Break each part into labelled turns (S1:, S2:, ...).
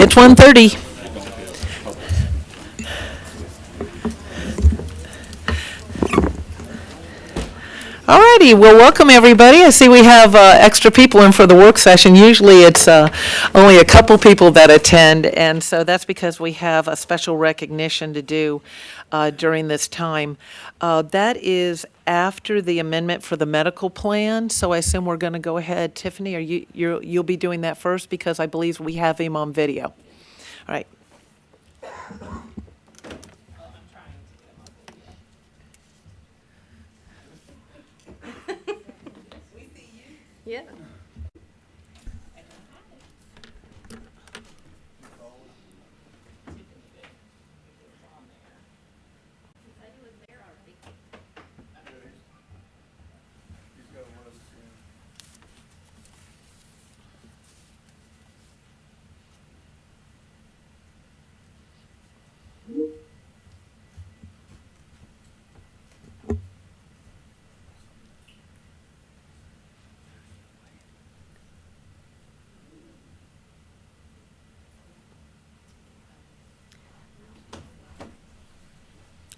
S1: It's 1:30. Alrighty, well, welcome everybody. I see we have extra people in for the work session. Usually it's only a couple people that attend, and so that's because we have a special recognition to do during this time. That is after the amendment for the medical plan, so I assume we're going to go ahead. Tiffany, you'll be doing that first because I believe we have him on video. All right.
S2: Yeah.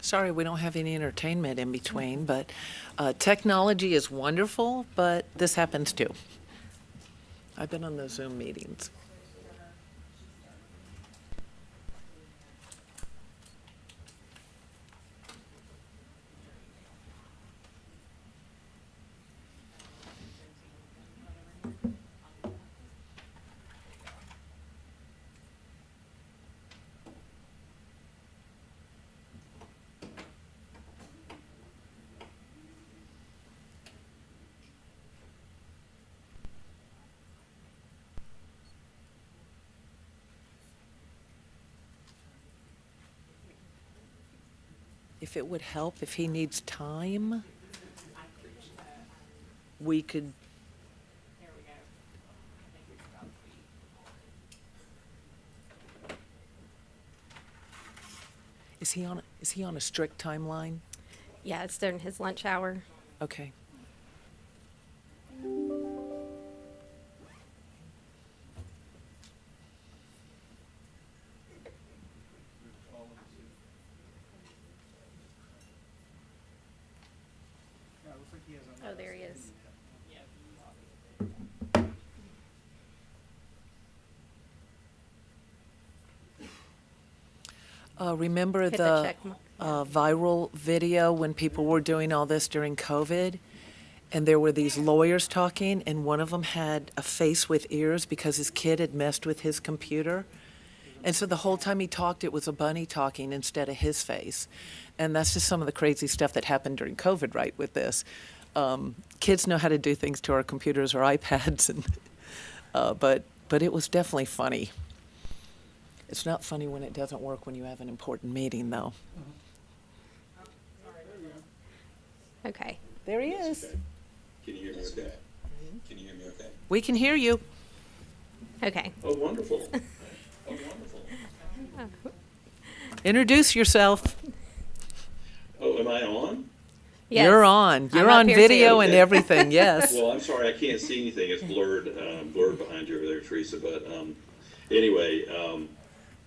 S1: Sorry, we don't have any entertainment in between, but technology is wonderful, but this happens too. I've been on those Zoom meetings. If it would help, if he needs time, we could. Is he on a strict timeline?
S2: Yeah, it's during his lunch hour.
S1: Okay.
S2: Oh, there he is.
S1: Remember
S2: Hit the check mark.
S1: viral video when people were doing all this during COVID? And there were these lawyers talking, and one of them had a face with ears because his kid had messed with his computer. And so the whole time he talked, it was a bunny talking instead of his face. And that's just some of the crazy stuff that happened during COVID, right, with this. Kids know how to do things to our computers or iPads, and but it was definitely funny. It's not funny when it doesn't work when you have an important meeting, though.
S2: Okay.
S1: There he is.
S3: Okay. Can you hear me okay? Can you hear me okay?
S1: We can hear you.
S2: Okay.
S3: Oh, wonderful. Oh, wonderful.
S1: Introduce yourself.
S3: Oh, am I on?
S2: Yes.
S1: You're on. You're
S2: up
S1: on
S2: here
S1: video
S2: too.
S1: and everything, yes.
S3: Well, I'm sorry, I can't see anything. It's blurred, blurred behind you over there, Teresa. But anyway,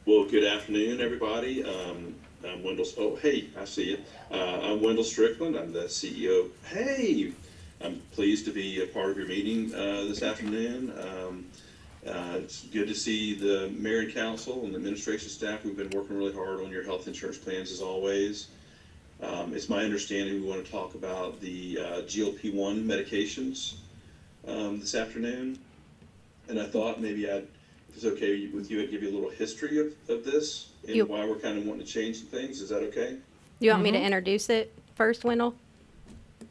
S3: well, good afternoon, everybody. I'm Wendell. Oh, hey, I see you. I'm Wendell Strickland. I'm the CEO. Hey, I'm pleased to be a part of your meeting this afternoon. It's good to see the mayor and council and the administration staff. We've been working really hard on your health insurance plans as always. It's my understanding we want to talk about the GLP-1 medications this afternoon. And I thought maybe if it's okay with you, I'd give you a little history of this and why we're kind of wanting to change some things. Is that okay?
S2: You want me to introduce it first, Wendell?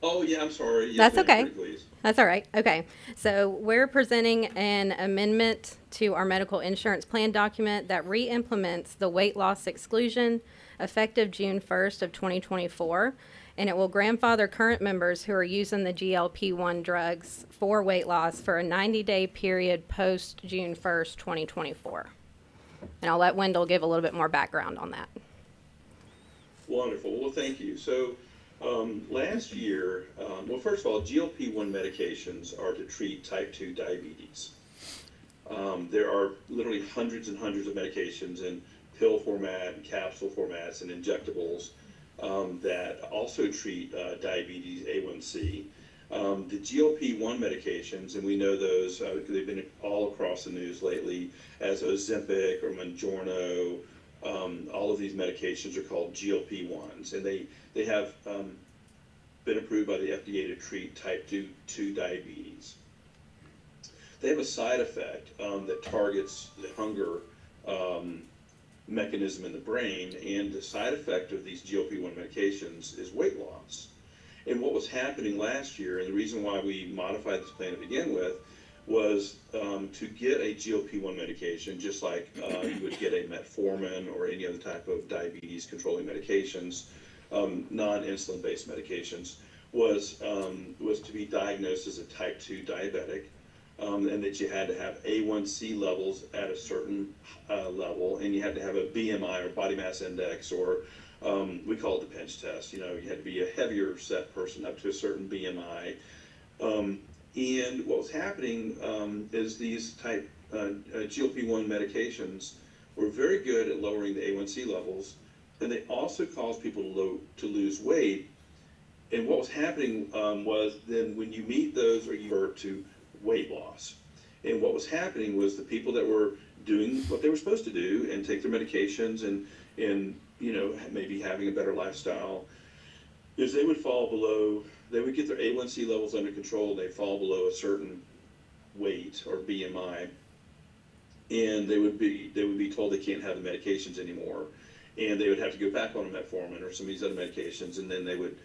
S3: Oh, yeah, I'm sorry. Yes,
S2: That's
S3: ma'am,
S2: okay.
S3: pretty please.
S2: That's all right. Okay. So we're presenting an amendment to our medical insurance plan document that re-implements the weight loss exclusion effective June 1st of 2024. And it will grandfather current members who are using the GLP-1 drugs for weight loss for a 90-day period post June 1st, 2024. And I'll let Wendell give a little bit more background on that.
S3: Wonderful. Well, thank you. So Last year, well, first of all, GLP-1 medications are to treat type 2 diabetes. There are literally hundreds and hundreds of medications in pill format, and capsule formats, and injectables that also treat diabetes A1C. The GLP-1 medications, and we know those, they've been all across the news lately as Ozempic or Mounjaro. All of these medications are called GLP-1s, and they have been approved by the FDA to treat type 2 diabetes. They have a side effect that targets the hunger mechanism in the brain, and the side effect of these GLP-1 medications is weight loss. And what was happening last year, and the reason why we modified this plan to begin with, was to get a GLP-1 medication, just like you would get a metformin or any other type of diabetes controlling medications, non-insulin based medications, was to be diagnosed as a type 2 diabetic, and that you had to have A1C levels at a certain level, and you had to have a BMI or body mass index, or we call it the pinch test. You know, you had to be a heavier set person up to a certain BMI. And what was happening is these type GLP-1 medications were very good at lowering the A1C levels, and they also caused people to lose weight. And what was happening was then when you meet those, or you revert to weight loss. And what was happening was the people that were doing what they were supposed to do and take their medications and you know, maybe having a better lifestyle, is they would fall below, they would get their A1C levels under control, they fall below a certain weight or BMI, and they would be told they can't have the medications anymore, and they would have to go back on a metformin or some of these other medications, and then they would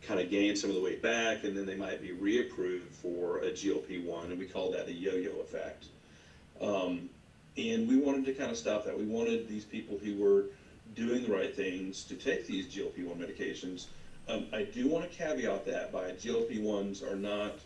S3: kind of gain some of the weight back, and then they might be reapproved for a GLP-1, and we call that the yo-yo effect. And we wanted to kind of stop that. We wanted these people who were doing the right things to take these GLP-1 medications. I do want to caveat that by GLP-1s are not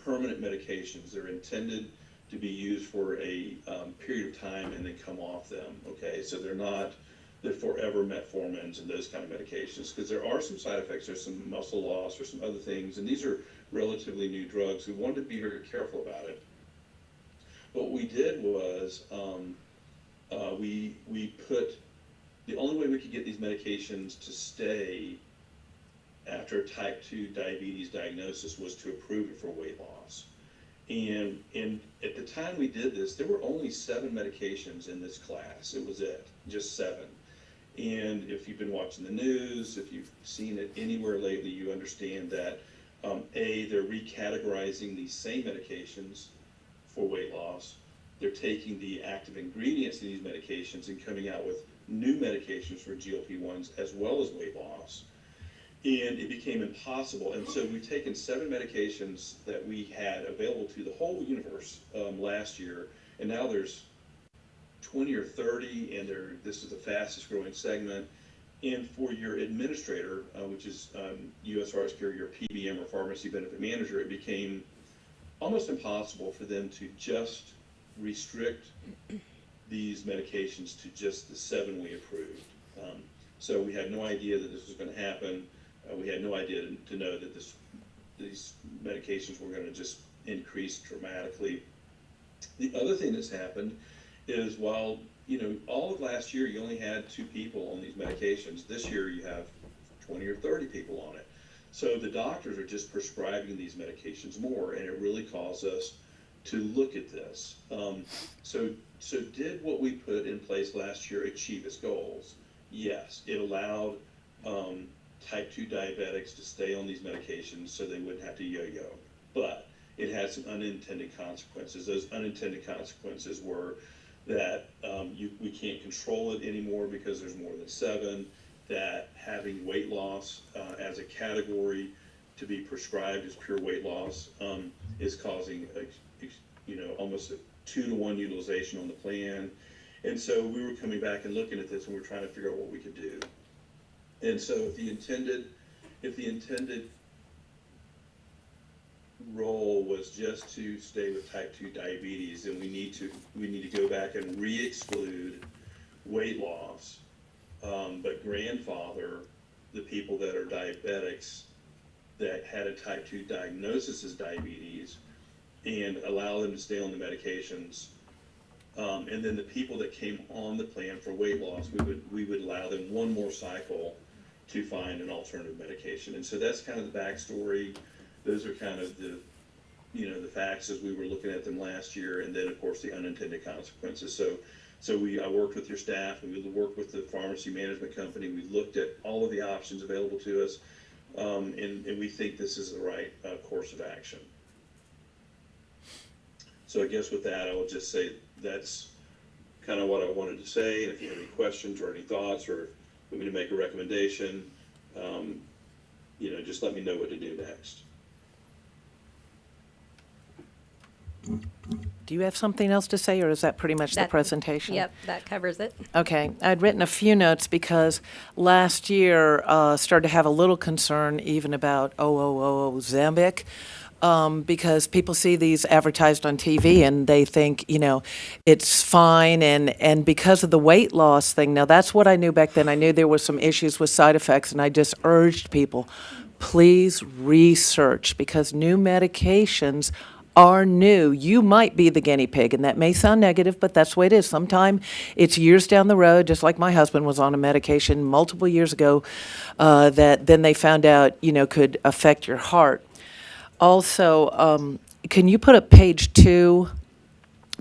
S3: permanent medications. They're intended to be used for a period of time and then come off them, okay? So they're not the forever metformins and those kind of medications, because there are some side effects. There's some muscle loss or some other things, and these are relatively new drugs. We wanted to be very careful about it. What we did was we put, the only way we could get these medications to stay after a type 2 diabetes diagnosis was to approve it for weight loss. And at the time we did this, there were only 7 medications in this class. It was it, just 7. And if you've been watching the news, if you've seen it anywhere lately, you understand that they're recategorizing these same medications for weight loss. They're taking the active ingredients in these medications and coming out with new medications for GLP-1s as well as weight loss. And it became impossible. And so we've taken 7 medications that we had available to the whole universe last year, and now there's 20 or 30, and this is the fastest growing segment. And for your administrator, which is U.S. Heart Care, your PBM or pharmacy benefit manager, it became almost impossible for them to just restrict these medications to just the 7 we approved. So we had no idea that this was going to happen. We had no idea to know that these medications were going to just increase dramatically. The other thing that's happened is, while all of last year you only had 2 people on these medications, this year you have 20 or 30 people on it. So the doctors are just prescribing these medications more, and it really caused us to look at this. So did what we put in place last year achieve its goals? Yes, it allowed type 2 diabetics to stay on these medications so they wouldn't have to yo-yo. But it had some unintended consequences. Those unintended consequences were that we can't control it anymore because there's more than 7, that having weight loss as a category to be prescribed as pure weight loss is causing almost a 2-to-1 utilization on the plan. And so we were coming back and looking at this, and we were trying to figure out what we could do. And so if the intended role was just to stay with type 2 diabetes, then we need to go back and re-exclude weight loss, but grandfather the people that are diabetics that had a type 2 diagnosis as diabetes and allow them to stay on the medications. And then the people that came on the plan for weight loss, we would allow them one more cycle to find an alternative medication. And so that's kind of the backstory. Those are kind of the facts as we were looking at them last year, and then of course the unintended consequences. So I worked with your staff, and we worked with the pharmacy management company. We looked at all of the options available to us, and we think this is the right course of action. So I guess with that, I will just say that's kind of what I wanted to say. And if you have any questions or any thoughts, or want me to make a recommendation, just let me know what to do next.
S1: Do you have something else to say, or is that pretty much the
S2: That-
S1: presentation?
S2: Yep, that covers it.
S1: Okay, I'd written a few notes because last year started to have a little concern even about Ozempic, because people see these advertised on TV and they think, it's fine, and because of the weight loss thing, now that's what I knew back then. I knew there were some issues with side effects, and I just urged people, please research, because new medications are new. You might be the guinea pig, and that may sound negative, but that's the way it is. Sometimes it's years down the road, just like my husband was on a medication multiple years ago that then they found out, could affect your heart. Also, can you put up page two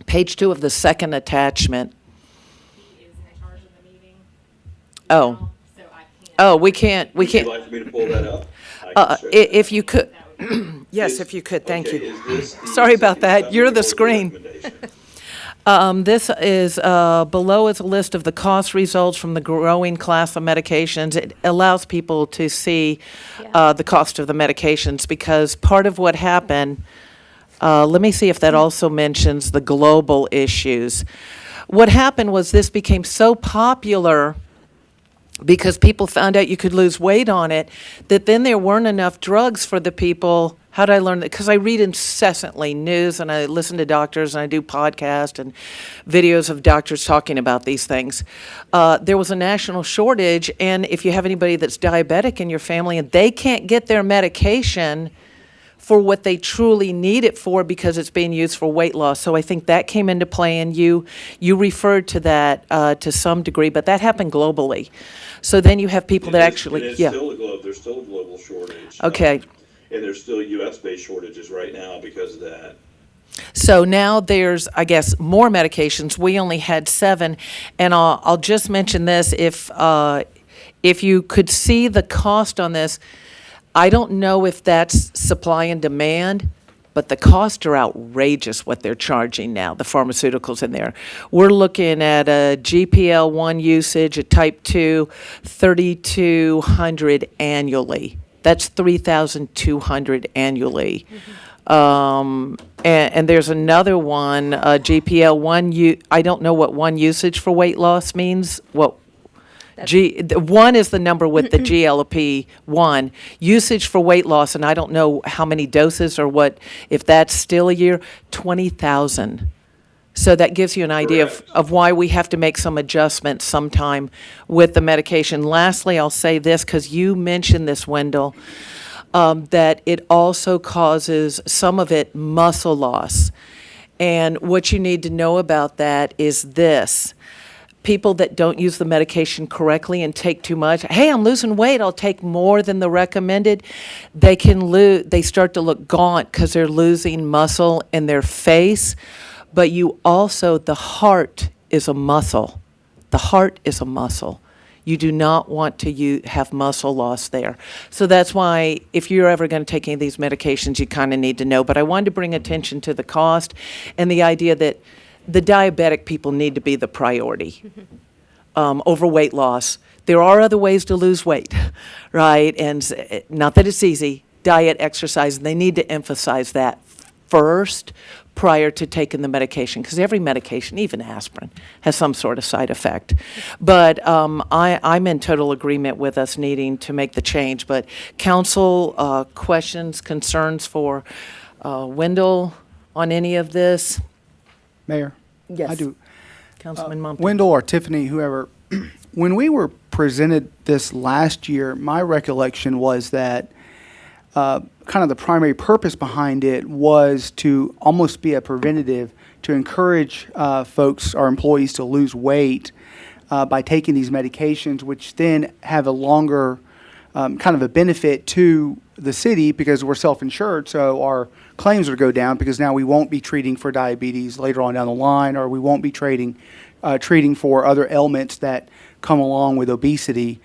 S1: of the second attachment?
S4: He is in charge of the meeting.
S1: Oh.
S4: now, So I can't.
S1: Oh, we can't.
S3: Would you like for me to pull that up? I can show you that.
S1: If you could,
S4: That would be-
S1: yes, if you could, thank
S3: Okay,
S1: you.
S3: is this the
S1: Sorry about
S3: executive
S1: that. You're
S3: summary
S1: the
S3: or
S1: screen.
S3: recommendation?
S1: This is, below is a list of the cost results from the growing class of medications. It allows people to see
S2: Yeah.
S1: the cost of the medications, because part of what happened, let me see if that also mentions the global issues. What happened was this became so popular because people found out you could lose weight on it, that then there weren't enough drugs for the people. How did I learn that? Because I read incessantly news, and I listen to doctors, and I do podcasts and videos of doctors talking about these things. There was a national shortage, and if you have anybody that's diabetic in your family and they can't get their medication for what they truly need it for because it's being used for weight loss. So I think that came into play, and you referred to that to some degree, but that happened globally. So then you have people that actually,
S3: There's
S1: yeah.
S3: still a global shortage.
S1: Okay.
S3: And there's still US-based shortages right now because of that.
S1: So now there's, I guess, more medications. We only had 7, and I'll just mention this. If you could see the cost on this, I don't know if that's supply and demand, but the costs are outrageous what they're charging now, the pharmaceuticals in there. We're looking at a GPL-1 usage, a type 2, $3,200 annually. That's $3,200 annually. And there's another one, GPL-1, I don't know what 1 usage for weight loss means. What the 1 is the number with the GLP-1. Usage for weight loss, and I don't know how many doses or what, if that's still a year, 20,000. So that gives you an idea
S3: Correct.
S1: of why we have to make some adjustments sometime with the medication. Lastly, I'll say this, because you mentioned this, Wendell, that it also causes, some of it, muscle loss. And what you need to know about that is this. People that don't use the medication correctly and take too much, hey, I'm losing weight, I'll take more than the recommended, they start to look gaunt because they're losing muscle in their face. But you also, the heart is a muscle. The heart is a muscle. You do not want to have muscle loss there. So that's why if you're ever going to take any of these medications, you kind of need to know. But I wanted to bring attention to the cost and the idea that the diabetic people need to be the priority over weight loss. There are other ways to lose weight, right? And not that it's easy, diet, exercise, and they need to emphasize that first prior to taking the medication, because every medication, even aspirin, has some sort of side effect. But I'm in total agreement with us needing to make the change. But council, questions, concerns for Wendell on any of this?
S5: Mayor?
S1: Yes.
S5: I do.
S1: Councilman Mumford.
S5: Wendell or Tiffany, whoever, when we were presented this last year, my recollection was that kind of the primary purpose behind it was to almost be a preventative to encourage folks, our employees, to lose weight by taking these medications, which then have a longer kind of a benefit to the city because we're self-insured, so our claims would go down because now we won't be treating for diabetes later on down the line, or we won't be treating for other ailments that come along with obesity.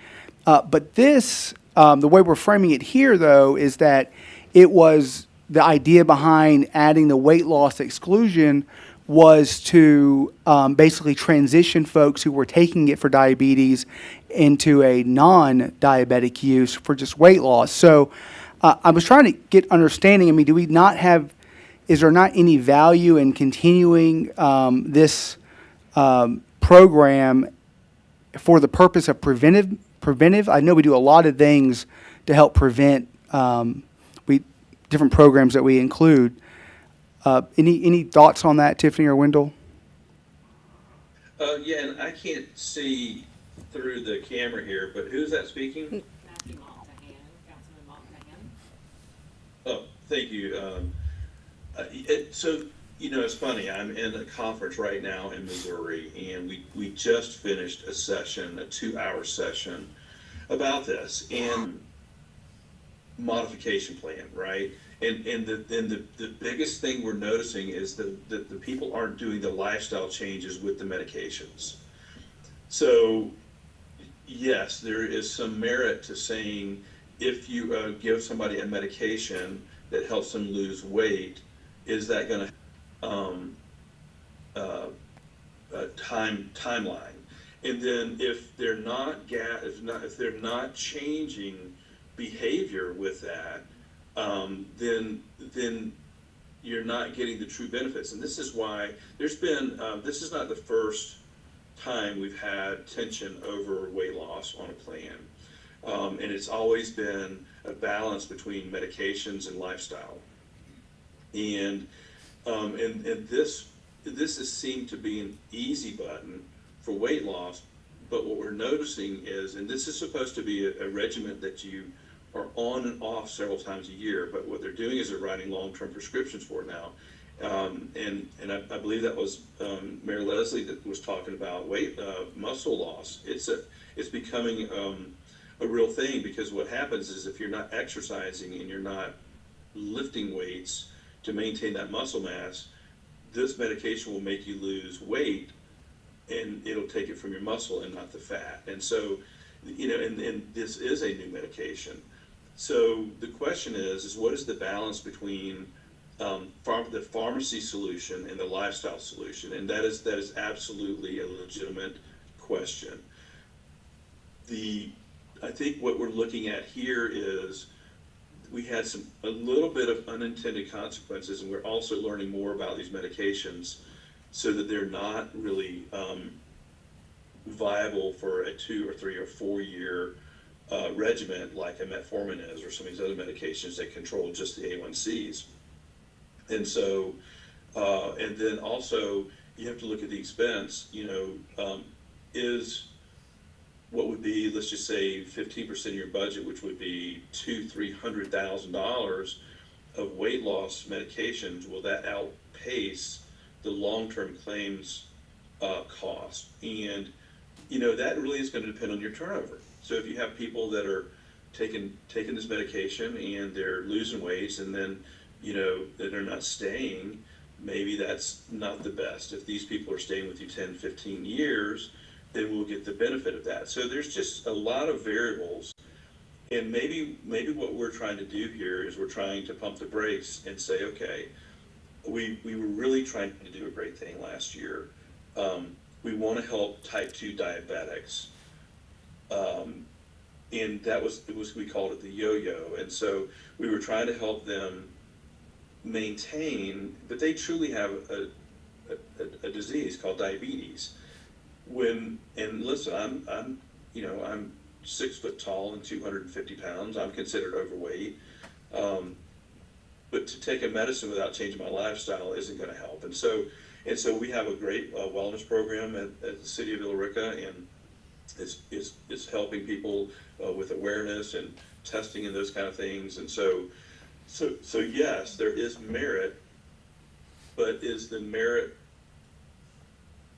S5: But this, the way we're framing it here, though, is that it was the idea behind adding the weight loss exclusion was to basically transition folks who were taking it for diabetes into a non-diabetic use for just weight loss. So I was trying to get understanding. I mean, do we not have, is there not any value in continuing this program for the purpose of preventive? I know we do a lot of things to help prevent different programs that we include. Any thoughts on that, Tiffany or Wendell?
S3: Yeah, and I can't see through the camera here, but who's that speaking?
S4: Matthew Montahan, Councilman Montahan.
S3: Oh, thank you. So, it's funny, I'm in a conference right now in Missouri, and we just finished a session, a 2-hour session about this, and modification plan, right? And the biggest thing we're noticing is that the people aren't doing the lifestyle changes with the medications. So, yes, there is some merit to saying if you give somebody a medication that helps them lose weight, is that going to timeline? And then if they're if they're not changing behavior with that, then you're not getting the true benefits. And this is why there's been this is not the first time we've had tension over weight loss on a plan, and it's always been a balance between medications and lifestyle. And this has seemed to be an easy button for weight loss, but what we're noticing is, and this is supposed to be a regimen that you are on and off several times a year, but what they're doing is they're writing long-term prescriptions for it now. And I believe that was Mayor Leslie that was talking about muscle loss. It's becoming a real thing, because what happens is if you're not exercising and you're not lifting weights to maintain that muscle mass, this medication will make you lose weight, and it'll take it from your muscle and not the fat. And so, and this is a new medication. So the question is what is the balance between the pharmacy solution and the lifestyle solution? And that is absolutely a legitimate question. I think what we're looking at here is we had a little bit of unintended consequences, and we're also learning more about these medications so that they're not really viable for a 2 or 3 or 4 year regimen like a metformin is, or some of these other medications that control just the A1Cs. And so, and then also you have to look at the expense. Is what would be, let's just say, 15% of your budget, which would be $200,000-$300,000 of weight loss medications, will that outpace the long-term claims cost? And that really is going to depend on your turnover. So if you have people that are taking this medication and they're losing weight, and then that they're not staying, maybe that's not the best. If these people are staying with you 10, 15 years, then we'll get the benefit of that. So there's just a lot of variables, and maybe what we're trying to do here is we're trying to pump the brakes and say, okay, we were really trying to do a great thing last year. We want to help type 2 diabetics, and we called it the yo-yo. And so we were trying to help them maintain, but they truly have a disease called diabetes. And listen, I'm 6 foot tall and 250 pounds. I'm considered overweight. But to take a medicine without changing my lifestyle isn't going to help. And so we have a great wellness program at the city of Rica, and it's helping people with awareness and testing and those kind of things. And so yes, there is merit, but is the merit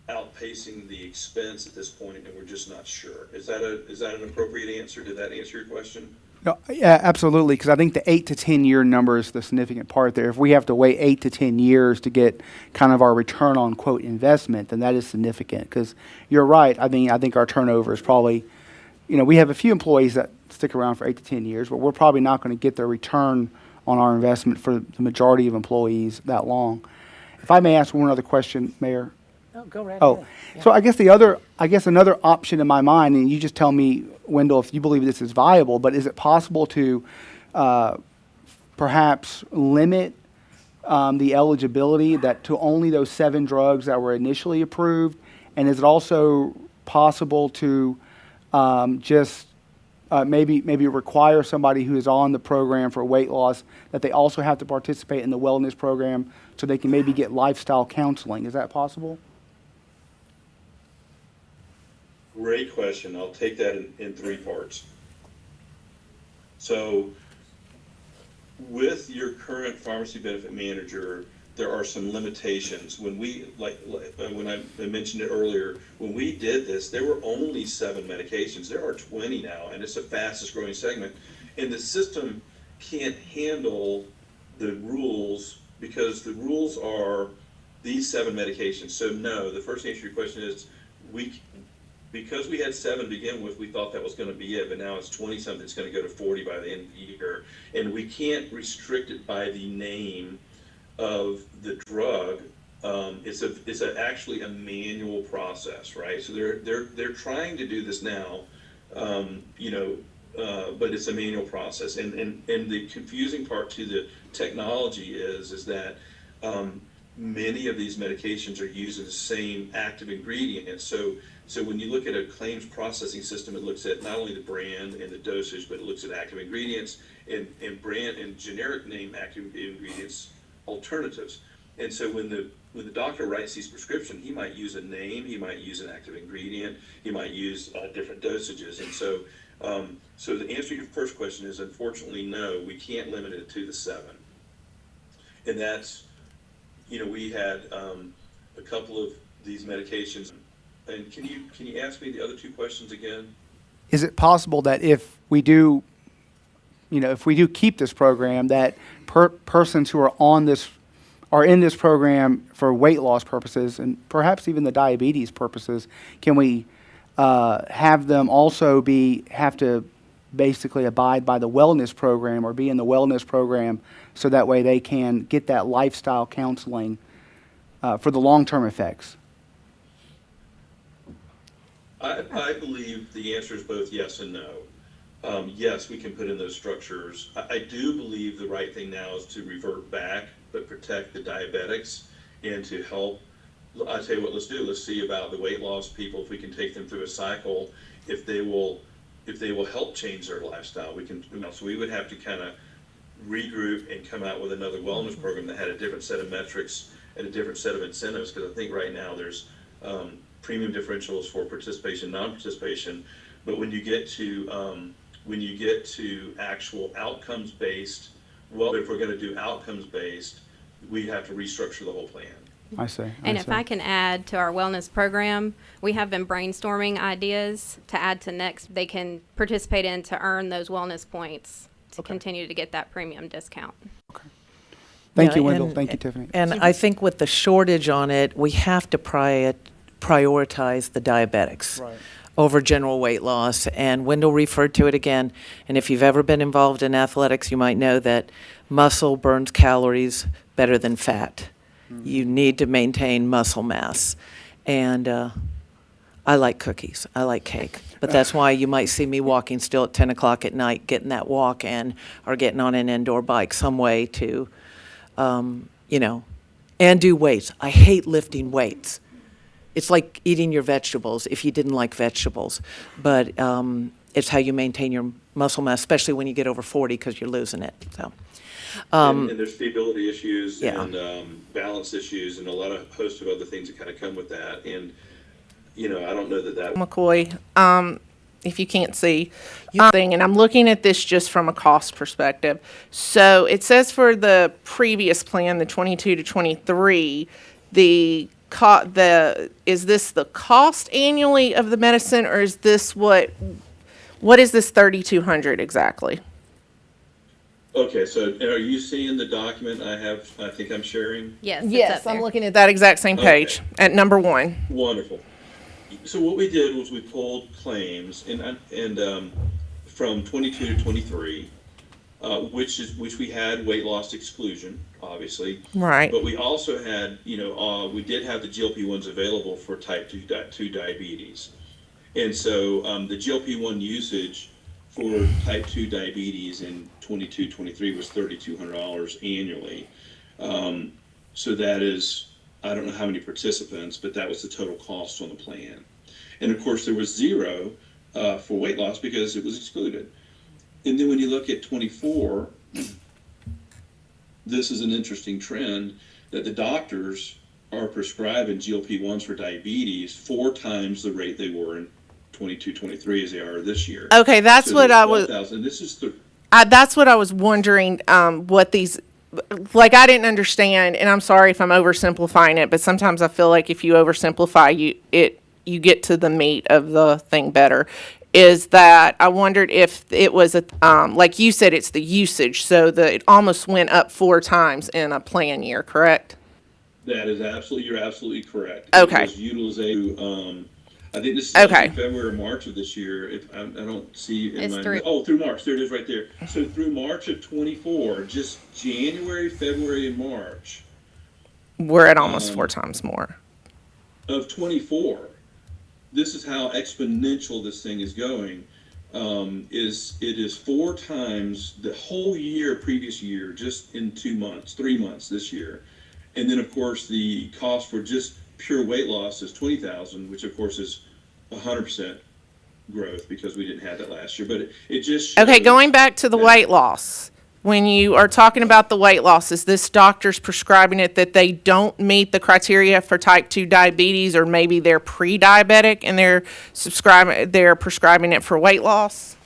S3: outpacing the expense at this point, and we're just not sure? Is that an appropriate answer? Did that answer your question?
S5: No, yeah, absolutely, because I think the 8 to 10 year number is the significant part there. If we have to wait 8 to 10 years to get kind of our return on quote investment, then that is significant. Because you're right. I mean, I think our turnover is probably, we have a few employees that stick around for 8 to 10 years, but we're probably not going to get the return on our investment for the majority of employees that long. If I may ask one other question, Mayor.
S1: Oh, go right
S5: Oh,
S1: ahead. Yeah.
S5: so I guess another option in my mind, and you just tell me, Wendell, if you believe this is viable, but is it possible to perhaps limit the eligibility that to only those 7 drugs that were initially approved? And is it also possible to maybe require somebody who is on the program for weight loss that they also have to participate in the wellness program so they can maybe get lifestyle counseling? Is that possible?
S3: Great question. I'll take that in 3 parts. So with your current pharmacy benefit manager, there are some limitations. When when I mentioned it earlier, when we did this, there were only 7 medications. There are 20 now, and it's the fastest growing segment. And the system can't handle the rules because the rules are these 7 medications. So no, the first answer to your question is because we had 7 to begin with, we thought that was going to be it, but now it's 20 something. It's going to go to 40 by the end of the year, and we can't restrict it by the name of the drug. It's actually a manual process, right? So they're trying to do this now, but it's a manual process. And the confusing part to the technology is that many of these medications are using the same active ingredient. So when you look at a claims processing system, it looks at not only the brand and the dosage, but it looks at active ingredients and brand and generic name active ingredients alternatives. And so when the doctor writes these prescriptions, he might use a name, he might use an active ingredient, he might use different dosages. And so the answer to your first question is, unfortunately, no, we can't limit it to the 7. And that's, we had a couple of these medications. And can you ask me the other 2 questions again?
S5: Is it possible that if we do keep this program, that persons who are in this program for weight loss purposes and perhaps even the diabetes purposes, can we have them also have to basically abide by the wellness program or be in the wellness program so that way they can get that lifestyle counseling for the long-term effects?
S3: I believe the answer is both yes and no. Yes, we can put in those structures. I do believe the right thing now is to revert back, but protect the diabetics and to help. I tell you what, let's do. Let's see about the weight loss people, if we can take them through a cycle, if they will help change their lifestyle. We can. So we would have to kind of regroup and come out with another wellness program that had a different set of metrics and a different set of incentives. Because I think right now there's premium differentials for participation, non-participation, but when you get to actual outcomes based, well, if we're going to do outcomes based, we have to restructure the whole plan.
S5: I see.
S2: And if I can add to our wellness program, we have been brainstorming ideas to add to next. They can participate in to earn those wellness points to continue to get that premium discount.
S5: Thank
S1: Yeah,
S5: you, Wendell.
S1: and-
S5: Thank you, Tiffany.
S1: And I think with the shortage on it, we have to prioritize the diabetics over general weight loss. And Wendell referred to it again. And if you've ever been involved in athletics, you might know that muscle burns calories better than fat. You need to maintain muscle mass. And I like cookies. I like cake. But that's why you might see me walking still at 10 o'clock at night, getting that walk in or getting on an indoor bike some way to, and do weights. I hate lifting weights. It's like eating your vegetables if you didn't like vegetables. But it's how you maintain your muscle mass, especially when you get over 40 because you're losing it. So.
S3: And there's feasibility issues
S1: Yeah.
S3: and balance issues and a host of other things that kind of come with that. And, I don't know that.
S6: McCoy. if you can't see, thing, and I'm looking at this just from a cost perspective. So it says for the previous plan, the 22 to 23, is this the cost annually of the medicine, or is this what is this 3,200 exactly?
S3: Okay, so are you seeing the document I think I'm sharing?
S2: Yes, it's
S6: Yes,
S2: up
S6: I'm
S2: there.
S6: looking at that exact same page at number 1.
S3: Wonderful. So what we did was we pulled claims from 22 to 23, which we had weight loss exclusion, obviously.
S6: Right.
S3: But we also had, we did have the GLP-1s available for type 2 diabetes. And so the GLP-1 usage for type 2 diabetes in 22-23 was $3,200 annually. So that is, I don't know how many participants, but that was the total cost on the plan. And of course, there was zero for weight loss because it was excluded. And then when you look at 24, this is an interesting trend that the doctors are prescribing GLP-1s for diabetes 4 times the rate they were in 22-23 as they are this year.
S6: Okay, that's
S3: So
S6: what
S3: there's
S6: I was.
S3: 12,000. This is
S6: That's what I was wondering. What these, like, I didn't understand, and I'm sorry if I'm oversimplifying it, but sometimes I feel like if you oversimplify, you get to the meat of the thing better. Is that I wondered if it was like you said, it's the usage, so it almost went up 4 times in a plan year, correct?
S3: You're absolutely correct.
S6: Okay.
S3: It was utilization. I think this is
S6: Okay.
S3: February or March of this year. I don't see in
S2: It's
S3: my
S2: through-
S3: through March. There it is right there. So through March of 24, just January, February, and March
S6: We're at almost 4 times more.
S3: of 24. This is how exponential this thing is going. It is 4 times the whole year, previous year, just in 2 months, 3 months this year. And then of course the cost for just pure weight loss is 20,000, which of course is 100% growth because we didn't have that last year. But it just shows
S6: Okay, going back to the
S3: that-
S6: weight loss. When you are talking about the weight loss, is this doctor's prescribing it that they don't meet the criteria for type 2 diabetes, or maybe they're pre-diabetic and they're prescribing it for weight loss?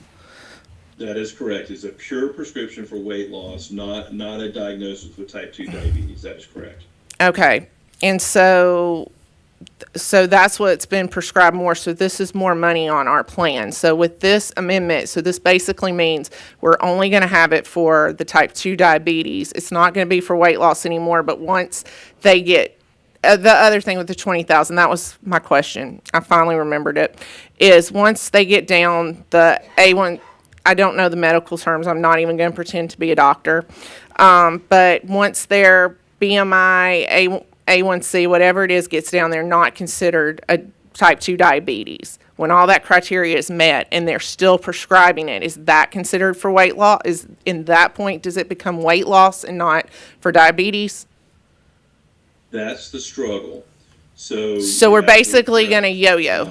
S3: That is correct. It's a pure prescription for weight loss, not a diagnosis with type 2 diabetes. That is correct.
S6: Okay. And so that's what's been prescribed more. So this is more money on our plan. So with this amendment, so this basically means we're only going to have it for the type 2 diabetes. It's not going to be for weight loss anymore. But once they get the other thing with the 20,000, that was my question. I finally remembered it. Is once they get down the A1, I don't know the medical terms. I'm not even going to pretend to be a doctor. But once their BMI, A1C, whatever it is, gets down, they're not considered a type 2 diabetes. When all that criteria is met and they're still prescribing it, is that considered for weight loss? Is in that point, does it become weight loss and not for diabetes?
S3: That's the struggle. So
S6: We're
S3: you're absolutely
S6: basically
S3: correct.
S6: going to yo-yo.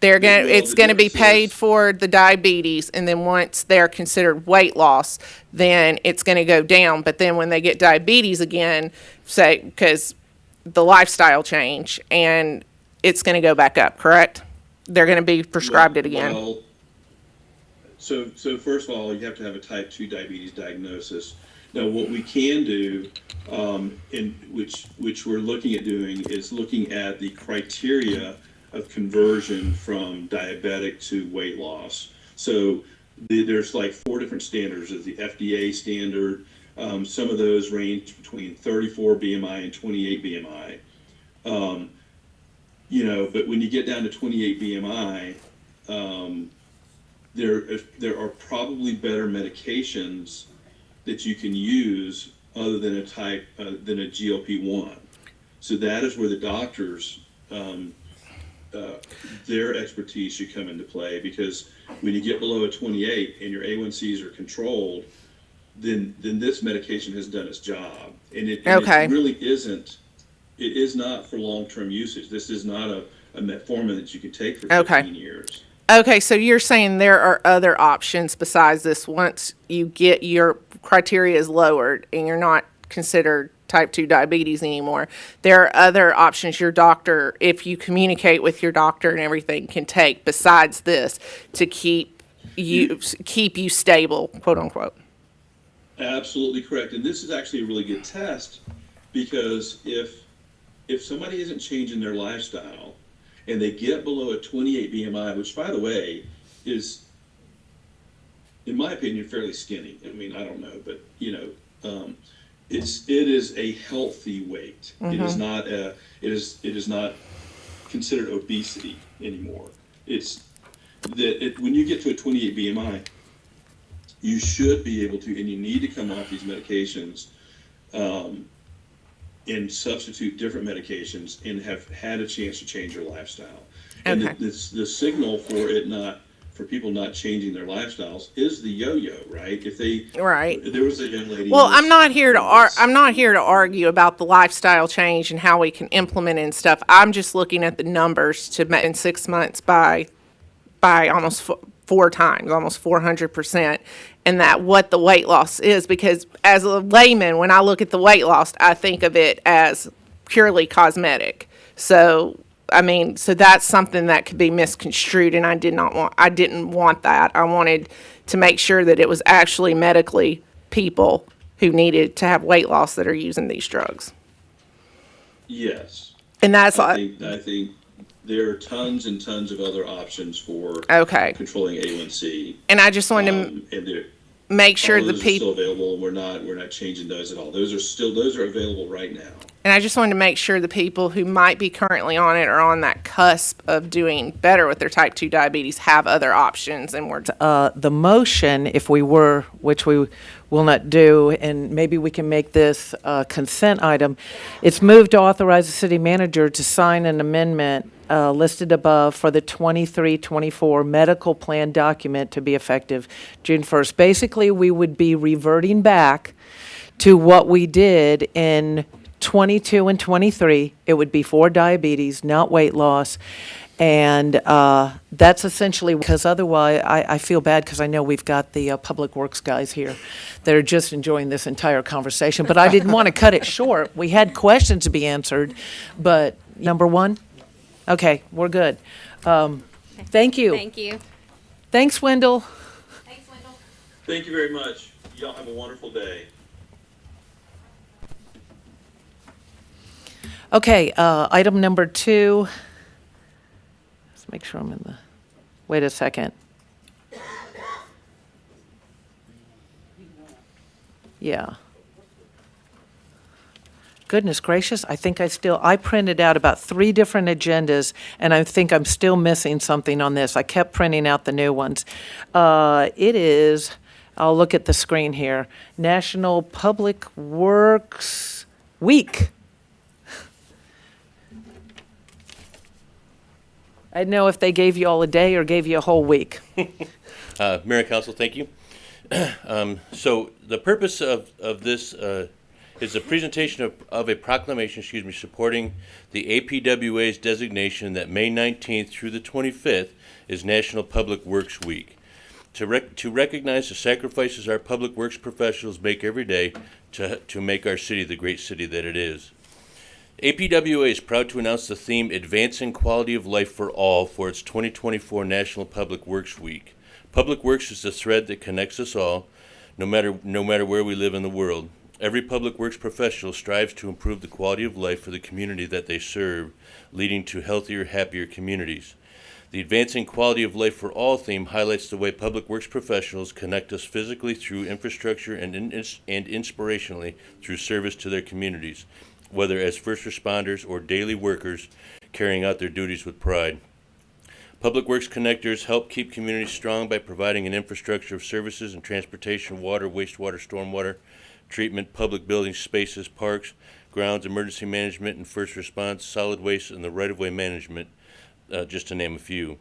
S3: Well,
S6: It's
S3: the
S6: going to be
S3: difference
S6: paid
S3: is-
S6: for the diabetes, and then once they're considered weight loss, then it's going to go down. But then when they get diabetes again, say, because the lifestyle change, and it's going to go back up, correct? They're going to be prescribed it again.
S3: Well, so first of all, you have to have a type 2 diabetes diagnosis. Now, what we can do, in which we're looking at doing, is looking at the criteria of conversion from diabetic to weight loss. So there's like 4 different standards. There's the FDA standard. Some of those range between 34 BMI and 28 BMI. But when you get down to 28 BMI, there are probably better medications that you can use other than a GLP-1. So that is where the doctors, their expertise should come into play, because when you get below a 28 and your A1Cs are controlled, then this medication has done its job. And it really isn't. It is not for long-term usage. This is not a metformin that you can take for 15 years.
S6: Okay, so you're saying there are other options besides this once you get your criteria is lowered and you're not considered type 2 diabetes anymore. There are other options your doctor, if you communicate with your doctor and everything, can take besides this to keep you stable, quote unquote.
S3: Absolutely correct. And this is actually a really good test because if somebody isn't changing their lifestyle and they get below a 28 BMI, which by the way is, in my opinion, fairly skinny. I mean, I don't know, but it is a healthy weight. It is not considered obesity anymore. It's that when you get to a 28 BMI, you should be able to, and you need to come off these medications and substitute different medications and have had a chance to change your lifestyle. And
S6: Okay.
S3: the signal for people not changing their lifestyles is the yo-yo, right? If they
S6: Right.
S3: there was a young lady.
S6: Well,
S3: in this-
S6: I'm not here to argue about the lifestyle change and how we can implement it and stuff. I'm just looking at the numbers in 6 months by almost four times, almost 400%, and that what the weight loss is. Because as a layman, when I look at the weight loss, I think of it as purely cosmetic. So that's something that could be misconstrued, and I didn't want that. I wanted to make sure that it was actually medically people who needed to have weight loss that are using these drugs.
S3: Yes.
S6: And that's
S3: I think there are tons and tons of other options for
S6: okay.
S3: controlling A1C.
S6: And I just wanted to
S3: And they're,
S6: make sure
S3: all
S6: the
S3: those are still
S6: people,
S3: available. We're not changing those at all. Those are available right now.
S6: and I just wanted to make sure the people who might be currently on it or on that cusp of doing better with their type 2 diabetes have other options, and we're
S1: The motion, if we were, which we will not do, and maybe we can make this a consent item, it's moved to authorize the city manager to sign an amendment listed above for the 23-24 medical plan document to be effective June 1st. Basically, we would be reverting back to what we did in 22 and 23. It would be for diabetes, not weight loss. And that's essentially, because otherwise, I feel bad because I know we've got the Public Works guys here that are just enjoying this entire conversation. But I didn't want to cut it short. We had questions to be answered. But number one? Okay, we're good. Thank you.
S2: Thank you.
S1: Thanks, Wendell.
S2: Thanks, Wendell.
S3: Thank you very much. Y'all have a wonderful day.
S1: Okay, item number 2. Let's make sure I'm in the, wait a second. Yeah. Goodness gracious, I think I printed out about 3 different agendas, and I think I'm still missing something on this. I kept printing out the new ones. It is, I'll look at the screen here, National Public Works Week. I didn't know if they gave you all a day or gave you a whole week.
S7: Mayor and Council, thank you. So the purpose of this is the presentation of a proclamation, supporting the APWA's designation that May 19th through the 25th is National Public Works Week. To recognize the sacrifices our public works professionals make every day to make our city the great city that it is. APWA is proud to announce the theme Advancing Quality of Life for All for its 2024 National Public Works Week. Public works is the thread that connects us all, no matter where we live in the world. Every public works professional strives to improve the quality of life for the community that they serve, leading to healthier, happier communities. The Advancing Quality of Life for All theme highlights the way public works professionals connect us physically through infrastructure and inspirationally through service to their communities, whether as first responders or daily workers carrying out their duties with pride. Public Works Connectors help keep communities strong by providing an infrastructure of services and transportation, water, wastewater, stormwater, treatment, public buildings, spaces, parks, grounds, emergency management and first response, solid waste, and the right-of-way management, just to name a few.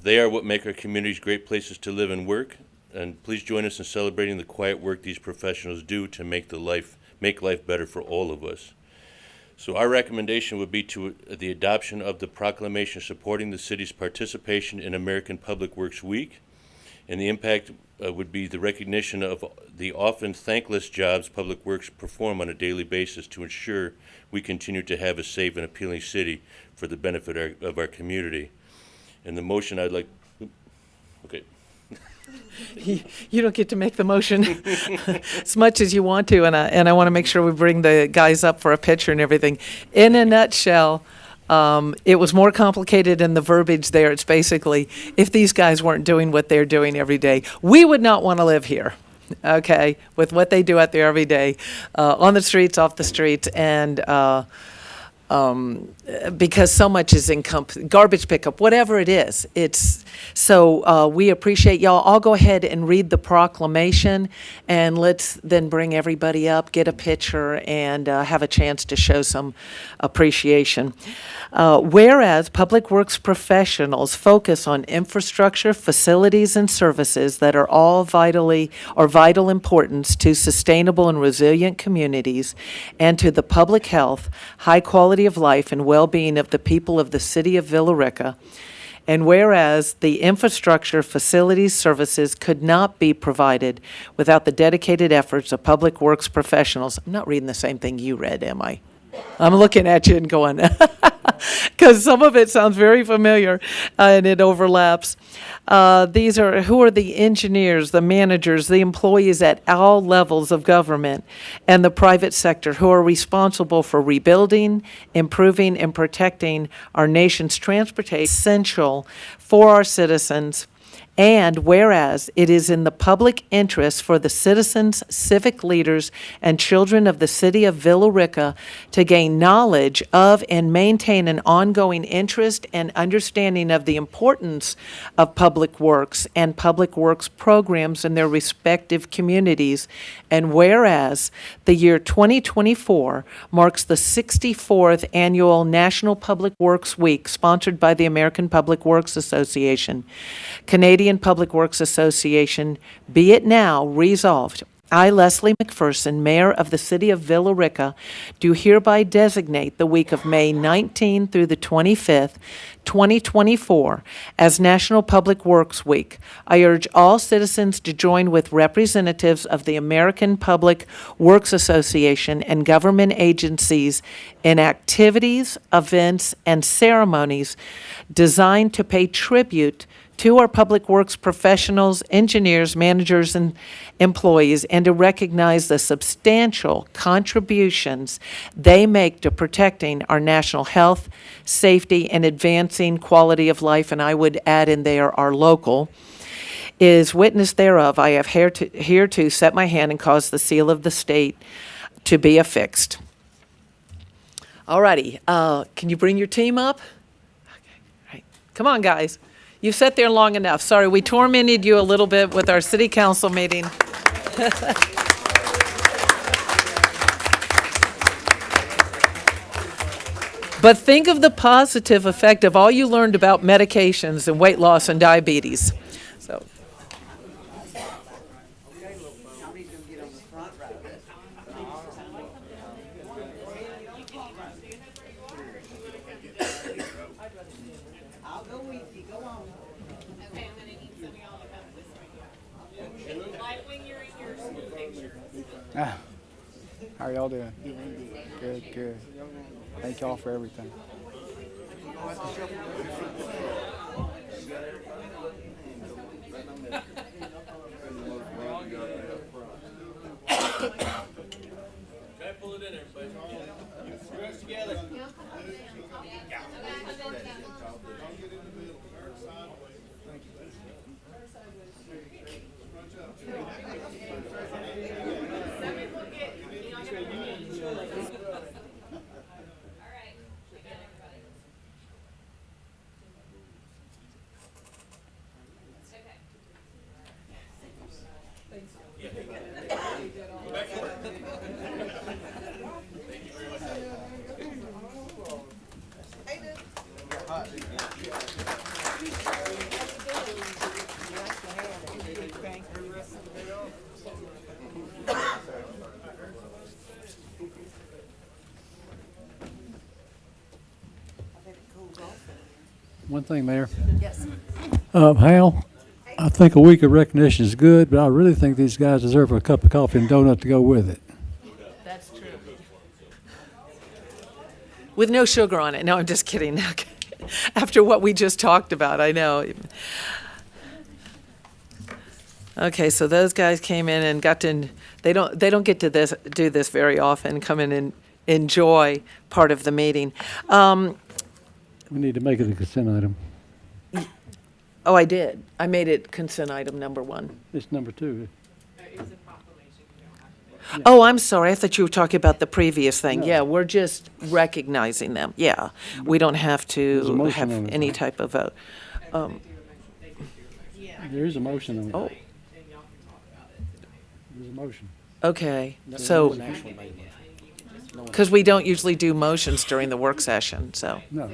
S7: They are what make our communities great places to live and work, and please join us in celebrating the quiet work these professionals do to make life better for all of us. So our recommendation would be to the adoption of the proclamation supporting the city's participation in American Public Works Week. And the impact would be the recognition of the often thankless jobs Public Works perform on a daily basis to ensure we continue to have a safe and appealing city for the benefit of our community. And the motion I'd like, okay.
S1: You don't get to make the motion as much as you want to, and I want to make sure we bring the guys up for a picture and everything. In a nutshell, it was more complicated in the verbiage there. It's basically, if these guys weren't doing what they're doing every day, we would not want to live here, okay, with what they do out there every day, on the streets, off the streets, and because so much is garbage pickup, whatever it is. So we appreciate y'all. I'll go ahead and read the proclamation, and let's then bring everybody up, get a picture, and have a chance to show some appreciation. Whereas Public Works professionals focus on infrastructure, facilities, and services that are all vital importance to sustainable and resilient communities and to the public health, high quality of life, and well-being of the people of the city of Villa Rica. And whereas the infrastructure, facilities, services could not be provided without the dedicated efforts of Public Works professionals. I'm not reading the same thing you read, am I? I'm looking at you and going, because some of it sounds very familiar and it overlaps. Who are the engineers, the managers, the employees at all levels of government and the private sector who are responsible for rebuilding, improving, and protecting our nation's transportation, essential for our citizens. And whereas it is in the public interest for the citizens, civic leaders, and children of the city of Villa Rica to gain knowledge of and maintain an ongoing interest and understanding of the importance of public works and public works programs in their respective communities. And whereas the year 2024 marks the 64th annual National Public Works Week, sponsored by the American Public Works Association, Canadian Public Works Association, be it now resolved. I, Leslie McPherson, Mayor of the City of Villa Rica, do hereby designate the week of May 19 through the 25th, 2024, as National Public Works Week. I urge all citizens to join with representatives of the American Public Works Association and government agencies in activities, events, and ceremonies designed to pay tribute to our public works professionals, engineers, managers, and employees, and to recognize the substantial contributions they make to protecting our national health, safety, and advancing quality of life, and I would add in there our local. Is witness thereof, I have hereto set my hand and caused the seal of the state to be affixed. All righty, can you bring your team up? Okay, right. Come on, guys. You've sat there long enough. Sorry, we tormented you a little bit with our city council meeting. But think of the positive effect of all you learned about medications and weight loss and diabetes. So.
S4: Okay, I'm gonna need some of y'all to come this way. Like when you're in your school picture.
S5: How are y'all doing? Good, good. Thank y'all for everything.
S7: Pull it in, everybody.
S8: One thing, Mayor. Yes. Hal, I think a week of recognition is good, but I really think these guys deserve a cup of coffee and donut to go with it.
S1: That's true. With no sugar on it. No, I'm just kidding. After what we just talked about, I know. Okay, so those guys came in and got to, they don't get to do this very often, come in and enjoy part of the meeting.
S8: We need to make it a consent item.
S1: Oh, I did. I made it consent item number 1.
S8: It's number 2.
S1: Oh, I'm sorry. I thought you were talking about the previous thing.
S8: No.
S1: Yeah, we're just recognizing them. Yeah, we don't have
S8: There's a
S1: to
S8: motion
S1: have
S8: on it.
S1: any type of vote.
S8: There is a motion on it.
S1: Oh,
S8: There's a motion.
S1: okay. So, because we don't usually do motions during the work session, so.
S8: No.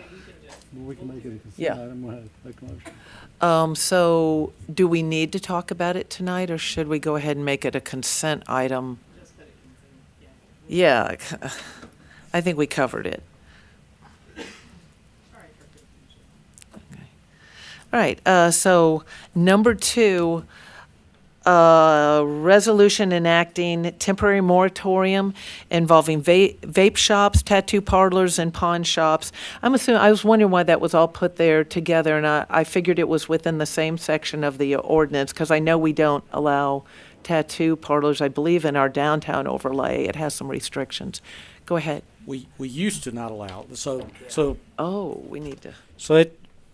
S8: Well, we can make it a consent
S1: Yeah.
S8: item. We'll have to make a motion.
S1: So do we need to talk about it tonight, or should we go ahead and make it a consent item? Yeah, I think we covered it. Okay. All right, so number 2, resolution enacting temporary moratorium involving vape shops, tattoo parlors, and pawn shops. I was wondering why that was all put there together, and I figured it was within the same section of the ordinance, because I know we don't allow tattoo parlors. I believe in our downtown overlay, it has some restrictions. Go ahead.
S9: We used to not allow, so
S1: Oh, we need to,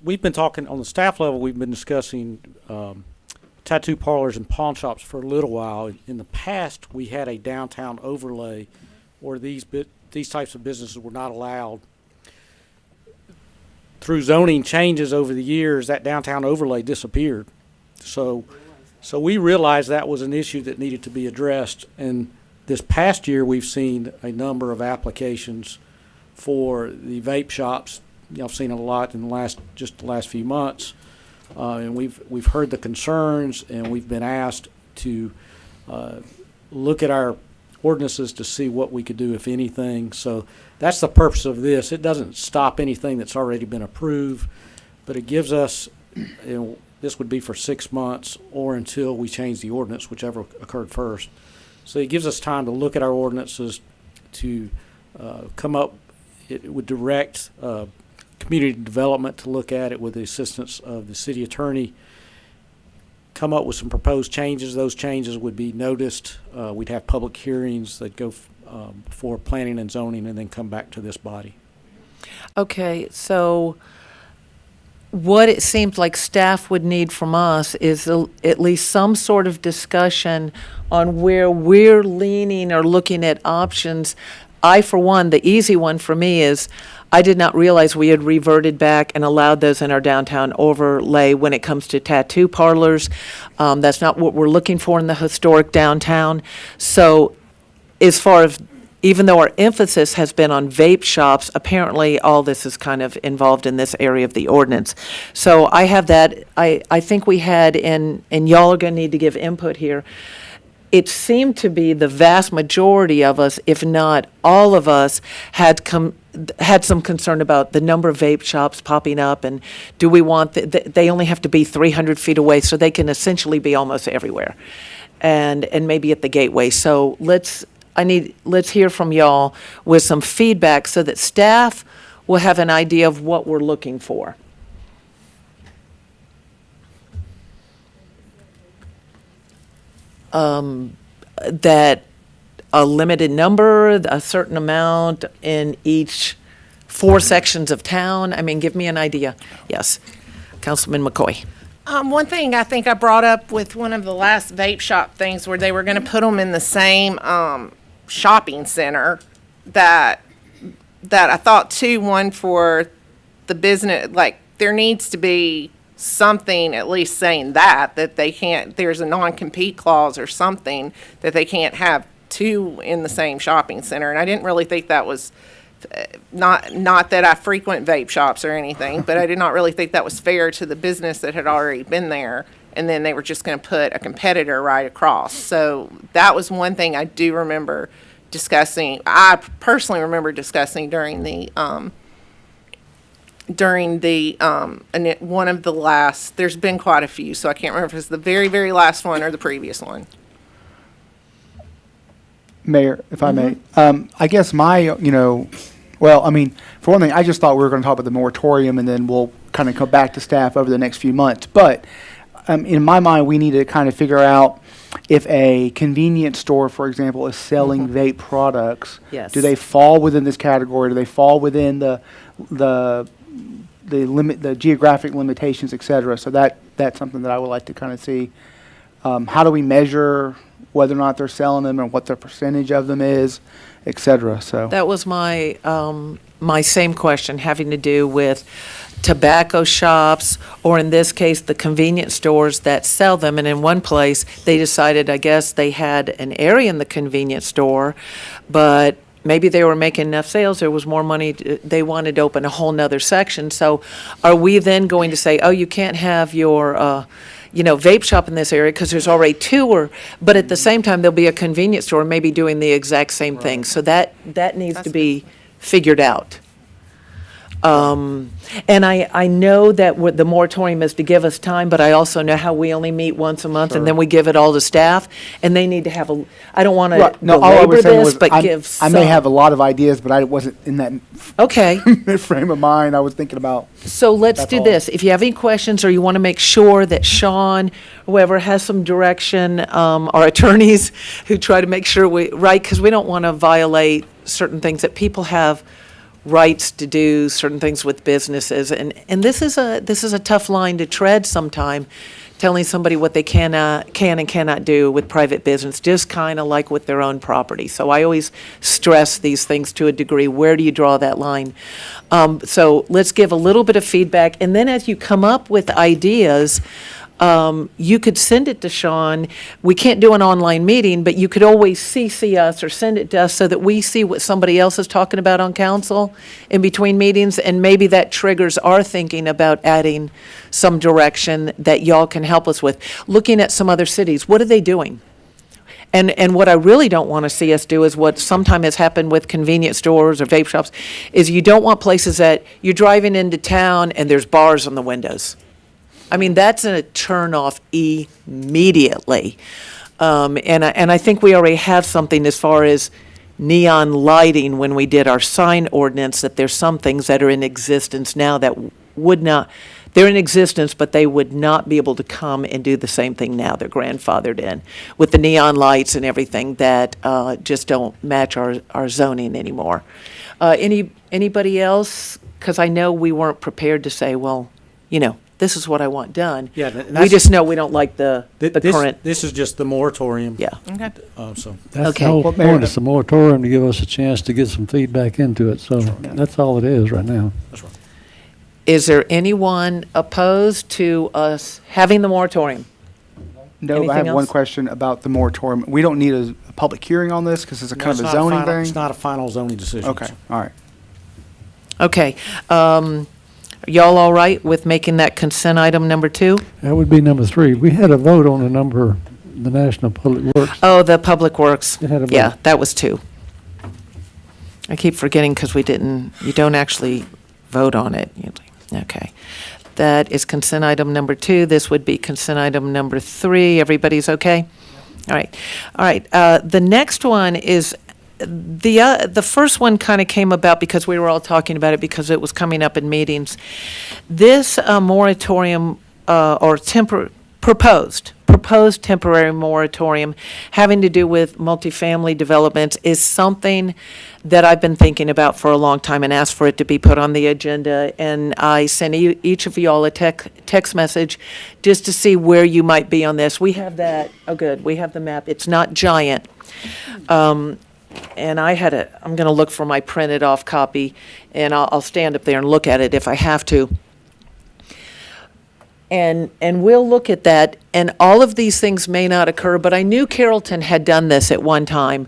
S9: we've been talking, on the staff level, we've been discussing, tattoo parlors and pawn shops for a little while. In the past, we had a downtown overlay where these types of businesses were not allowed. Through zoning changes over the years, that downtown overlay disappeared. So we realized that was an issue that needed to be addressed. And this past year, we've seen a number of applications for the vape shops. I've seen a lot in the last few months. And we've heard the concerns, and we've been asked to look at our ordinances to see what we could do, if anything. So that's the purpose of this. It doesn't stop anything that's already been approved, but it gives us, this would be for 6 months or until we change the ordinance, whichever occurred first. So it gives us time to look at our ordinances, to come up. It would direct community development to look at it with the assistance of the city attorney, come up with some proposed changes. Those changes would be noticed. We'd have public hearings that go before planning and zoning, and then come back to this body.
S1: okay, so what it seems like staff would need from us is at least some sort of discussion on where we're leaning or looking at options. I, for one, the easy one for me is, I did not realize we had reverted back and allowed those in our downtown overlay when it comes to tattoo parlors. That's not what we're looking for in the historic downtown. So as far as, even though our emphasis has been on vape shops, apparently all this is kind of involved in this area of the ordinance. So I have that, I think we had, and y'all are gonna need to give input here. It seemed to be the vast majority of us, if not all of us, had some concern about the number of vape shops popping up, and do we want, they only have to be 300 feet away, so they can essentially be almost everywhere, and maybe at the gateway. So let's hear from y'all with some feedback so that staff will have an idea of what we're looking for. That a limited number, a certain amount in each 4 sections of town? I mean, give me an idea. Yes, Councilman McCoy.
S6: One thing I think I brought up with one of the last vape shop things where they were going to put them in the same shopping center, that I thought too, one for the business, like there needs to be something at least saying that they can't, there's a non-compete clause or something that they can't have 2 in the same shopping center. And I didn't really think that was, not that I frequent vape shops or anything, but I did not really think that was fair to the business that had already been there. And then they were just going to put a competitor right across. So that was one thing I do remember discussing. I personally remember discussing during the during the, one of the last, there's been quite a few, so I can't remember if it's the very, very last one or the previous one.
S5: Mayor, if I may, I guess well, I mean, for one thing, I just thought we were going to talk about the moratorium and then we'll kind of come back to staff over the next few months. But in my mind, we need to kind of figure out if a convenience store, for example, is selling vape products.
S1: Yes.
S5: Do they fall within this category? Do they fall within the geographic limitations, et cetera? So that's something that I would like to kind of see. How do we measure whether or not they're selling them and what the percentage of them is, et cetera? So
S1: That was my, my same question, having to do with tobacco shops, or in this case, the convenience stores that sell them. And in one place, they decided, I guess, they had an area in the convenience store, but maybe they were making enough sales, there was more money, they wanted to open a whole nother section. So are we then going to say, oh, you can't have your, vape shop in this area because there's already two, but at the same time, there'll be a convenience store maybe doing the exact same thing. So that needs to be figured out. And I know that the moratorium is to give us time, but I also know how we only meet once a month, and then we give it all to staff, and they need to have I don't want to
S5: no, all I
S1: belabor
S5: was saying
S1: this,
S5: was
S1: but give
S5: I may
S1: some.
S5: have a lot of ideas, but I wasn't in that
S1: Okay.
S5: frame of mind. I was thinking about.
S1: So let's
S5: That's
S1: do
S5: all.
S1: this. If you have any questions or you want to make sure that Sean, whoever has some direction, our attorneys who try to make sure because we don't want to violate certain things, that people have rights to do certain things with businesses. And this is a tough line to tread sometime, telling somebody what they can and cannot do with private business, just kind of like with their own property. So I always stress these things to a degree. Where do you draw that line? So let's give a little bit of feedback. And then as you come up with ideas, you could send it to Sean. We can't do an online meeting, but you could always CC us or send it to us so that we see what somebody else is talking about on council in between meetings, and maybe that triggers our thinking about adding some direction that y'all can help us with. Looking at some other cities, what are they doing? And what I really don't want to see us do is what sometimes has happened with convenience stores or vape shops, is you don't want places that you're driving into town and there's bars on the windows. I mean, that's a turn-off immediately. And I think we already have something as far as neon lighting when we did our sign ordinance, that there's some things that are in existence now that would not, they're in existence, but they would not be able to come and do the same thing now. They're grandfathered in with the neon lights and everything that just don't match our zoning anymore. Anybody else? Because I know we weren't prepared to say, well, this is what I want done.
S9: Yeah, and
S1: We
S9: that's-
S1: just know we don't like the current,
S9: This is just the moratorium.
S1: yeah.
S6: Okay.
S9: So,
S8: That's
S1: Okay.
S8: the whole
S5: Well, Mayor,
S8: point, it's a moratorium to give us a chance to get some feedback into it, so that's all it is right now.
S9: that's right.
S1: Is there anyone opposed to us having the moratorium?
S5: No, I
S1: Anything
S5: have one
S1: else?
S5: question about the moratorium. We don't need a public hearing on this because it's a kind
S9: It's
S5: of a
S9: not
S5: zoning
S9: final-
S5: thing?
S9: It's not a final zoning decision.
S5: Okay, all right.
S1: Okay. Y'all all right with making that consent item number 2?
S8: That would be number 3. We had a vote on the National Public Works.
S1: Oh, the Public Works.
S8: It had a
S1: Yeah,
S8: vote.
S1: that was 2. I keep forgetting because you don't actually vote on it. Okay. That is consent item number 2. This would be consent item number 3. Everybody's okay? All right. All right. The next one is, the first one kind of came about because we were all talking about it because it was coming up in meetings. This moratorium or proposed temporary moratorium having to do with multifamily developments is something that I've been thinking about for a long time and asked for it to be put on the agenda. And I sent each of y'all a text message just to see where you might be on this. We have that. Oh, good. We have the map. It's not giant. And I'm going to look for my printed off copy, and I'll stand up there and look at it if I have to. And we'll look at that, and all of these things may not occur, but I knew Carrollton had done this at one time.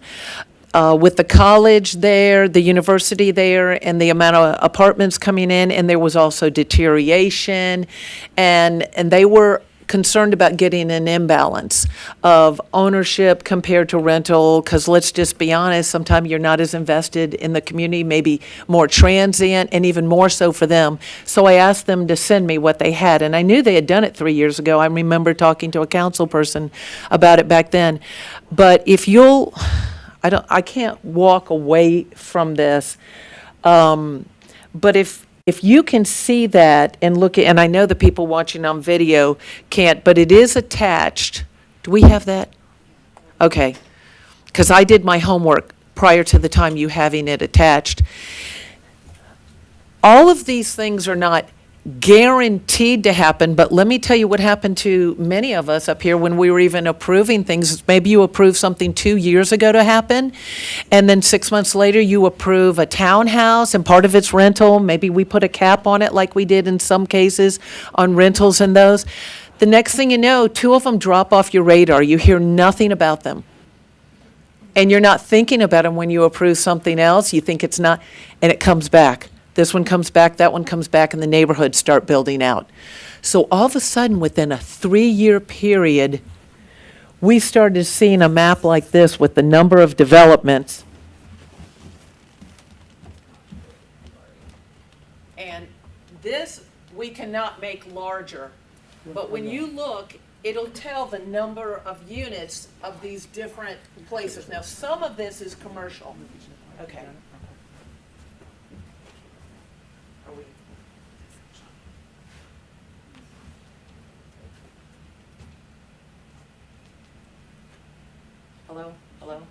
S1: With the college there, the university there, and the amount of apartments coming in, and there was also deterioration, and they were concerned about getting an imbalance of ownership compared to rental, because let's just be honest, sometimes you're not as invested in the community, maybe more transient, and even more so for them. So I asked them to send me what they had, and I knew they had done it 3 years ago. I remember talking to a council person about it back then. But if you'll, I can't walk away from this. But if you can see that and look at, and I know the people watching on video can't, but it is attached. Do we have that? Okay. Because I did my homework prior to the time you having it attached. All of these things are not guaranteed to happen, but let me tell you what happened to many of us up here when we were even approving things. Maybe you approved something 2 years ago to happen, and then 6 months later you approve a townhouse and part of it's rental. Maybe we put a cap on it like we did in some cases on rentals and those. The next thing you know, 2 of them drop off your radar. You hear nothing about them. And you're not thinking about them when you approve something else. You think it's not, and it comes back. This one comes back, that one comes back, and the neighborhoods start building out. So all of a sudden, within a 3-year period, we started seeing a map like this with the number of developments. And this, we cannot make larger. But when you look, it'll tell the number of units of these different places. Now, some of this is commercial. Okay. Hello? Hello?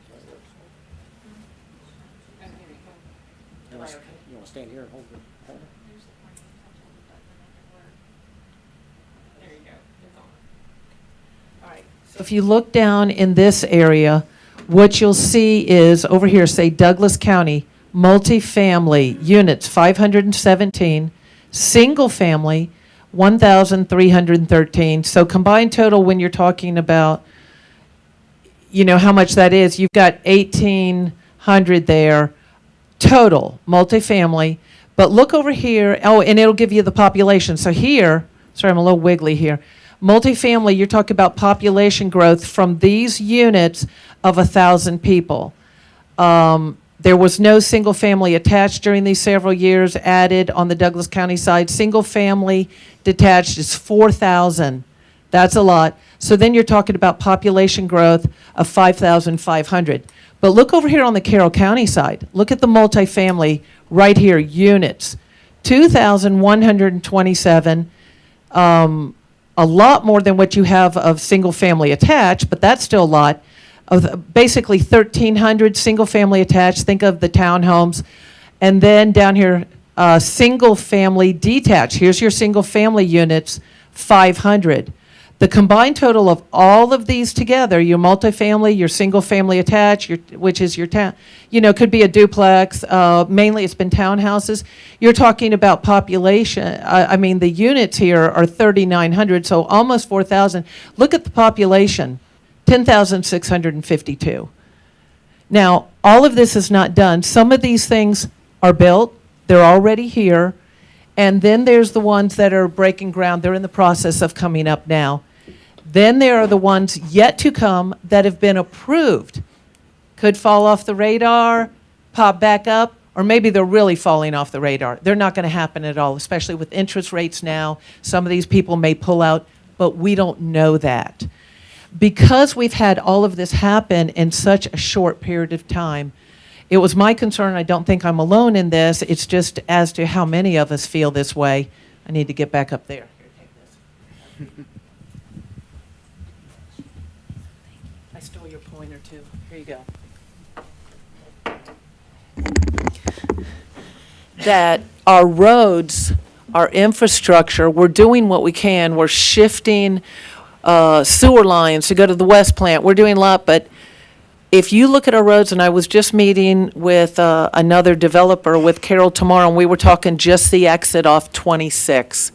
S9: You want to stand here and hold it?
S4: There you go. It's on.
S1: All right. So if you look down in this area, what you'll see is, over here, say Douglas County, multifamily units, 517, single family, 1,313. So combined total, when you're talking about, you know, how much that is, you've got 1,800 there, total, multifamily. But look over here, oh, and it'll give you the population. So here, sorry, I'm a little wiggly here. Multifamily, you're talking about population growth from these units of 1,000 people. There was no single family attached during these several years added on the Douglas County side. Single family detached is 4,000. That's a lot. So then you're talking about population growth of 5,500. But look over here on the Carroll County side. Look at the multifamily right here, units. 2,127, a lot more than what you have of single family attached, but that's still a lot. Of basically 1,300 single family attached, think of the townhomes. And then down here, single family detached. Here's your single family units, 500. The combined total of all of these together, your multifamily, your single family attached, which is your town, you know, could be a duplex, mainly it's been townhouses. You're talking about population, I mean, the units here are 3,900, so almost 4,000. Look at the population, 10,652. Now, all of this is not done. Some of these things are built, they're already here, and then there's the ones that are breaking ground. They're in the process of coming up now. Then there are the ones yet to come that have been approved. Could fall off the radar, pop back up, or maybe they're really falling off the radar. They're not going to happen at all, especially with interest rates now. Some of these people may pull out, but we don't know that. Because we've had all of this happen in such a short period of time, it was my concern, I don't think I'm alone in this, it's just as to how many of us feel this way. I need to get back up there. Here, take this. I stole your pointer too. Here you go. That our roads, our infrastructure, we're doing what we can. We're shifting sewer lines to go to the West Plant. We're doing a lot, but if you look at our roads, and I was just meeting with another developer with Carroll tomorrow, and we were talking just the exit off 26.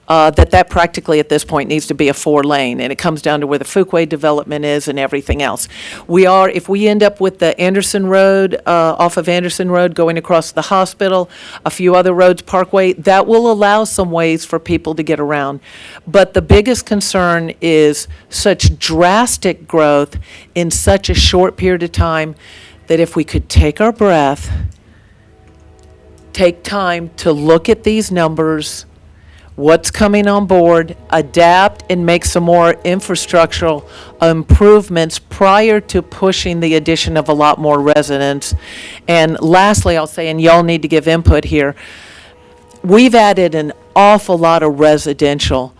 S1: that practically at this point needs to be a 4-lane, and it comes down to where the Fuquay development is and everything else. If we end up with the Anderson Road, off of Anderson Road going across the hospital, a few other roads, Parkway, that will allow some ways for people to get around. But the biggest concern is such drastic growth in such a short period of time that if we could take our breath, take time to look at these numbers, what's coming on board, adapt and make some more infrastructural improvements prior to pushing the addition of a lot more residents. And lastly, I'll say, and y'all need to give input here, we've added an awful lot of residential,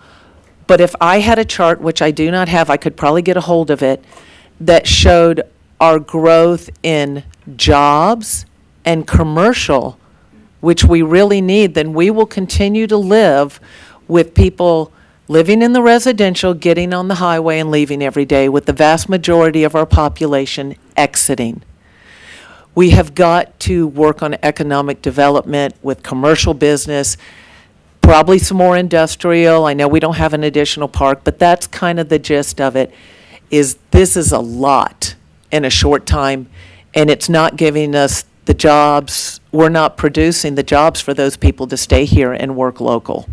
S1: but if I had a chart, which I do not have, I could probably get a hold of it, that showed our growth in jobs and commercial, which we really need, then we will continue to live with people living in the residential, getting on the highway and leaving every day, with the vast majority of our population exiting. We have got to work on economic development with commercial business, probably some more industrial. I know we don't have an additional park, but that's kind of the gist of it, is this is a lot in a short time, and it's not giving us the jobs. We're not producing the jobs for those people to stay here and work local.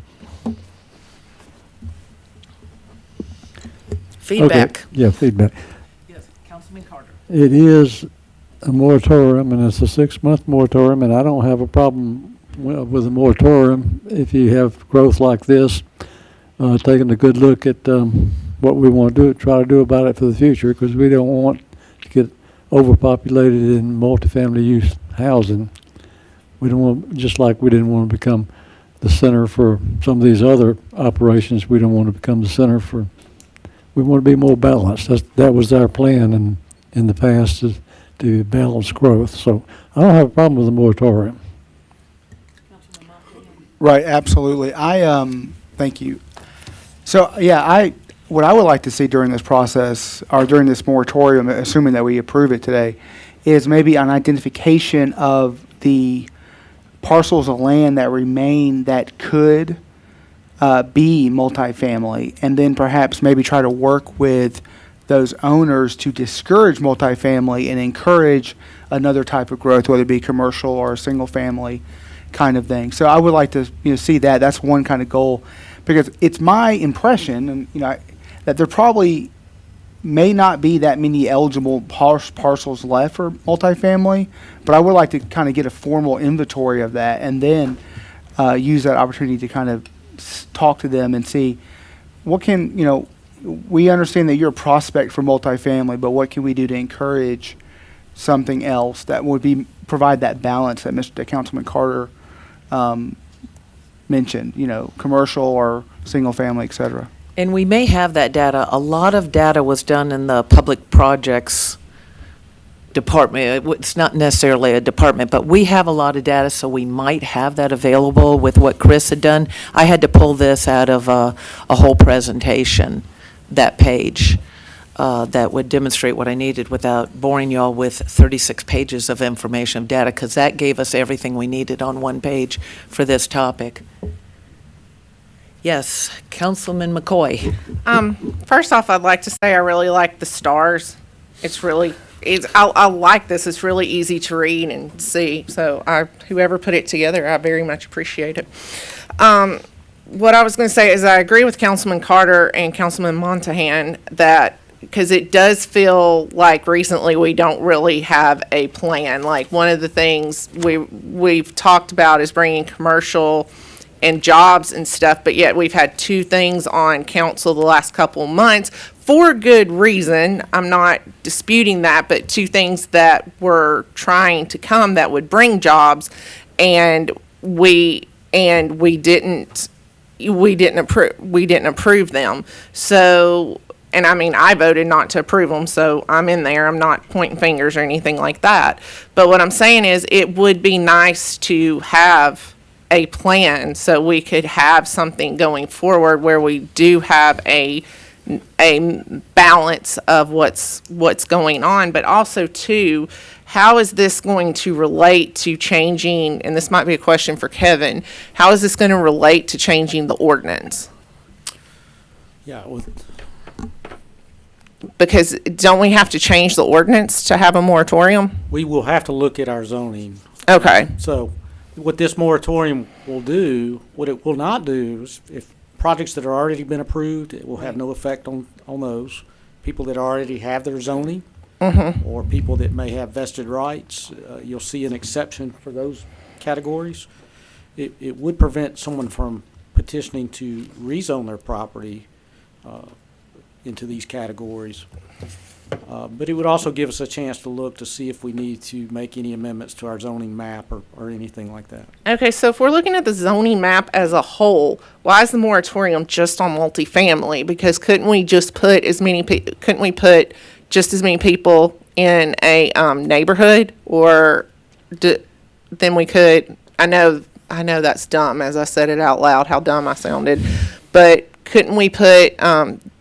S1: Feedback.
S8: Okay, yeah, feedback.
S1: Yes, Councilman Carter.
S8: It is a moratorium, and it's a 6-month moratorium, and I don't have a problem with a moratorium if you have growth like this, taking a good look at what we want to try to do about it for the future, because we don't want to get overpopulated in multifamily use housing. We don't want, just like we didn't want to become the center for some of these other operations, we don't want to become the center for, we want to be more balanced. That was our plan in the past, is to balance growth. So I don't have a problem with the moratorium.
S5: Right, absolutely. Thank you. So, yeah, what I would like to see during this process, or during this moratorium, assuming that we approve it today, is maybe an identification of the parcels of land that remain that could be multifamily, and then perhaps maybe try to work with those owners to discourage multifamily and encourage another type of growth, whether it be commercial or a single family kind of thing. So I would like to see that. That's one kind of goal, because it's my impression, and that there probably may not be that many eligible parcels left for multifamily, but I would like to kind of get a formal inventory of that, and then use that opportunity to kind of talk to them and see what can, we understand that you're a prospect for multifamily, but what can we do to encourage something else that would provide that balance that Councilman Carter mentioned, commercial or single family, et cetera.
S1: And we may have that data. A lot of data was done in the public projects department. It's not necessarily a department, but we have a lot of data, so we might have that available with what Chris had done. I had to pull this out of a whole presentation, that page, that would demonstrate what I needed without boring y'all with 36 pages of information of data, because that gave us everything we needed on one page for this topic. Yes, Councilman McCoy.
S6: First off, I'd like to say I really like the stars. I like this. It's really easy to read and see. So whoever put it together, I very much appreciate it. What I was going to say is I agree with Councilman Carter and Councilman Montahan that, because it does feel like recently we don't really have a plan. Like, one of the things we've talked about is bringing commercial and jobs and stuff, but yet we've had 2 things on council the last couple of months for good reason. I'm not disputing that, but 2 things that were trying to come that would bring jobs, and we didn't approve them. So, and I mean, I voted not to approve them, so I'm in there. I'm not pointing fingers or anything like that. But what I'm saying is, it would be nice to have a plan so we could have something going forward where we do have a balance of what's going on, but also too, how is this going to relate to changing, and this might be a question for Kevin, how is this going to relate to changing the ordinance?
S9: Yeah, with,
S6: Because don't we have to change the ordinance to have a moratorium?
S9: we will have to look at our zoning.
S6: Okay,
S9: So what this moratorium will do, what it will not do is if projects that are already been approved, it will have no effect on those. People that already have their zoning, or people that may have vested rights, you'll see an exception for those categories. It would prevent someone from petitioning to rezone their property into these categories. But it would also give us a chance to look to see if we need to make any amendments to our zoning map or anything like that.
S6: okay, so if we're looking at the zoning map as a whole, why is the moratorium just on multifamily? Because couldn't we just put couldn't we put just as many people in a neighborhood, or then we could, I know that's dumb, as I said it out loud, how dumb I sounded, but couldn't we put,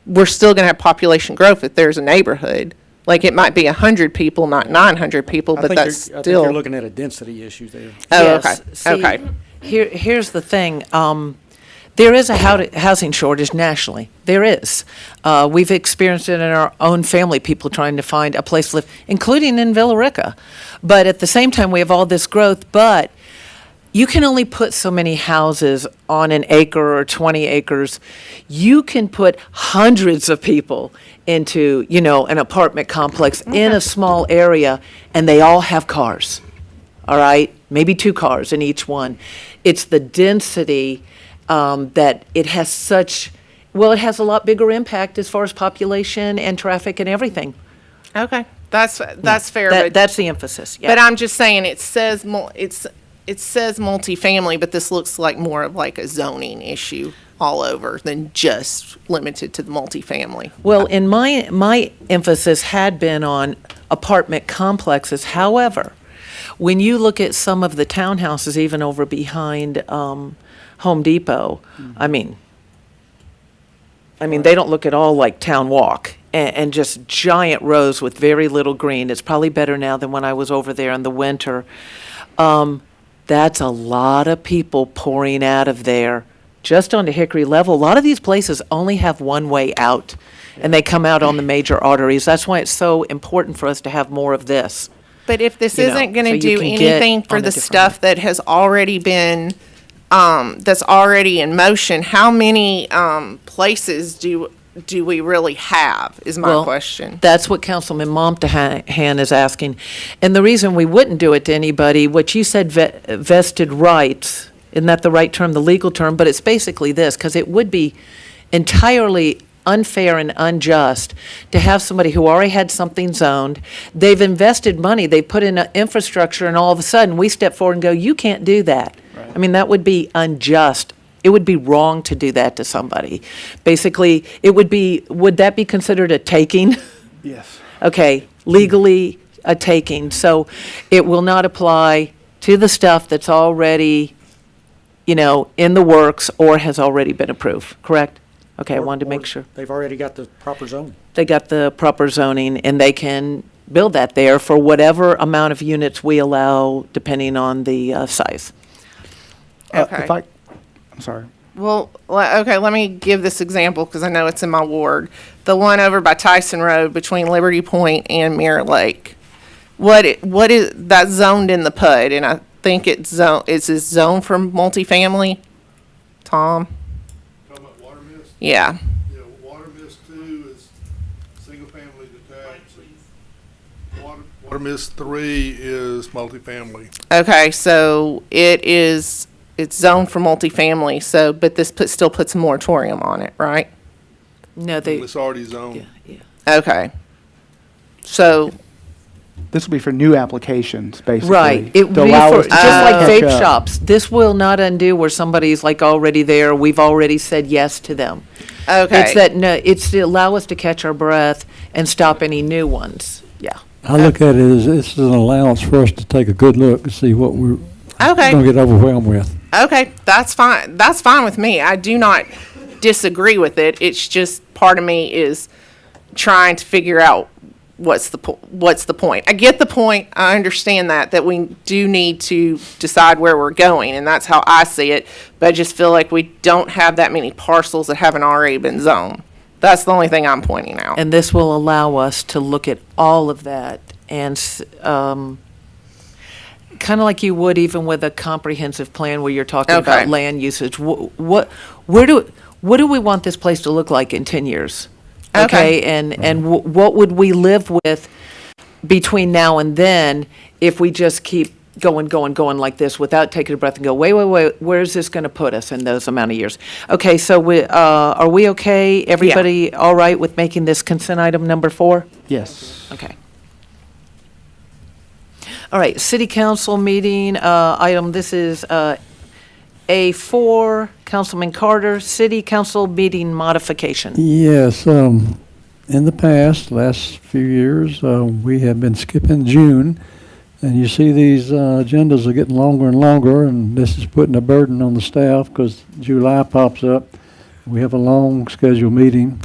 S6: we're still gonna have population growth if there's a neighborhood. Like, it might be 100 people, not 900 people, but that's
S9: I think
S6: still.
S9: you're looking at a density issue there.
S6: Oh, okay,
S1: Yes. See,
S6: okay.
S1: Here's the thing. There is a housing shortage nationally. There is. We've experienced it in our own family, people trying to find a place to live, including in Villa Rica. But at the same time, we have all this growth, but you can only put so many houses on an acre or 20 acres. You can put hundreds of people into, an apartment complex in a small area, and they all have cars, all right? Maybe 2 cars in each one. It's the density that it has it has a lot bigger impact as far as population and traffic and everything.
S6: Okay, that's fair, but.
S1: That's the emphasis, yeah.
S6: But I'm just saying, it says it says multifamily, but this looks like more of like a zoning issue all over than just limited to the multifamily.
S1: Well, in my emphasis had been on apartment complexes. However, when you look at some of the townhouses, even over behind Home Depot, I mean, they don't look at all like Town Walk and just giant rows with very little green. It's probably better now than when I was over there in the winter. That's a lot of people pouring out of there just onto Hickory level. A lot of these places only have one way out, and they come out on the major arteries. That's why it's so important for us to have more of this.
S6: But if this
S1: You know,
S6: isn't going
S1: so
S6: to
S1: you
S6: do
S1: can get
S6: anything for
S1: on a
S6: the
S1: different
S6: stuff that has already been, that's already in motion, how many places do we really have, is my
S1: Well,
S6: question.
S1: That's what Councilman Momtahan is asking. And the reason we wouldn't do it to anybody, what you said, vested rights, isn't that the right term, the legal term? But it's basically this, because it would be entirely unfair and unjust to have somebody who already had something zoned, they've invested money, they put in infrastructure, and all of a sudden, we step forward and go, you can't do that. I mean, that would be unjust. It would be wrong to do that to somebody. Basically, would that be considered a taking?
S5: Yes.
S1: Okay, legally a taking. So it will not apply to the stuff that's already, in the works or has already been approved, correct? Okay, I wanted to make sure.
S9: They've already got the proper zoning.
S1: They got the proper zoning and they can build that there for whatever amount of units we allow, depending on the size.
S6: Okay.
S5: I'm sorry.
S6: Well, okay, let me give this example because I know it's in my ward. The one over by Tyson Road between Liberty Point and Mirror Lake. What is that zoned in the PUD? And I think it's zoned for multifamily. Tom?
S10: Talking about water mist?
S6: Yeah.
S10: Yeah, water mist 2 is single-family detached. Water mist 3 is multifamily.
S6: Okay, so it's zoned for multifamily. So, but this still puts a moratorium on it, right?
S1: No, they,
S10: It's already zoned.
S1: yeah.
S6: Okay. So.
S5: This will be for new applications, basically.
S1: Right, it would
S5: to
S1: be
S5: allow
S1: for,
S5: us to
S1: just like
S5: catch
S1: vape
S5: up.
S1: shops. This will not undo where somebody's like already there, we've already said yes to them.
S6: Okay.
S1: It's that, no, it's to allow us to catch our breath and stop any new ones, yeah.
S8: I look at it as this is an allowance for us to take a good look and see what we're
S6: Okay.
S8: going to get overwhelmed with.
S6: Okay, that's fine. That's fine with me. I do not disagree with it. It's just part of me is trying to figure out what's the point. I get the point. I understand that we do need to decide where we're going, and that's how I see it. But I just feel like we don't have that many parcels that haven't already been zoned. That's the only thing I'm pointing out.
S1: And this will allow us to look at all of that and kind of like you would even with a comprehensive plan where you're talking
S6: Okay.
S1: about land usage. What do we want this place to look like in 10 years?
S6: Okay.
S1: And what would we live with between now and then if we just keep going like this without taking a breath and go, wait, where's this going to put us in those amount of years? Okay, so are we okay? Everybody all right with making this consent item number 4?
S5: Yes.
S1: Okay. All right, city council meeting, item, this is, A4, Councilman Carter, city council meeting modification.
S8: Yes, in the past, last few years, we have been skipping June, and you see these agendas are getting longer and longer, and this is putting a burden on the staff because July pops up. We have a long scheduled meeting.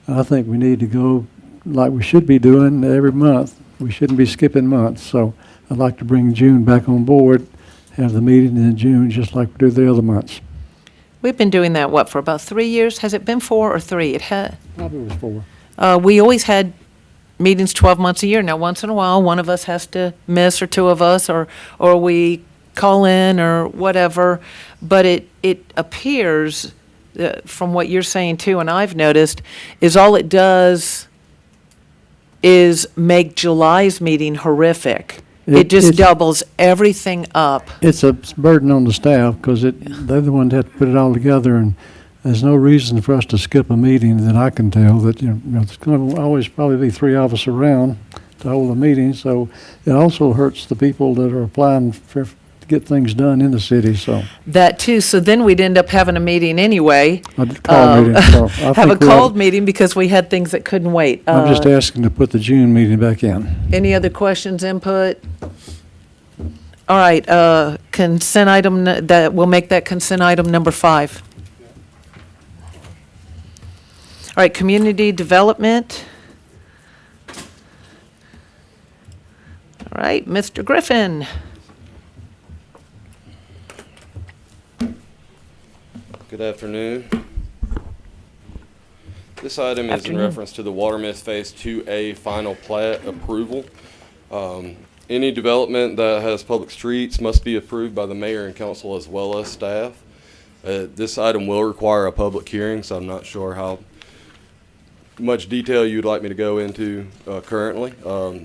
S8: I think we need to go like we should be doing every month. We shouldn't be skipping months, so I'd like to bring June back on board, have the meeting in June just like we do the other months.
S1: We've been doing that, what, for about 3 years? Has it been 4 or 3? It had.
S8: Probably was 4.
S1: We always had meetings 12 months a year. Now, once in a while, one of us has to miss, or two of us, or we call in or whatever. But it appears, from what you're saying too, and I've noticed, is all it does is make July's meeting horrific. It just
S8: it's-
S1: doubles everything up.
S8: It's a burden on the staff because they're the ones that have to put it all together, and there's no reason for us to skip a meeting that I can tell that, it's going to always probably be 3 of us around to hold a meeting. So it also hurts the people that are applying to get things done in the city, so
S1: That too, so then we'd end up having a meeting anyway.
S8: I did call a meeting. So I
S1: Have a
S8: think we ought-
S1: called meeting because we had things that couldn't wait.
S8: I'm just asking to put the June meeting back in.
S1: Any other questions, input? All right, consent item, that, we'll make that consent item number 5. All right, community development. All right, Mr. Griffin.
S11: Good afternoon. This item is in
S1: Afternoon.
S11: reference to the Water Miss Phase 2A final plat approval. Any development that has public streets must be approved by the mayor and council as well as staff. This item will require a public hearing, so I'm not sure how much detail you'd like me to go into currently.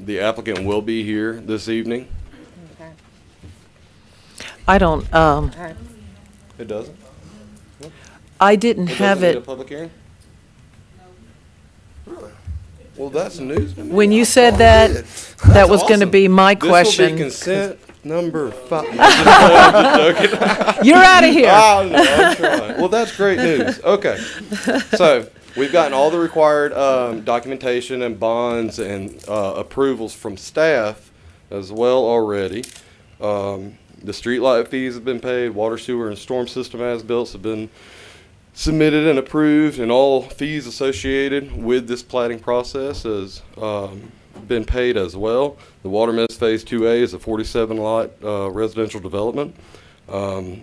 S11: The applicant will be here this evening.
S1: I don't,
S11: It doesn't?
S1: I didn't
S11: It
S1: have
S11: doesn't need a
S1: it,
S11: public hearing? Really? Well, that's news to me.
S1: when you
S11: I
S1: said
S11: thought
S1: that,
S11: it did.
S1: that
S11: That's
S1: was going to
S11: awesome.
S1: be my
S11: This will
S1: question.
S11: be consent number 5. No, I'm just joking.
S1: You're out of here.
S11: Oh, no, I'm trying. Well, that's great news. Okay. So we've gotten all the required documentation and bonds and approvals from staff as well already. The streetlight fees have been paid, water, sewer, and storm system as-built have been submitted and approved, and all fees associated with this plating process has been paid as well. The Water Miss Phase 2A is a 47-lot residential development. Like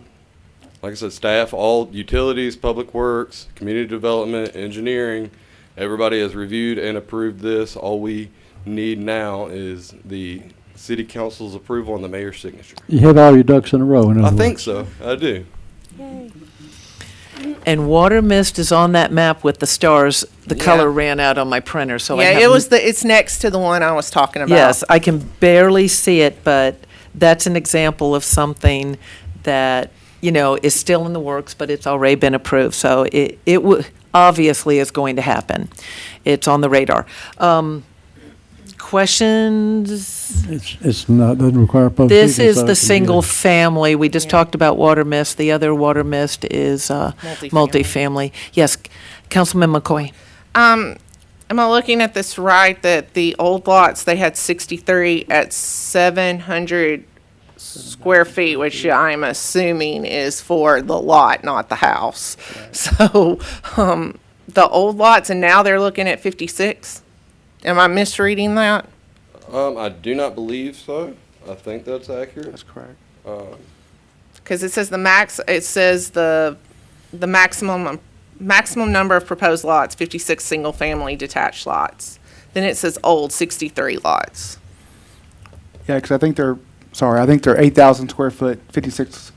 S11: I said, staff, all utilities, public works, community development, engineering, everybody has reviewed and approved this. All we need now is the city council's approval and the mayor's signature.
S8: You had all your ducks in a row, in
S11: I
S8: other
S11: think
S8: words.
S11: so. I do.
S1: And Water Mist is on that map with the stars. The
S6: Yeah.
S1: color ran out on my printer, so I
S6: Yeah,
S1: have
S6: it's next to the one I was talking about.
S1: Yes, I can barely see it, but that's an example of something that, is still in the works, but it's already been approved. So it obviously is going to happen. It's on the radar. Questions?
S8: It's not, doesn't require a public.
S1: This
S8: meeting,
S1: is
S8: so
S1: the
S8: it can be
S1: single
S8: a-
S1: family. We just talked about Water Mist. The other Water Mist is multifamily. Yes, Councilman McCoy.
S6: Am I looking at this right, that the old lots, they had 63 at 700 square feet, which I'm assuming is for the lot, not the house. So, the old lots, and now they're looking at 56? Am I misreading that?
S11: I do not believe so. I think that's accurate.
S5: That's correct.
S6: Because it says the maximum number of proposed lots, 56 single-family detached lots. Then it says old, 63 lots.
S5: Yeah, because I think they're 8,000 square foot, 56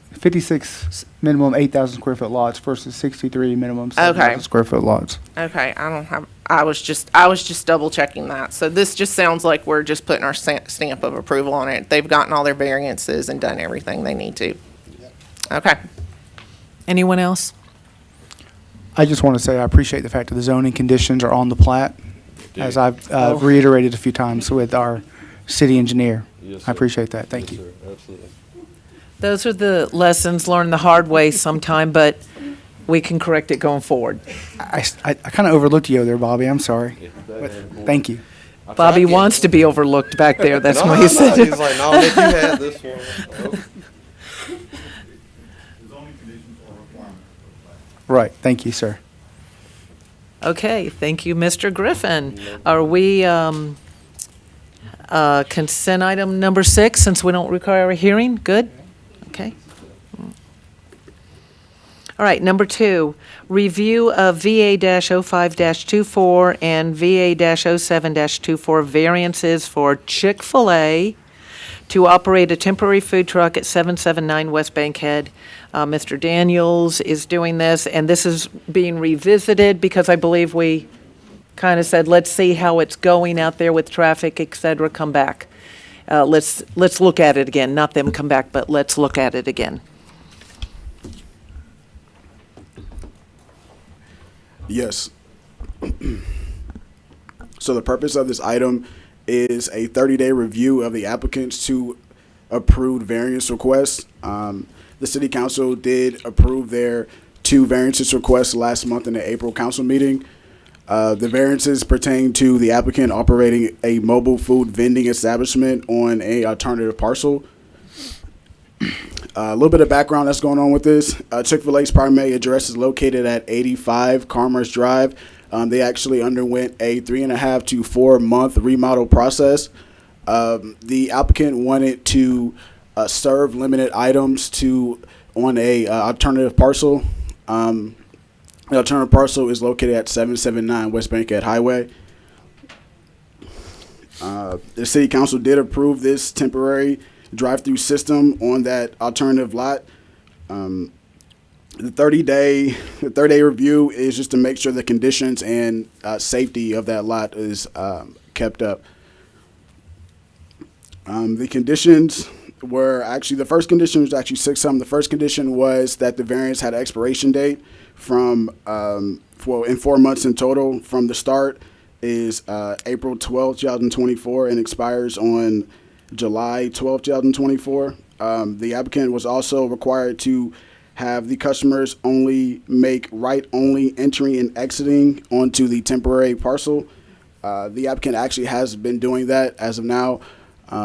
S5: minimum 8,000 square foot lots versus 63 minimum 7,000 square foot lots.
S6: Okay, I was just double checking that. So this just sounds like we're just putting our stamp of approval on it. They've gotten all their variances and done everything they need to. Okay.
S1: Anyone else?
S5: I just want to say I appreciate the fact that the zoning conditions are on the plat, as I've reiterated a few times with our city engineer.
S11: Yes,
S5: I
S11: sir.
S5: appreciate that. Thank
S11: Yes,
S5: you.
S11: sir. Absolutely.
S1: Those are the lessons learned the hard way sometime, but we can correct it going forward.
S5: I kind of overlooked you there, Bobby. I'm sorry. But thank you.
S1: Bobby wants to be overlooked back there. That's
S11: No,
S1: why
S11: no,
S1: he said
S11: no.
S1: it.
S11: He's like, no, Nick, you had this one. Oh.
S5: Right. Thank you, sir.
S1: Okay, thank you, Mr. Griffin. Are we, consent item number 6, since we don't require a hearing? Good? Okay. All right, number 2, review of VA-05-24 and VA-07-24 variances for Chick-fil-A to operate a temporary food truck at 779 West Bankhead. Mr. Daniels is doing this, and this is being revisited because I believe we kind of said, let's see how it's going out there with traffic, et cetera, come back. Let's look at it again, not them come back, but let's look at it again.
S12: Yes. So the purpose of this item is a 30-day review of the applicant's 2 approved variance requests. The city council did approve their 2 variances requests last month in the April council meeting. The variances pertain to the applicant operating a mobile food vending establishment on a alternative parcel. A little bit of background that's going on with this. Chick-fil-A's primary address is located at 85 Commerce Drive. They actually underwent a 3.5 to 4 month remodel process. The applicant wanted to serve limited items on a alternative parcel. The alternative parcel is located at 779 West Bankhead Highway. The city council did approve this temporary drive-through system on that alternative lot. The 30-day review is just to make sure the conditions and safety of that lot is kept up. The conditions were actually, the first condition was actually 6 of them. The first condition was that the variance had an expiration date from, in 4 months in total from the start is April 12th, 2024, and expires on July 12th, 2024. The applicant was also required to have the customers only make right-only entry and exiting onto the temporary parcel. The applicant actually has been doing that as of now.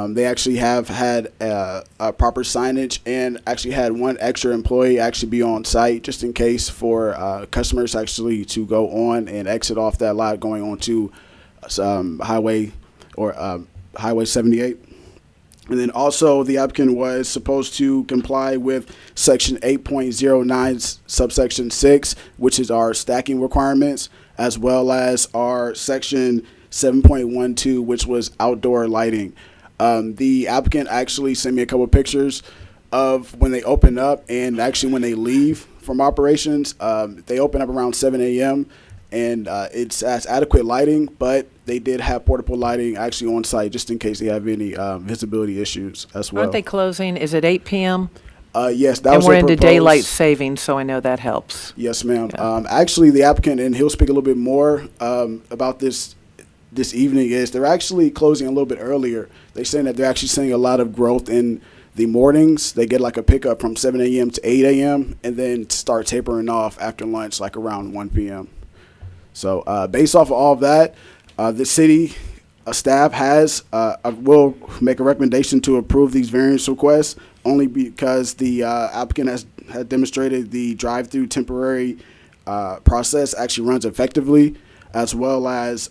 S12: They actually have had a proper signage and actually had 1 extra employee actually be on site just in case for customers actually to go on and exit off that lot going on to Highway 78. And then also the applicant was supposed to comply with section 8.09 subsection 6, which is our stacking requirements, as well as our section 7.12, which was outdoor lighting. The applicant actually sent me a couple of pictures of when they open up and actually when they leave from operations. They open up around 7 a.m. and it's as adequate lighting, but they did have portable lighting actually on site just in case they have any visibility issues as well.
S1: Aren't they closing, is it 8 p.m.?
S12: Yes, that
S1: And
S12: was
S1: we're
S12: their
S1: into
S12: proposed-
S1: daylight savings, so I know that helps.
S12: Yes, ma'am.
S1: Yeah.
S12: Actually, the applicant, and he'll speak a little bit more about this evening, is they're actually closing a little bit earlier. They're saying that they're actually seeing a lot of growth in the mornings. They get like a pickup from 7 a.m. to 8 a.m. and then start tapering off after lunch, like around 1 p.m. So based off of all of that, the city staff has, will make a recommendation to approve these variance requests only because the applicant has demonstrated the drive-through temporary process actually runs effectively, as well as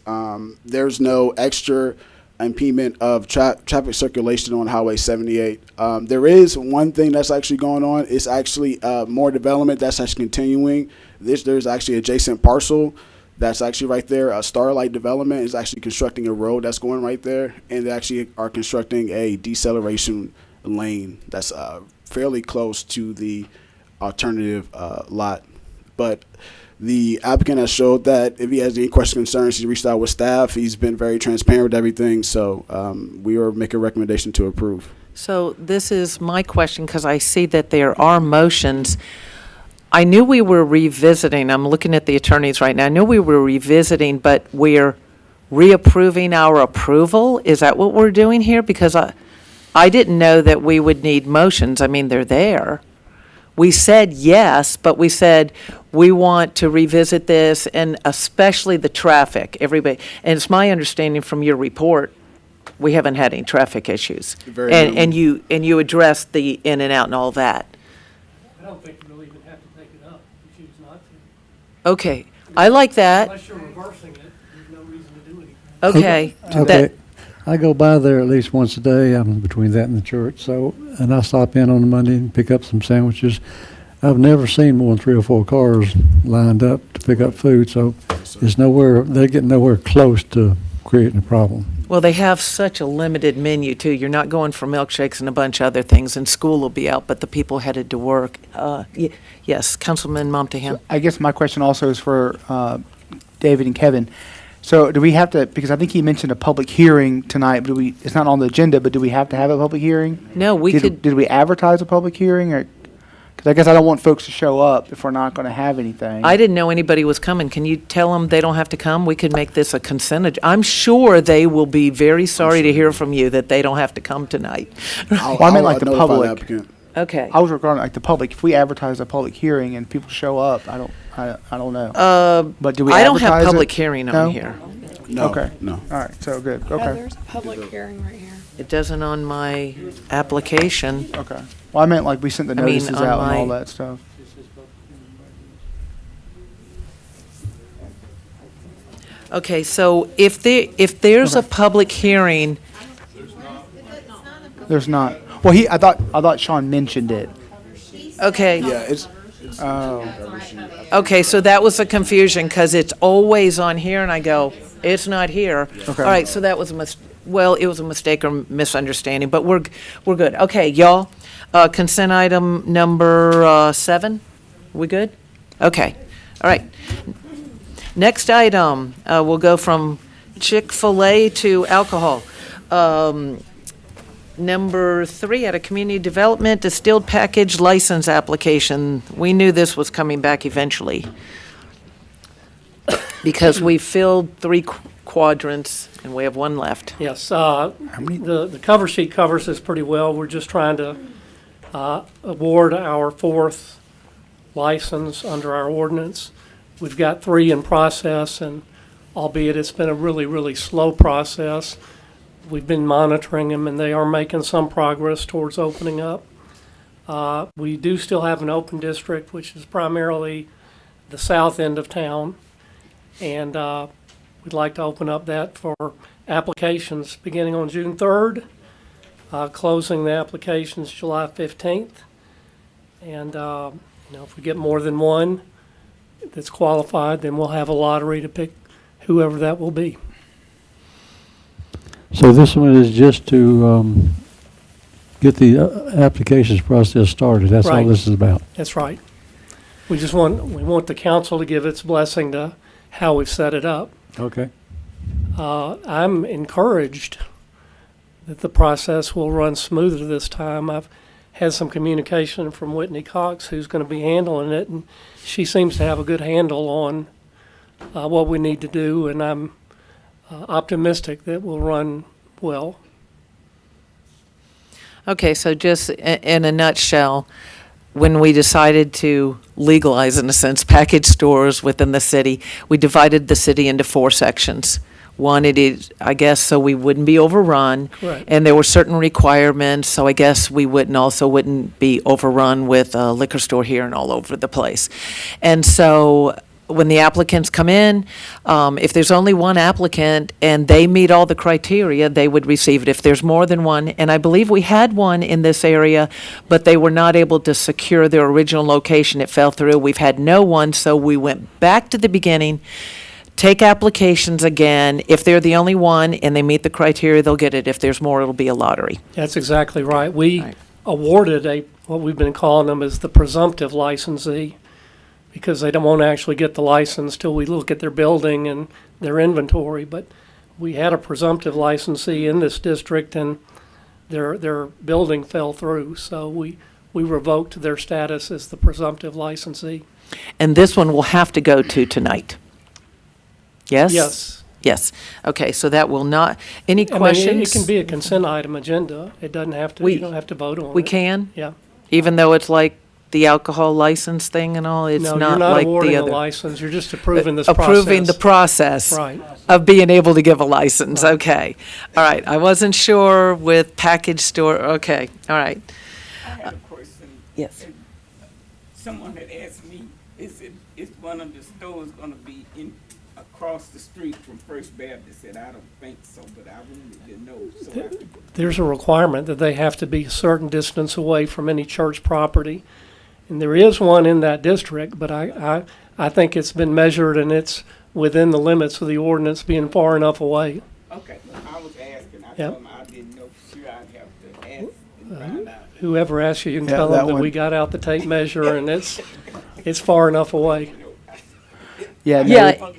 S12: there's no extra impediment of traffic circulation on Highway 78. There is one thing that's actually going on. It's actually more development that's actually continuing. There's actually adjacent parcel that's actually right there. Starlight Development is actually constructing a road that's going right there, and they actually are constructing a deceleration lane that's fairly close to the alternative lot. But the applicant has showed that if he has any questions or concerns, he's reached out with staff. He's been very transparent with everything, so we are making a recommendation to approve.
S1: So this is my question, because I see that there are motions. I knew we were revisiting, I'm looking at the attorneys right now, I knew we were revisiting, but we're reapproving our approval? Is that what we're doing here? Because I didn't know that we would need motions. I mean, they're there. We said yes, but we said we want to revisit this, and especially the traffic, everybody. And it's my understanding from your report, we haven't had any traffic issues.
S12: Very
S1: And you addressed the in and out and all that.
S13: I don't think you'll even have to take it up if you choose not to.
S1: Okay, I like that.
S13: Unless you're reversing it, there's no reason to do anything.
S1: Okay.
S8: Okay,
S1: That-
S8: I go by there at least once a day, I'm between that and the church, so, and I stop in on Monday and pick up some sandwiches. I've never seen more than 3 or 4 cars lined up to pick up food, so it's nowhere, they're getting nowhere close to creating a problem.
S1: Well, they have such a limited menu, too. You're not going for milkshakes and a bunch of other things, and school will be out, but the people headed to work. Yes, Councilman Momtahan.
S5: I guess my question also is for David and Kevin. So do we have to, because I think he mentioned a public hearing tonight, but it's not on the agenda, but do we have to have a public hearing?
S1: No, we could,
S5: Did we advertise a public hearing, or, because I guess I don't want folks to show up if we're not going to have anything.
S1: I didn't know anybody was coming. Can you tell them they don't have to come? We could make this a I'm sure they will be very sorry to hear from you that they don't have to come tonight.
S5: Well, I meant like the
S12: notify
S5: public.
S12: applicant.
S1: Okay.
S5: I was regarding like the public. If we advertise a public hearing and people show up, I don't know. But do we
S1: I don't have
S5: advertise it?
S1: public hearing
S5: No?
S1: on here.
S12: No,
S5: Okay.
S12: no.
S5: All right, so good, okay,
S2: There's a public hearing right here.
S1: It doesn't on my application.
S5: okay. Well, I meant like we sent the
S1: I mean,
S5: notices
S1: on
S5: out and all
S1: my-
S5: that stuff.
S1: Okay, so if there's a public hearing,
S5: There's not. Well, I thought Sean mentioned it.
S1: okay.
S12: Yeah, it's
S1: Okay, so that was a confusion, because it's always on here, and I go, it's not here.
S5: Okay.
S1: All right, so that was it was a mistake or misunderstanding, but we're good. Okay, y'all, consent item number 7, we good? Okay, all right. Next item, we'll go from Chick-fil-A to alcohol. Number 3, at a community development distilled package license application. We knew this was coming back eventually, because we filled 3 quadrants and we have 1 left.
S13: Yes, the cover sheet covers this pretty well. We're just trying to award our 4th license under our ordinance. We've got 3 in process, and albeit it's been a really, really slow process, we've been monitoring them, and they are making some progress towards opening up. We do still have an open district, which is primarily the south end of town, and we'd like to open up that for applications beginning on June 3rd, closing the applications July 15th. And if we get more than 1 that's qualified, then we'll have a lottery to pick whoever that will be.
S8: So this one is just to get the applications process started. That's all
S13: Right.
S8: this is about.
S13: That's right. We want the council to give its blessing to how we've set it up.
S8: Okay.
S13: I'm encouraged that the process will run smoother this time. I've had some communication from Whitney Cox, who's going to be handling it, and she seems to have a good handle on what we need to do, and I'm optimistic that we'll run well.
S1: Okay, so just in a nutshell, when we decided to legalize, in a sense, package stores within the city, we divided the city into 4 sections. wanted it, I guess, so we wouldn't be overrun.
S13: Correct.
S1: And there were certain requirements, so I guess we wouldn't be overrun with a liquor store here and all over the place. And so when the applicants come in, if there's only one applicant and they meet all the criteria, they would receive it. If there's more than one, and I believe we had one in this area, but they were not able to secure their original location, it fell through. We've had no one, so we went back to the beginning, take applications again. If they're the only one and they meet the criteria, they'll get it. If there's more, it'll be a lottery.
S13: That's exactly right. We
S1: Right.
S13: awarded what we've been calling them as the presumptive licensee, because they don't want to actually get the license till we look at their building and their inventory. But we had a presumptive licensee in this district, and their building fell through. So we revoked their status as the presumptive licensee.
S1: And this one will have to go to tonight. Yes?
S13: Yes.
S1: Yes. Okay, so that will not, any
S13: I mean,
S1: questions?
S13: it can be a consent item agenda. It doesn't have to, you don't have to vote on it.
S1: We can?
S13: Yeah.
S1: Even though it's like the alcohol license thing and all, it's
S13: No,
S1: not
S13: you're not
S1: like
S13: awarding
S1: the
S13: a
S1: other.
S13: license. You're just approving this process.
S1: Approving the process.
S13: Right.
S1: Of being able to give a license, okay. All right, I wasn't sure with package store, okay, all right.
S14: I had a question.
S1: Yes.
S14: Someone had asked me, is one of the stores gonna be across the street from First Baptist? And I don't think so, but I wanted to know, so
S13: There's a requirement that they have to be a certain distance away from any church property. And there is one in that district, but I think it's been measured and it's within the limits of the ordinance being far enough away.
S14: Okay, well, I was asking, I
S13: Yep.
S14: told them I didn't know for sure, I'd have to ask and find out.
S13: Whoever asks you, you can
S5: Yeah,
S13: tell
S5: that
S13: them that
S5: one-
S13: we got out the tape measure and it's far enough away.
S5: Yeah, no,
S1: Yeah,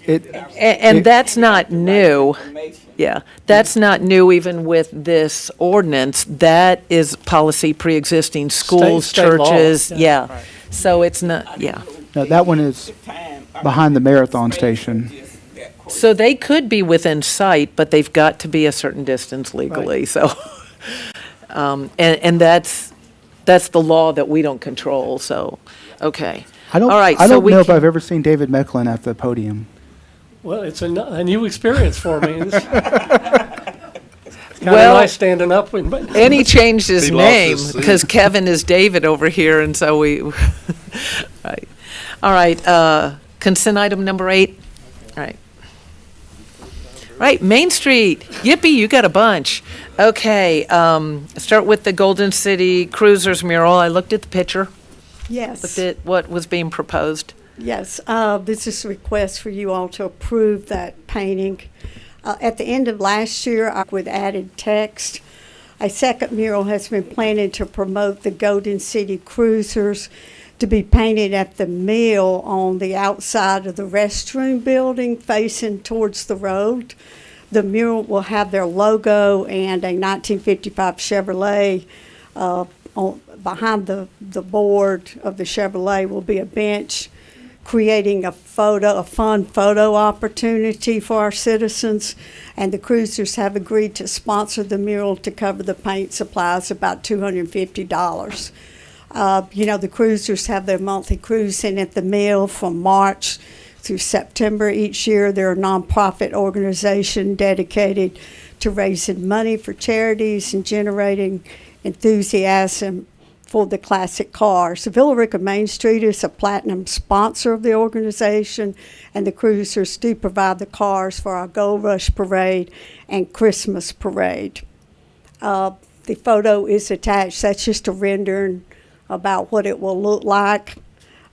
S5: it,
S1: and that's not new.
S14: Information.
S1: Yeah, that's not new even with this ordinance. That is policy pre-existing, schools,
S13: state law,
S1: churches,
S13: yeah.
S1: yeah. So it's not, yeah.
S5: no, that one is behind the marathon station.
S1: So they could be within sight, but they've got to be a certain distance legally, so. And that's the law that we don't control, so, okay.
S5: I don't,
S1: All right,
S5: I
S1: so
S5: don't
S1: we
S5: know if
S1: can-
S5: I've ever seen David Mecklin at the podium.
S13: Well, it's a new experience for me. It's kind of
S1: Well-
S13: nice standing up and, but
S1: And he changed his
S10: He lost
S1: name,
S10: his seat.
S1: because Kevin is David over here, and so we, right. All right, consent item number 8, all right. Right, Main Street, yippee, you got a bunch. Okay, start with the Golden City Cruisers mural. I looked at the picture,
S15: Yes,
S1: looked at what was being proposed.
S15: yes. This is a request for you all to approve that painting. At the end of last year, with added text, a second mural has been planted to promote the Golden City Cruisers to be painted at the mill on the outside of the restroom building facing towards the road. The mural will have their logo and a 1955 Chevrolet. Behind the board of the Chevrolet will be a bench, creating a fun photo opportunity for our citizens. And the cruisers have agreed to sponsor the mural to cover the paint supplies, about $250. The cruisers have their monthly cruising at the mill from March through September each year. They're a nonprofit organization dedicated to raising money for charities and generating enthusiasm for the classic cars. The Villa Rica Main Street is a platinum sponsor of the organization, and the cruisers do provide the cars for our Gold Rush Parade and Christmas Parade. The photo is attached. That's just a rendering about what it will look like.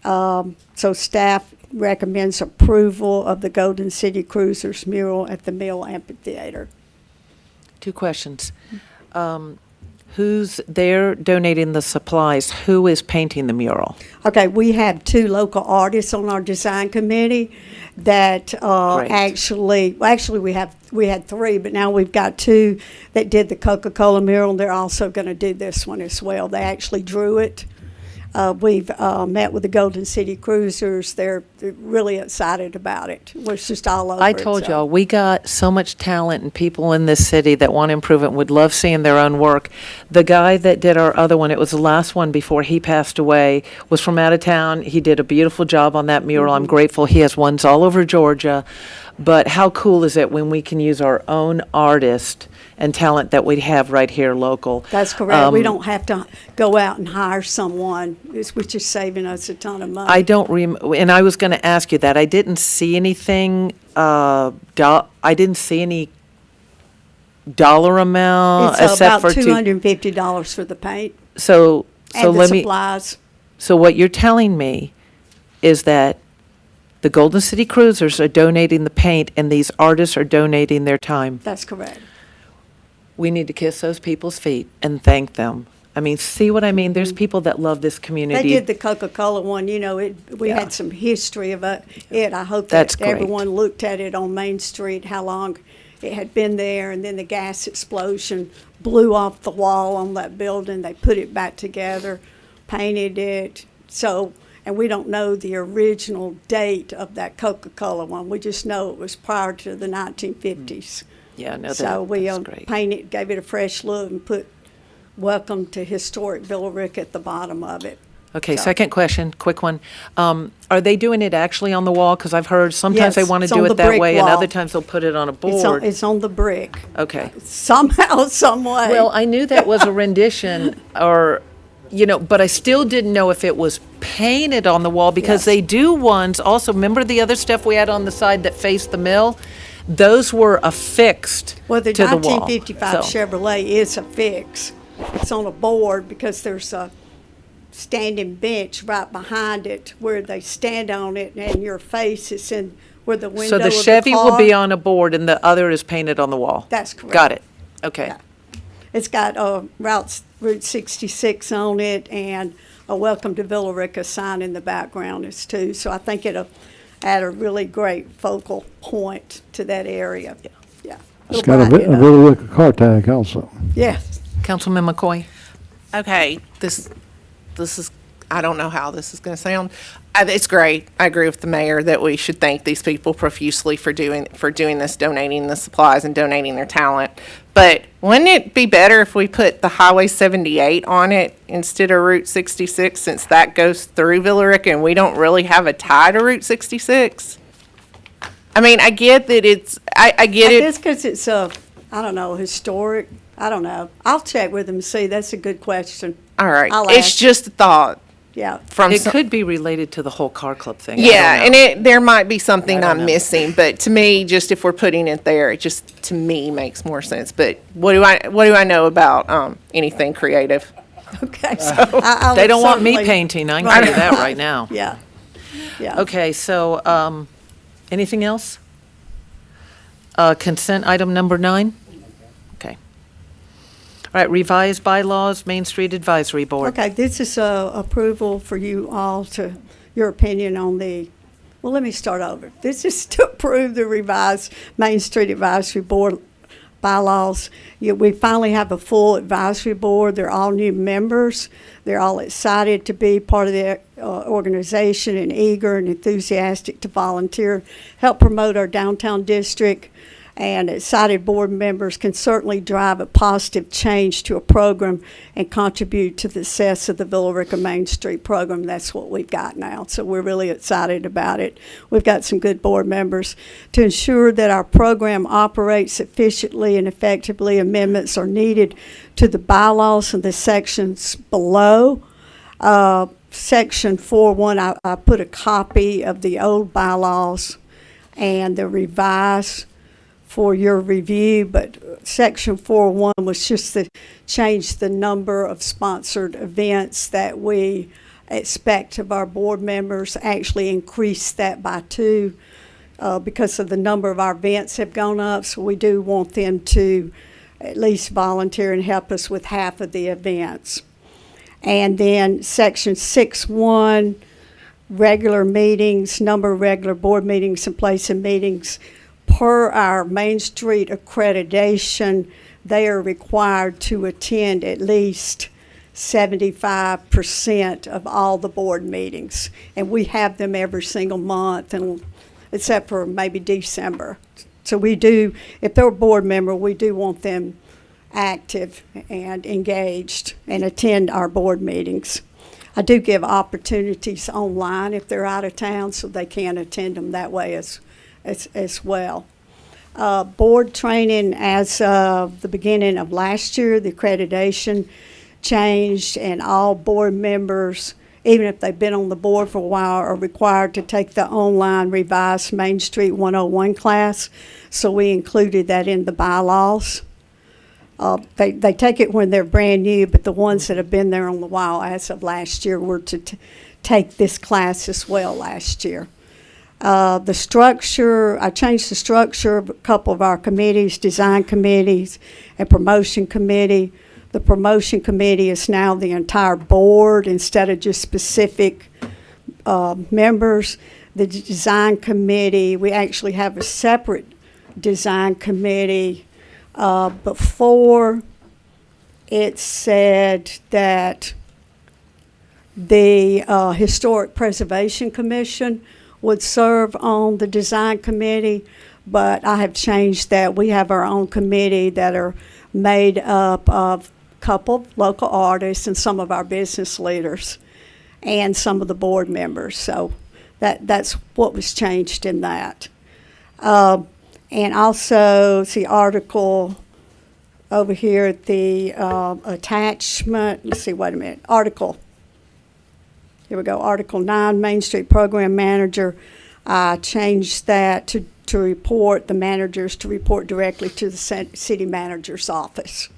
S15: So staff recommends approval of the Golden City Cruisers mural at the Mill Amphitheater.
S1: 2 questions. Who's there donating the supplies? Who is painting the mural?
S15: Okay, we have 2 local artists on our design committee that
S1: Great.
S15: actually we had 3, but now we've got 2 that did the Coca-Cola mural. They're also going to do this one as well. They actually drew it. We've met with the Golden City Cruisers. They're really excited about it. We're just all over
S1: I
S15: it,
S1: told
S15: so.
S1: y'all, we got so much talent and people in this city that want to improve it and would love seeing their own work. The guy that did our other one, it was the last one before he passed away, was from out of town. He did a beautiful job on that mural. I'm grateful. He has ones all over Georgia. But how cool is it when we can use our own artist and talent that we have right here local?
S15: That's correct. We don't have to go out and hire someone, which is saving us a ton of money.
S1: I don't and I was going to ask you that. I didn't see anything, I didn't see any dollar amount
S15: It's
S1: except
S15: about
S1: for
S15: $250 for the paint
S1: So
S15: and the
S1: let me,
S15: supplies.
S1: so what you're telling me is that the Golden City Cruisers are donating the paint and these artists are donating their time.
S15: That's correct.
S1: We need to kiss those people's feet and thank them. I mean, see what I mean? There's people that love this community.
S15: They did the Coca-Cola one, we
S1: Yeah.
S15: had some history of it. I hope
S1: That's
S15: that
S1: great.
S15: everyone looked at it on Main Street, how long it had been there, and then the gas explosion blew off the wall on that building. They put it back together, painted it. So, and we don't know the original date of that Coca-Cola one. We just know it was prior to the 1950s.
S1: Yeah, no,
S15: So we
S1: that's great.
S15: painted, gave it a fresh look and put "Welcome to Historic Villa Rica" at the bottom of it.
S1: Okay,
S15: So-
S1: second question, quick one. Are they doing it actually on the wall? Because I've heard sometimes they
S15: Yes,
S1: want to
S15: it's
S1: do
S15: on
S1: it
S15: the
S1: that
S15: brick
S1: way, and
S15: wall.
S1: other times they'll put it on a board.
S15: It's on the brick.
S1: Okay.
S15: Somehow, some way.
S1: Well, I knew that was a rendition, or, but I still didn't know if it was painted on the wall, because
S15: Yes.
S1: they do ones, also, remember the other stuff we had on the side that faced the mill? Those were affixed
S15: Well, the
S1: to the wall.
S15: 1955
S1: So-
S15: Chevrolet is a fix. It's on a board because there's a standing bench right behind it where they stand on it, and your face is in where the window
S1: So
S15: of
S1: the
S15: the
S1: Chevy will
S15: car.
S1: be on a board and the other is painted on the wall?
S15: That's correct.
S1: Got it. Okay.
S15: Yeah. It's got Route 66 on it and a Welcome to Villa Rica sign in the background is too. So I think it'll add a really great focal point to that area. Yeah.
S8: It's
S15: It'll
S8: got a
S15: brighten it up.
S8: Villa Rica car tag also.
S15: Yes.
S1: Councilman McCoy?
S6: Okay, this is, I don't know how this is going to sound. It's great. I agree with the mayor that we should thank these people profusely for doing this, donating the supplies and donating their talent. But wouldn't it be better if we put the Highway 78 on it instead of Route 66, since that goes through Villa Rica and we don't really have a tie to Route 66? I mean, I get that it's, I get
S15: I
S6: it.
S15: guess because it's I don't know, historic. I don't know. I'll check with them and see. That's a good question.
S6: All right,
S15: I'll
S6: it's
S15: ask.
S6: just a thought.
S15: Yeah.
S6: From
S1: It
S6: some-
S1: could be related to the whole car club thing. I
S6: Yeah,
S1: don't know.
S6: and there might be something
S1: I don't
S6: I'm
S1: know.
S6: missing, but to me, just if we're putting it there, it just, to me, makes more sense. But what do I know about anything creative?
S15: Okay. I
S1: They don't want me
S15: certainly-
S1: painting, I can tell you that right now.
S15: Yeah. Yeah.
S1: Okay, so, anything else? Consent item number 9? Okay. All right, revised bylaws, Main Street Advisory Board.
S15: Okay, this is approval for you all to, your opinion on well, let me start over. This is to approve the revised Main Street Advisory Board bylaws. We finally have a full advisory board. They're all new members. They're all excited to be part of the organization and eager and enthusiastic to volunteer, help promote our downtown district. And excited board members can certainly drive a positive change to a program and contribute to the success of the Villa Rica Main Street program. That's what we've got now. So we're really excited about it. We've got some good board members. To ensure that our program operates efficiently and effectively, amendments are needed to the bylaws and the sections below. Section 4.1, I put a copy of the old bylaws and the revised for your review, but section 4.1 was just to change the number of sponsored events that we expect of our board members, actually increase that by 2 because of the number of our events have gone up. So we do want them to at least volunteer and help us with half of the events. And then section 6.1, regular meetings, number of regular board meetings and place of meetings. Per our Main Street accreditation, they are required to attend at least 75% of all the board meetings. And we have them every single month, and except for maybe December. So we do, if they're a board member, we do want them active and engaged and attend our board meetings. I do give opportunities online if they're out of town, so they can attend them that way as well. Board training, as of the beginning of last year, the accreditation changed, and all board members, even if they've been on the board for a while, are required to take the online revised Main Street 101 class. So we included that in the bylaws. They take it when they're brand new, but the ones that have been there on the while as of last year were to take this class as well last year. The structure, I changed the structure of a couple of our committees, design committees and promotion committee. The promotion committee is now the entire board instead of just specific members. The design committee, we actually have a separate design committee. Before, it said that the Historic Preservation Commission would serve on the design committee, but I have changed that. We have our own committee that are made up of a couple of local artists and some of our business leaders and some of the board members. So that's what was changed in that. And also, see article over here at the attachment, let's see, wait a minute, article. Here we go, Article 9, Main Street Program Manager. I changed that to report, the managers to report directly to the city manager's office.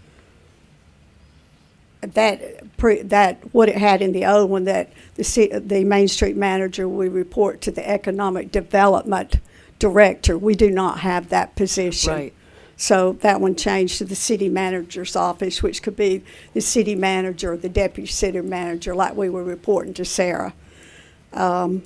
S15: That what it had in the old one, that the Main Street Manager will report to the Economic Development Director. We do not have that position.
S1: Right.
S15: So that one changed to the city manager's office, which could be the city manager or the deputy city manager, like we were reporting to Sarah. And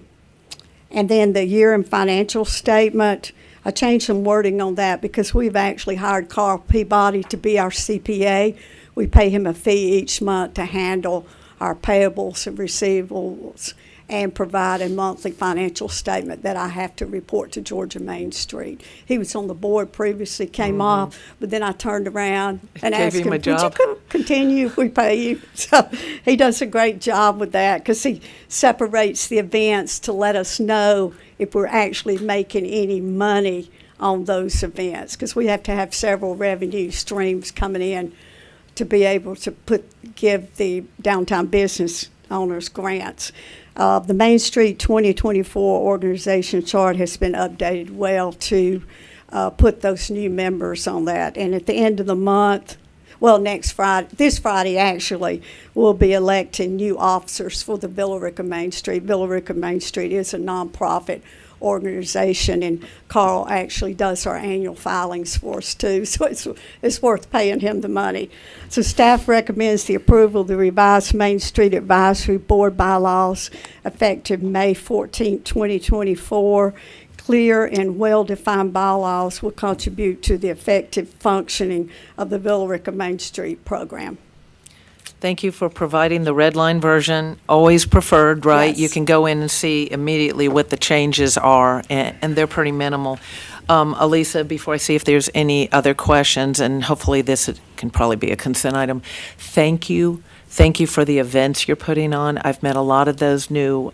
S15: then the year-end financial statement, I changed some wording on that because we've actually hired Carl Peabody to be our CPA. We pay him a fee each month to handle our payables and receivables and provide a monthly financial statement that I have to report to Georgia Main Street. He was on the board previously, came off, but then I turned around and
S1: Gave
S15: asked
S1: him
S15: him,
S1: a
S15: would
S1: job.
S15: you continue if we pay you? So he does a great job with that because he separates the events to let us know if we're actually making any money on those events, because we have to have several revenue streams coming in to be able to give the downtown business owners grants. The Main Street 2024 organization chart has been updated well to put those new members on that. And at the end of the month, well, this Friday actually, we'll be electing new officers for the Villa Rica Main Street. Villa Rica Main Street is a nonprofit organization, and Carl actually does our annual filings for us too, so it's worth paying him the money. So staff recommends the approval of the revised Main Street Advisory Board bylaws effective May 14, 2024. Clear and well-defined bylaws will contribute to the effective functioning of the Villa Rica Main Street program.
S1: Thank you for providing the red line version, always preferred, right?
S15: Yes.
S1: You can go in and see immediately what the changes are, and they're pretty minimal. Elisa, before I see if there's any other questions, and hopefully this can probably be a consent item, thank you. Thank you for the events you're putting on. I've met a lot of those new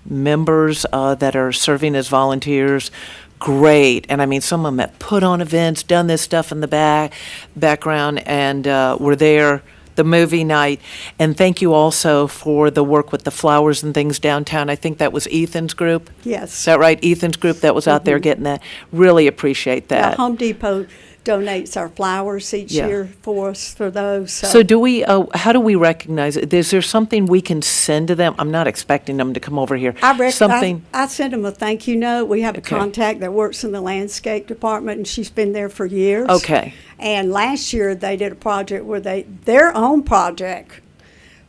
S1: members that are serving as volunteers. Great. And I mean, some of them have put on events, done this stuff in the background, and were there the movie night. And thank you also for the work with the flowers and things downtown. I think that was Ethan's group.
S15: Yes.
S1: Is that right? Ethan's group that was out there getting that. Really appreciate
S15: Yeah,
S1: that.
S15: Home Depot donates our flowers each
S1: Yeah.
S15: year for us for those.
S1: So do we, how do we recognize it? Is there something we can send to them? I'm not expecting them to come over here. Something,
S15: I sent them a thank you note. We have a
S1: Okay.
S15: contact that works in the landscape department, and she's been there for years.
S1: okay.
S15: And last year, they did a project where their own project,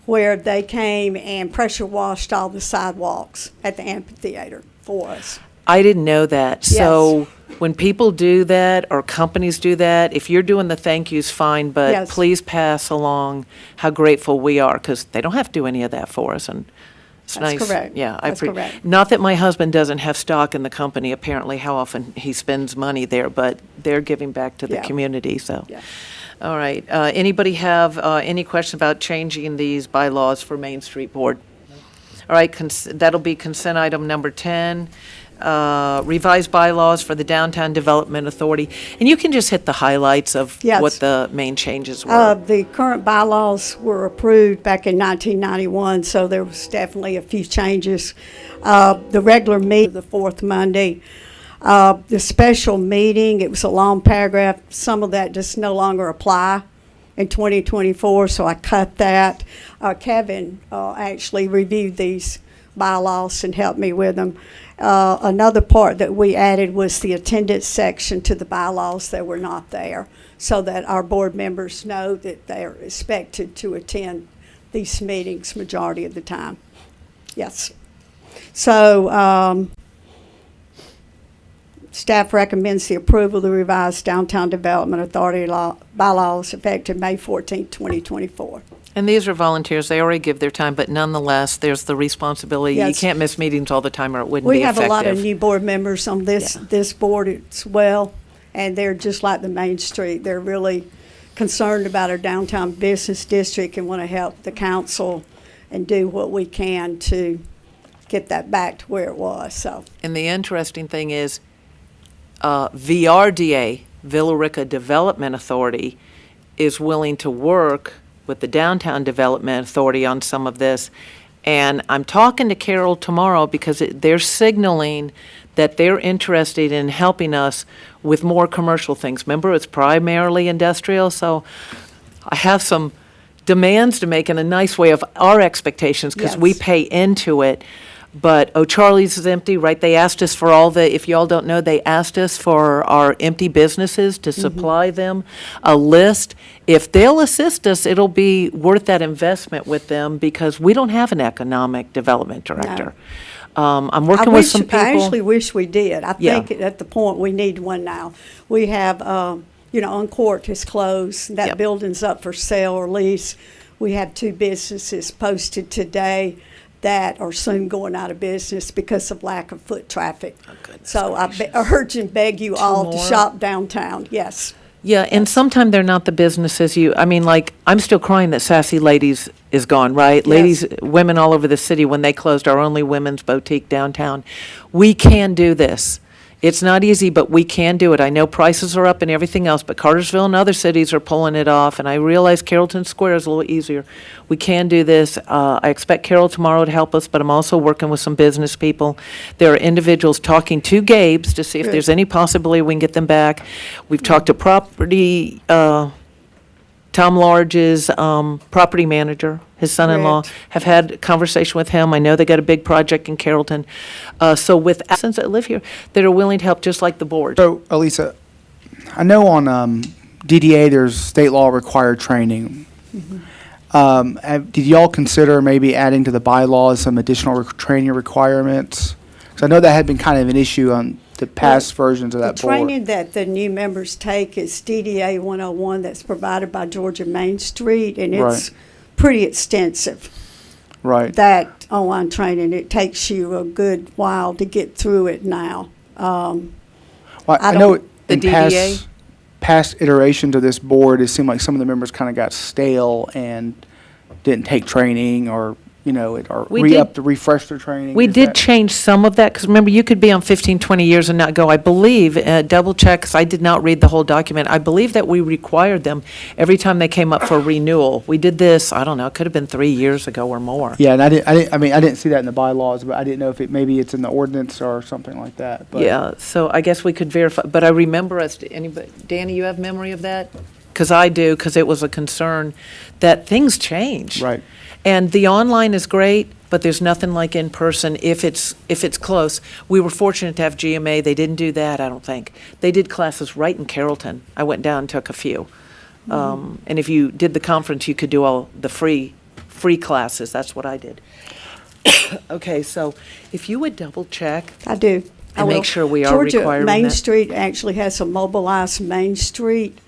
S15: where they came and pressure washed all the sidewalks at the amphitheater for us.
S1: I didn't know that.
S15: Yes.
S1: So when people do that or companies do that, if you're doing the thank yous, fine, but
S15: Yes.
S1: please pass along how grateful we are, because they don't have to do any of that for us, and it's
S15: That's
S1: nice.
S15: correct.
S1: Yeah,
S15: That's correct.
S1: Not that my husband doesn't have stock in the company, apparently, how often he spends money there, but they're giving back to the
S15: Yeah.
S1: community, so.
S15: Yeah.
S1: All right, anybody have any question about changing these bylaws for Main Street Board? All right, that'll be consent item number 10, revised bylaws for the Downtown Development Authority. And you can just hit the highlights of
S15: Yes.
S1: what the main changes were.
S15: The current bylaws were approved back in 1991, so there was definitely a few changes. The regular meeting, the fourth Monday. The special meeting, it was a long paragraph. Some of that just no longer apply in 2024, so I cut that. Kevin actually reviewed these bylaws and helped me with them. Another part that we added was the attendance section to the bylaws that were not there, so that our board members know that they're expected to attend these meetings majority of the time. Yes. So, staff recommends the approval of the revised Downtown Development Authority bylaws effective May 14, 2024.
S1: And these are volunteers, they already give their time, but nonetheless, there's the responsibility. You
S15: Yes.
S1: can't miss meetings all the time or it wouldn't
S15: We
S1: be
S15: have
S1: effective.
S15: a lot of new board members on this board as well, and they're just like the Main Street. They're really concerned about our downtown business district and want to help the council and do what we can to get that back to where it was, so.
S1: And the interesting thing is, VRDA, Villa Rica Development Authority, is willing to work with the Downtown Development Authority on some of this. And I'm talking to Carol tomorrow because they're signaling that they're interested in helping us with more commercial things. Remember, it's primarily industrial, so I have some demands to make in a nice way of our expectations because we
S15: Yes.
S1: pay into it. But O'Charlie's is empty, right? They asked us for all the, if y'all don't know, they asked us for our empty businesses to supply them a list. If they'll assist us, it'll be worth that investment with them because we don't have an economic development director. I'm working with some people.
S15: I actually wish we did. I
S1: Yeah.
S15: think at the point we need one now. We have, Uncourt is closed. That
S1: Yep. building's
S15: building's up for sale or lease. We have 2 businesses posted today that are soon going out of business because of lack of foot traffic. So I urge and beg you all to
S1: more?
S15: shop downtown, yes.
S1: Yeah, and sometimes they're not the businesses I'm still crying that Sassy Ladies is gone, right?
S15: Yes.
S1: Ladies, women all over the city, when they closed our only women's boutique downtown. We can do this. It's not easy, but we can do it. I know prices are up and everything else, but Cartersville and other cities are pulling it off, and I realize Carrollton Square is a little easier. We can do this. I expect Carol tomorrow to help us, but I'm also working with some business people. There are individuals talking to Gabe's to see if
S15: Good.
S1: there's any possibility we can get them back. We've talked to property, Tom Large's property manager, his son-in-law,
S15: Correct.
S1: have had a conversation with him. I know they got a big project in Carrollton. So with citizens that live here that are willing to help, just like the board.
S5: So, Elisa, I know on DDA there's state law required training. Did y'all consider maybe adding to the bylaws some additional training requirements? Because I know that had been kind of an issue on the past versions of that
S15: The
S5: board.
S15: training that the new members take is DDA 101 that's provided by Georgia Main Street, and it's
S5: Right.
S15: pretty extensive.
S5: Right.
S15: That online training, it takes you a good while to get through it now.
S5: Well,
S15: I
S5: I know
S15: don't-
S1: The
S5: in
S1: DDA?
S5: past iterations of this board, it seemed like some of the members kind of got stale and didn't take training or, or
S1: We
S5: re-up
S1: did-
S5: to refresh their training.
S1: We
S5: Is
S1: did
S5: that-
S1: change some of that, because remember, you could be on 15, 20 years and not go. I believe, double check, 'cause I did not read the whole document. I believe that we required them every time they came up for renewal. We did this, I don't know, it could have been 3 years ago or more.
S5: Yeah, and I didn't see that in the bylaws, but I didn't know if maybe it's in the ordinance or something like that. But
S1: Yeah, so I guess we could verify, but I remember anybody, Danny, you have memory of that? Because I do, because it was a concern that things change.
S5: Right.
S1: And the online is great, but there's nothing like in person if it's close. We were fortunate to have GMA. They didn't do that, I don't think. They did classes right in Carrollton. I went down and took a few. And if you did the conference, you could do all the free classes. That's what I did. Okay, so if you would double check,
S15: I do.
S1: And make sure we are
S15: Georgia
S1: requiring
S15: Main
S1: that.
S15: Street actually has a mobilized Main Street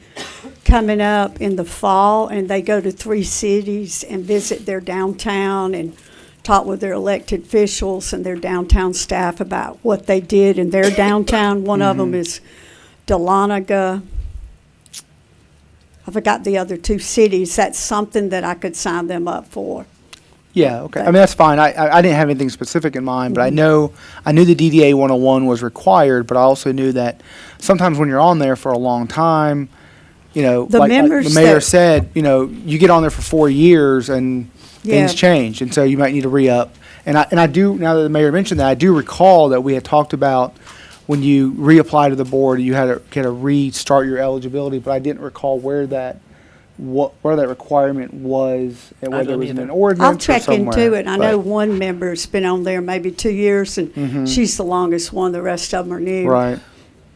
S15: coming up in the fall, and they go to 3 cities and visit their downtown and talk with their elected officials and their downtown staff about what they did in their downtown. One of them is Dahlonega. I forgot the other 2 cities. That's something that I could sign them up for.
S5: Yeah, okay. I mean, that's fine. I didn't have anything specific in mind, but I knew the DDA 101 was required, but I also knew that sometimes when you're on there for a long time, you know,
S15: The
S5: like
S15: members
S5: the mayor
S15: that-
S5: said, you know, you get on there for 4 years and things
S15: Yeah.
S5: change, and so you might need to re-up. And I do, now that the mayor mentioned that, I do recall that we had talked about when you reapply to the board, you had to restart your eligibility, but I didn't recall where that requirement was, and
S1: I
S5: whether it
S1: don't
S5: was in
S1: either.
S5: an ordinance
S15: I'll
S5: or
S15: check
S5: somewhere.
S15: into it. I know
S5: but-
S15: one member's been on there maybe 2 years, and she's the longest one. The rest of them are new.
S5: Right.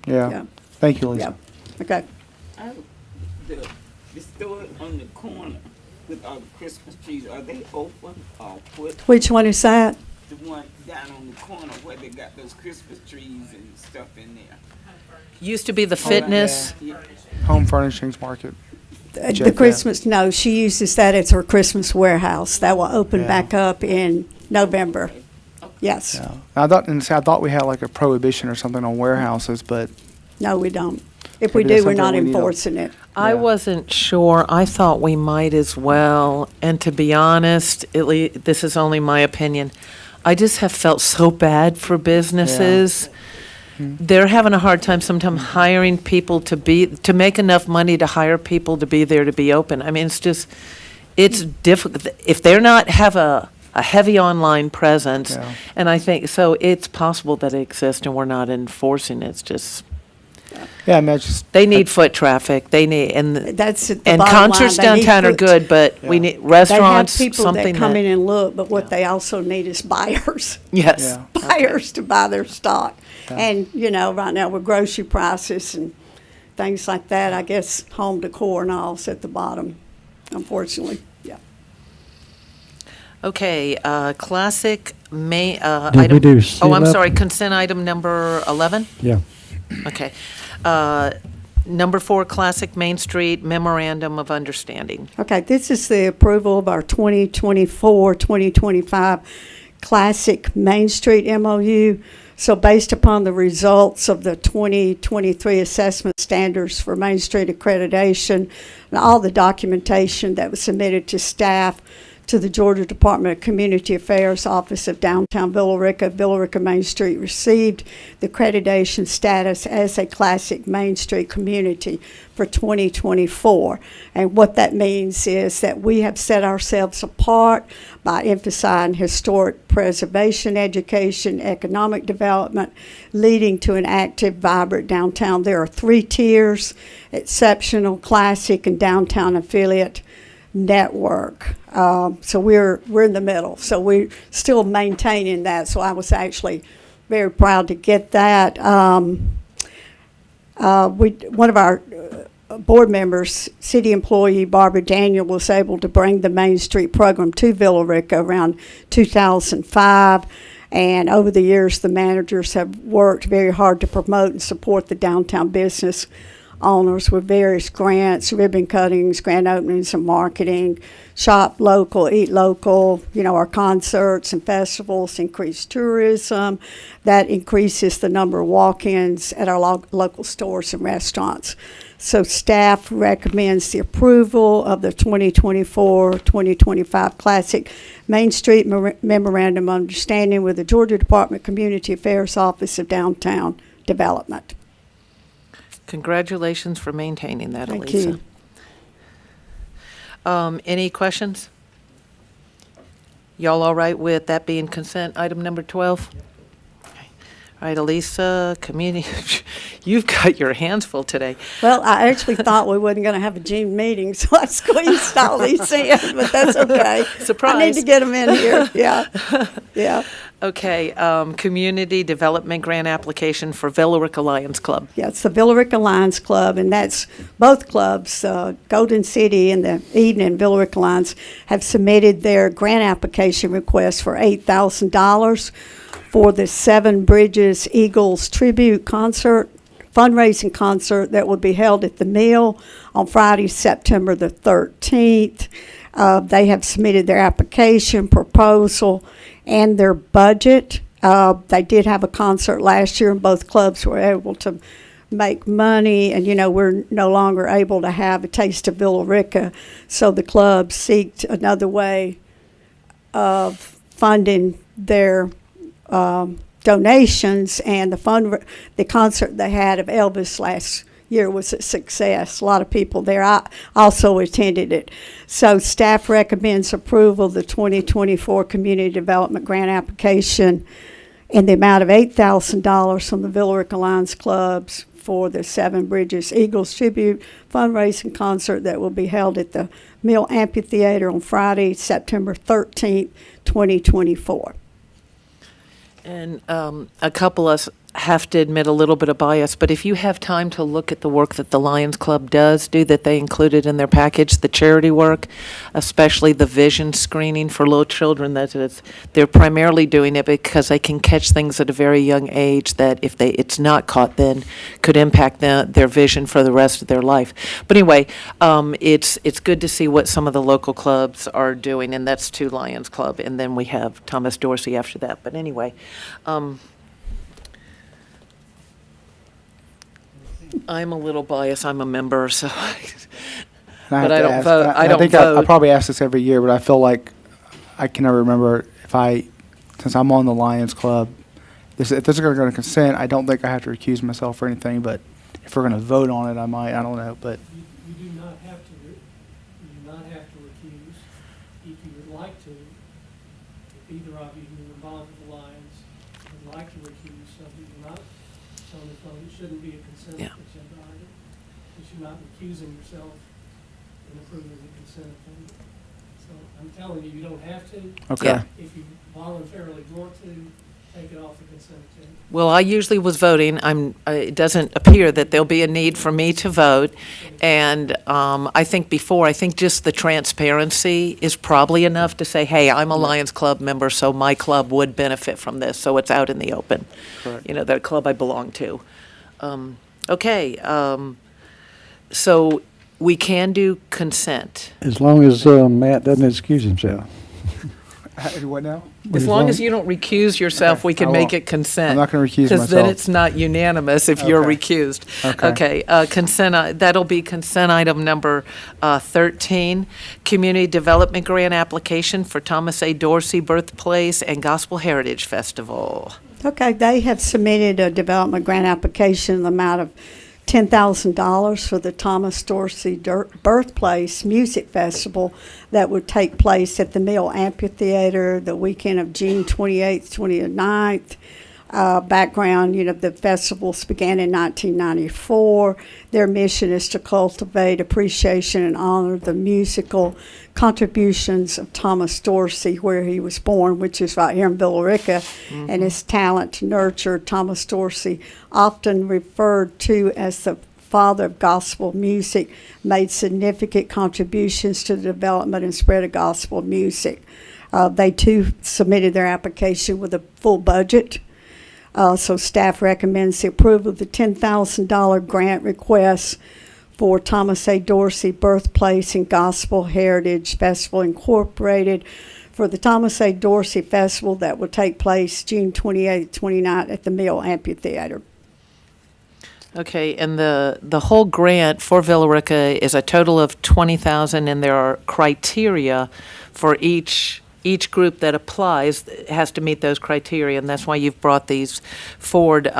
S5: Yeah.
S15: Yeah.
S5: Thank you, Lisa.
S15: Yeah. Okay.
S14: The store on the corner with all the Christmas trees, are they open or what?
S15: Which one is that?
S14: The one down on the corner where they got those Christmas trees and stuff in there.
S1: Used to be the fitness.
S5: Home Furnishings Market.
S15: The
S5: Check that.
S15: Christmas, no, she uses that as her Christmas warehouse. That will open
S5: Yeah.
S15: back up in November. Yes.
S5: Yeah. I thought we had like a prohibition or something on warehouses, but
S15: No, we don't. If we
S5: Maybe that's
S15: do, we're not
S5: something we need to-
S15: enforcing it.
S1: I wasn't sure. I thought we might as well. And to be honest, this is only my opinion. I just have felt so bad for businesses. They're having a hard time sometimes hiring people to make enough money to hire people to be there to be open. I mean, it's difficult. If they're not have a heavy online presence,
S5: Yeah.
S1: and I think, so it's possible that it exists and we're not enforcing it. It's just,
S5: yeah, I mean, it's just,
S1: they need foot traffic. They need, and
S15: That's the
S1: and
S15: bottom
S1: concerts
S15: line. They need
S1: downtown are
S15: foot-
S1: good, but we
S5: Yeah.
S1: need
S15: They have
S1: restaurants,
S15: people
S1: something
S15: that come
S1: that,
S15: in and look, but what they also need is buyers.
S1: yes.
S5: Yeah.
S15: Buyers to buy their stock.
S5: Yeah.
S15: And, you know, right now with grocery prices and things like that, I guess home decor and all's at the bottom, unfortunately. Yeah.
S1: Okay, classic
S8: Did
S1: item.
S8: we do
S1: Oh, I'm
S8: CLEP?
S1: sorry, consent item number 11?
S8: Yeah.
S1: Okay. Number 4, classic Main Street memorandum of understanding.
S15: Okay, this is the approval of our 2024-2025 Classic Main Street MOU. So based upon the results of the 2023 assessment standards for Main Street accreditation and all the documentation that was submitted to staff, to the Georgia Department of Community Affairs Office of Downtown Villa Rica Main Street received the accreditation status as a classic Main Street community for 2024. And what that means is that we have set ourselves apart by emphasizing historic preservation, education, economic development, leading to an active, vibrant downtown. There are 3 tiers: exceptional, classic, and downtown affiliate network. So we're in the middle. So we're still maintaining that. So I was actually very proud to get that. One of our board members, city employee Barbara Daniel, was able to bring the Main Street program to Villa Rica around 2005. And over the years, the managers have worked very hard to promote and support the downtown business owners with various grants, ribbon cuttings, grand openings, and marketing. Shop local, eat local. You know, our concerts and festivals increase tourism. That increases the number of walk-ins at our local stores and restaurants. So staff recommends the approval of the 2024-2025 Classic Main Street Memorandum of Understanding with the Georgia Department of Community Affairs Office of Downtown Development.
S1: Congratulations for maintaining that,
S15: Thank
S1: Elisa.
S15: you.
S1: Any questions? Y'all all right with that being consent item number 12? Okay. All right, Elisa, community, you've got your hands full today.
S15: Well, I actually thought we wasn't going to have a June meeting, so I squeezed all these in, but that's okay.
S1: Surprise.
S15: I need to get them in here. Yeah, yeah.
S1: Okay, community development grant application for Villa Rica Lions Club.
S15: Yeah, it's the Villa Rica Lions Club, and that's both clubs, Golden City and the Eden and Villa Rica Lions, have submitted their grant application request for $8,000 for the Seven Bridges Eagles Tribute Concert, fundraising concert that will be held at the Mill on Friday, September the 13th. They have submitted their application, proposal, and their budget. They did have a concert last year, and both clubs were able to make money. And, we're no longer able to have a Taste of Villa Rica, so the clubs seeked another way of funding their donations, and the concert they had of Elvis last year was a success. A lot of people there. I also attended it. So staff recommends approval of the 2024 Community Development Grant application in the amount of $8,000 from the Villa Rica Lions Clubs for the Seven Bridges Eagles Tribute fundraising concert that will be held at the Mill Amphitheater on Friday, September 13th, 2024.
S1: And a couple of us have to admit a little bit of bias, but if you have time to look at the work that the Lions Club does do that they included in their package, the charity work, especially the vision screening for little children, they're primarily doing it because they can catch things at a very young age that if it's not caught then could impact their vision for the rest of their life. But anyway, it's good to see what some of the local clubs are doing, and that's two Lions Club, and then we have Thomas Dorsey after that. But anyway, I'm a little biased. I'm a member, so. But I don't vote. I don't
S5: think
S1: vote.
S5: I probably ask this every year, but I feel like I can never remember since I'm on the Lions Club, if this is going to go to consent, I don't think I have to recuse myself or anything, but if we're going to vote on it, I might. I don't know, but.
S13: You do not have to, recuse. If you would like to, if either of you who are involved with the Lions would like to recuse, so you do not, so on the phone, it shouldn't be a consent
S1: Yeah.
S13: agenda item. Because you're not recusing yourself in approving the consent agenda. So I'm telling you, you don't have to.
S5: Okay.
S1: Yeah.
S13: If you voluntarily want to, take it off the consent agenda.
S1: Well, I usually was voting. It doesn't appear that there'll be a need for me to vote. And I think just the transparency is probably enough to say, hey, I'm a Lions Club member, so my club would benefit from this. So it's out in the open.
S5: Correct.
S1: The club I belong to. Okay. So we can do consent.
S8: As long as Matt doesn't excuse himself.
S5: What now?
S1: As long as you don't recuse yourself, we can
S5: I
S1: make
S5: won't.
S1: it consent.
S5: I'm not gonna recuse
S1: Because then
S5: myself.
S1: it's not unanimous if you're
S5: Okay.
S1: recused.
S5: Okay.
S1: Consent, that'll be consent item number 13, Community Development Grant Application for Thomas A. Dorsey Birthplace and Gospel Heritage Festival.
S15: Okay, they have submitted a development grant application in the amount of $10,000 for the Thomas Dorsey Birthplace Music Festival that would take place at the Mill Amphitheater the weekend of June 28th, 29th. Background, the festivals began in 1994. Their mission is to cultivate appreciation and honor the musical contributions of Thomas Dorsey, where he was born, which is right here in Villa Rica, and his talent to nurture. Thomas Dorsey, often referred to as the father of gospel music, made significant contributions to the development and spread of gospel music. They too submitted their application with a full budget. So staff recommends the approval of the $10,000 grant request for Thomas A. Dorsey Birthplace and Gospel Heritage Festival Incorporated for the Thomas A. Dorsey Festival that will take place June 28th, 29th at the Mill Amphitheater.
S1: Okay, and the whole grant for Villa Rica is a total of $20,000, and there are criteria for each group that applies has to meet those criteria, and that's why you've brought these forward.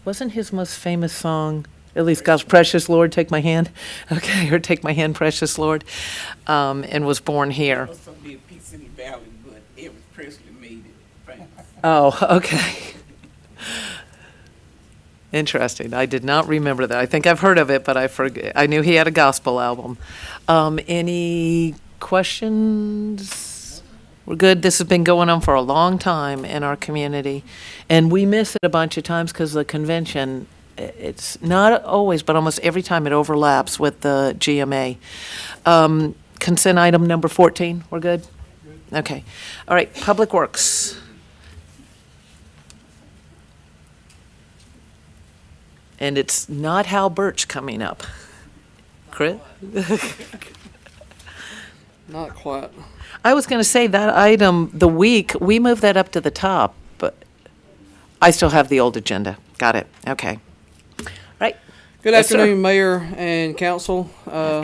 S1: Wasn't his most famous song, at least God's Precious Lord, Take My Hand? Okay, or Take My Hand, Precious Lord, and was born here.
S14: Also be a piece in the valley, but Elvis Presley made it famous.
S1: Oh, okay. Interesting. I did not remember that. I think I've heard of it, but I forget. I knew he had a gospel album. Any questions? We're good. This has been going on for a long time in our community, and we miss it a bunch of times because the convention, it's not always, but almost every time it overlaps with the GMA. Consent item number 14, we're good? Okay. All right, Public Works. And it's not Hal Birch coming up. Chris?
S16: Not quite.
S1: I was going to say that item, the week, we moved that up to the top, but I still have the old agenda. Got it. Okay. Right.
S16: Good
S1: Yes, sir.
S16: afternoon, Mayor and Council.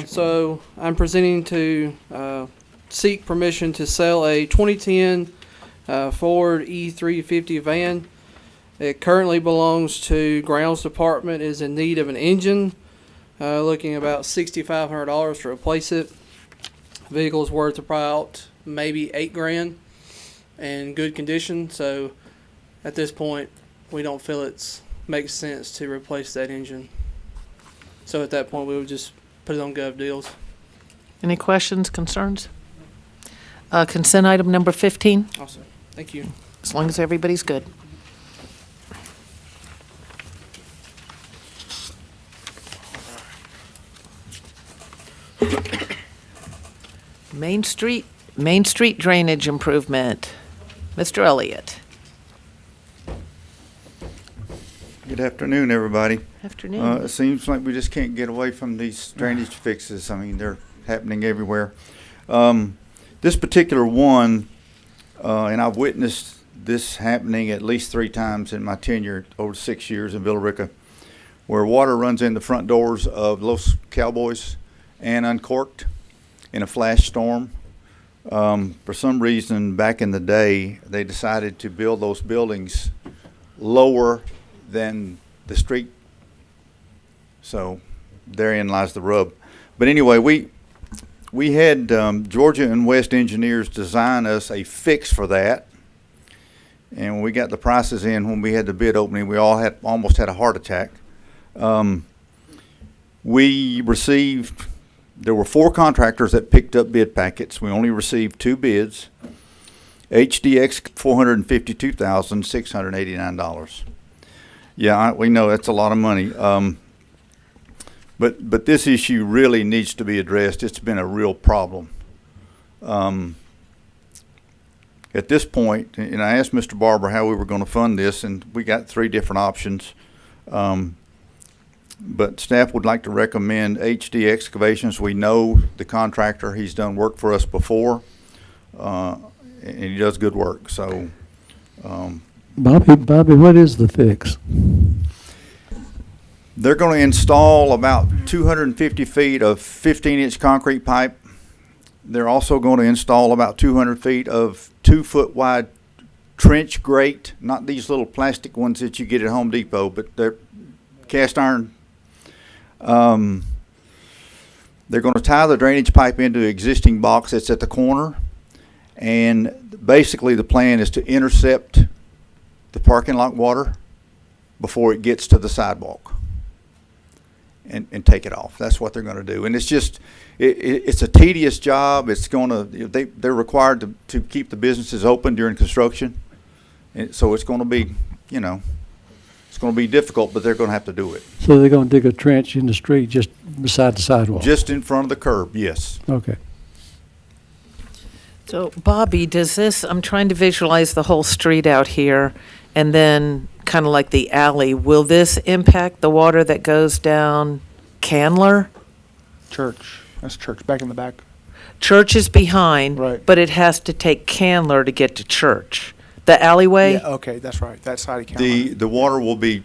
S16: So I'm presenting to seek permission to sell a 2010 Ford E350 van. It currently belongs to Grounds Department, is in need of an engine, looking about $6,500 to replace it. Vehicle is worth about maybe $8,000 in good condition. So at this point, we don't feel it's makes sense to replace that engine. So at that point, we would just put it on Gov Deals.
S1: Any questions, concerns? Consent item number 15,
S16: Awesome. Thank you.
S1: as long as everybody's good. Main Street drainage improvement. Mr. Elliott.
S17: Good afternoon, everybody.
S1: Afternoon.
S17: It seems like we just can't get away from these drainage fixes. I mean, they're happening everywhere. This particular one, and I've witnessed this happening at least 3 times in my tenure over 6 years in Villa Rica, where water runs in the front doors of Los Cowboys and uncorked in a flash storm. For some reason, back in the day, they decided to build those buildings lower than the street. So therein lies the rub. But anyway, we had Georgia and West engineers design us a fix for that. And when we got the prices in, when we had the bid opening, we all almost had a heart attack. We received, there were 4 contractors that picked up bid packets. We only received 2 bids. HDX $452,689. Yeah, we know that's a lot of money. But this issue really needs to be addressed. It's been a real problem. At this point, and I asked Mr. Barber how we were going to fund this, and we got 3 different options. But staff would like to recommend HD Excavations. We know the contractor. He's done work for us before, and he does good work. So,
S8: Bobby, what is the fix?
S17: they're going to install about 250 feet of 15-inch concrete pipe. They're also going to install about 200 feet of 2-foot wide trench grate, not these little plastic ones that you get at Home Depot, but they're cast iron. They're going to tie the drainage pipe into the existing box that's at the corner, and basically the plan is to intercept the parking lot water before it gets to the sidewalk and take it off. That's what they're going to do. And it's just, it's a tedious job. It's going to, they're required to keep the businesses open during construction. And so it's going to be, you know, it's going to be difficult, but they're going to have to do it.
S8: So they're going to dig a trench in the street just beside the sidewalk?
S17: Just in front of the curb, yes.
S8: Okay.
S1: So Bobby, does this, I'm trying to visualize the whole street out here and then kind of like the alley. Will this impact the water that goes down Candler?
S5: Church. That's church, back in the back.
S1: Church is behind,
S5: Right.
S1: but it has to take Candler to get to church. The alleyway?
S5: Yeah, okay, that's right. That side of county.
S17: The water will be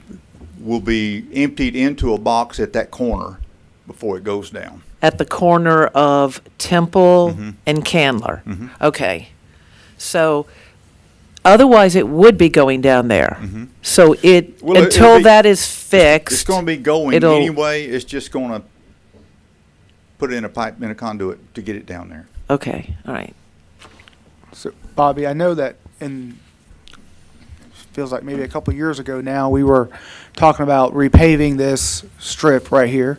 S17: emptied into a box at that corner before it goes down.
S1: At the corner of Temple
S17: Mhm.
S1: and Candler?
S17: Mhm.
S1: Okay. So otherwise it would be going down there.
S17: Mhm.
S1: So
S17: Well, it'll
S1: until
S17: be-
S1: that is fixed.
S17: It's going to be going
S1: it'll-
S17: anyway. It's just going to put it in a pipe, in a conduit to get it down there.
S1: Okay, all right.
S5: So, Bobby, I know that feels like maybe a couple of years ago now, we were talking about repaving this strip right here,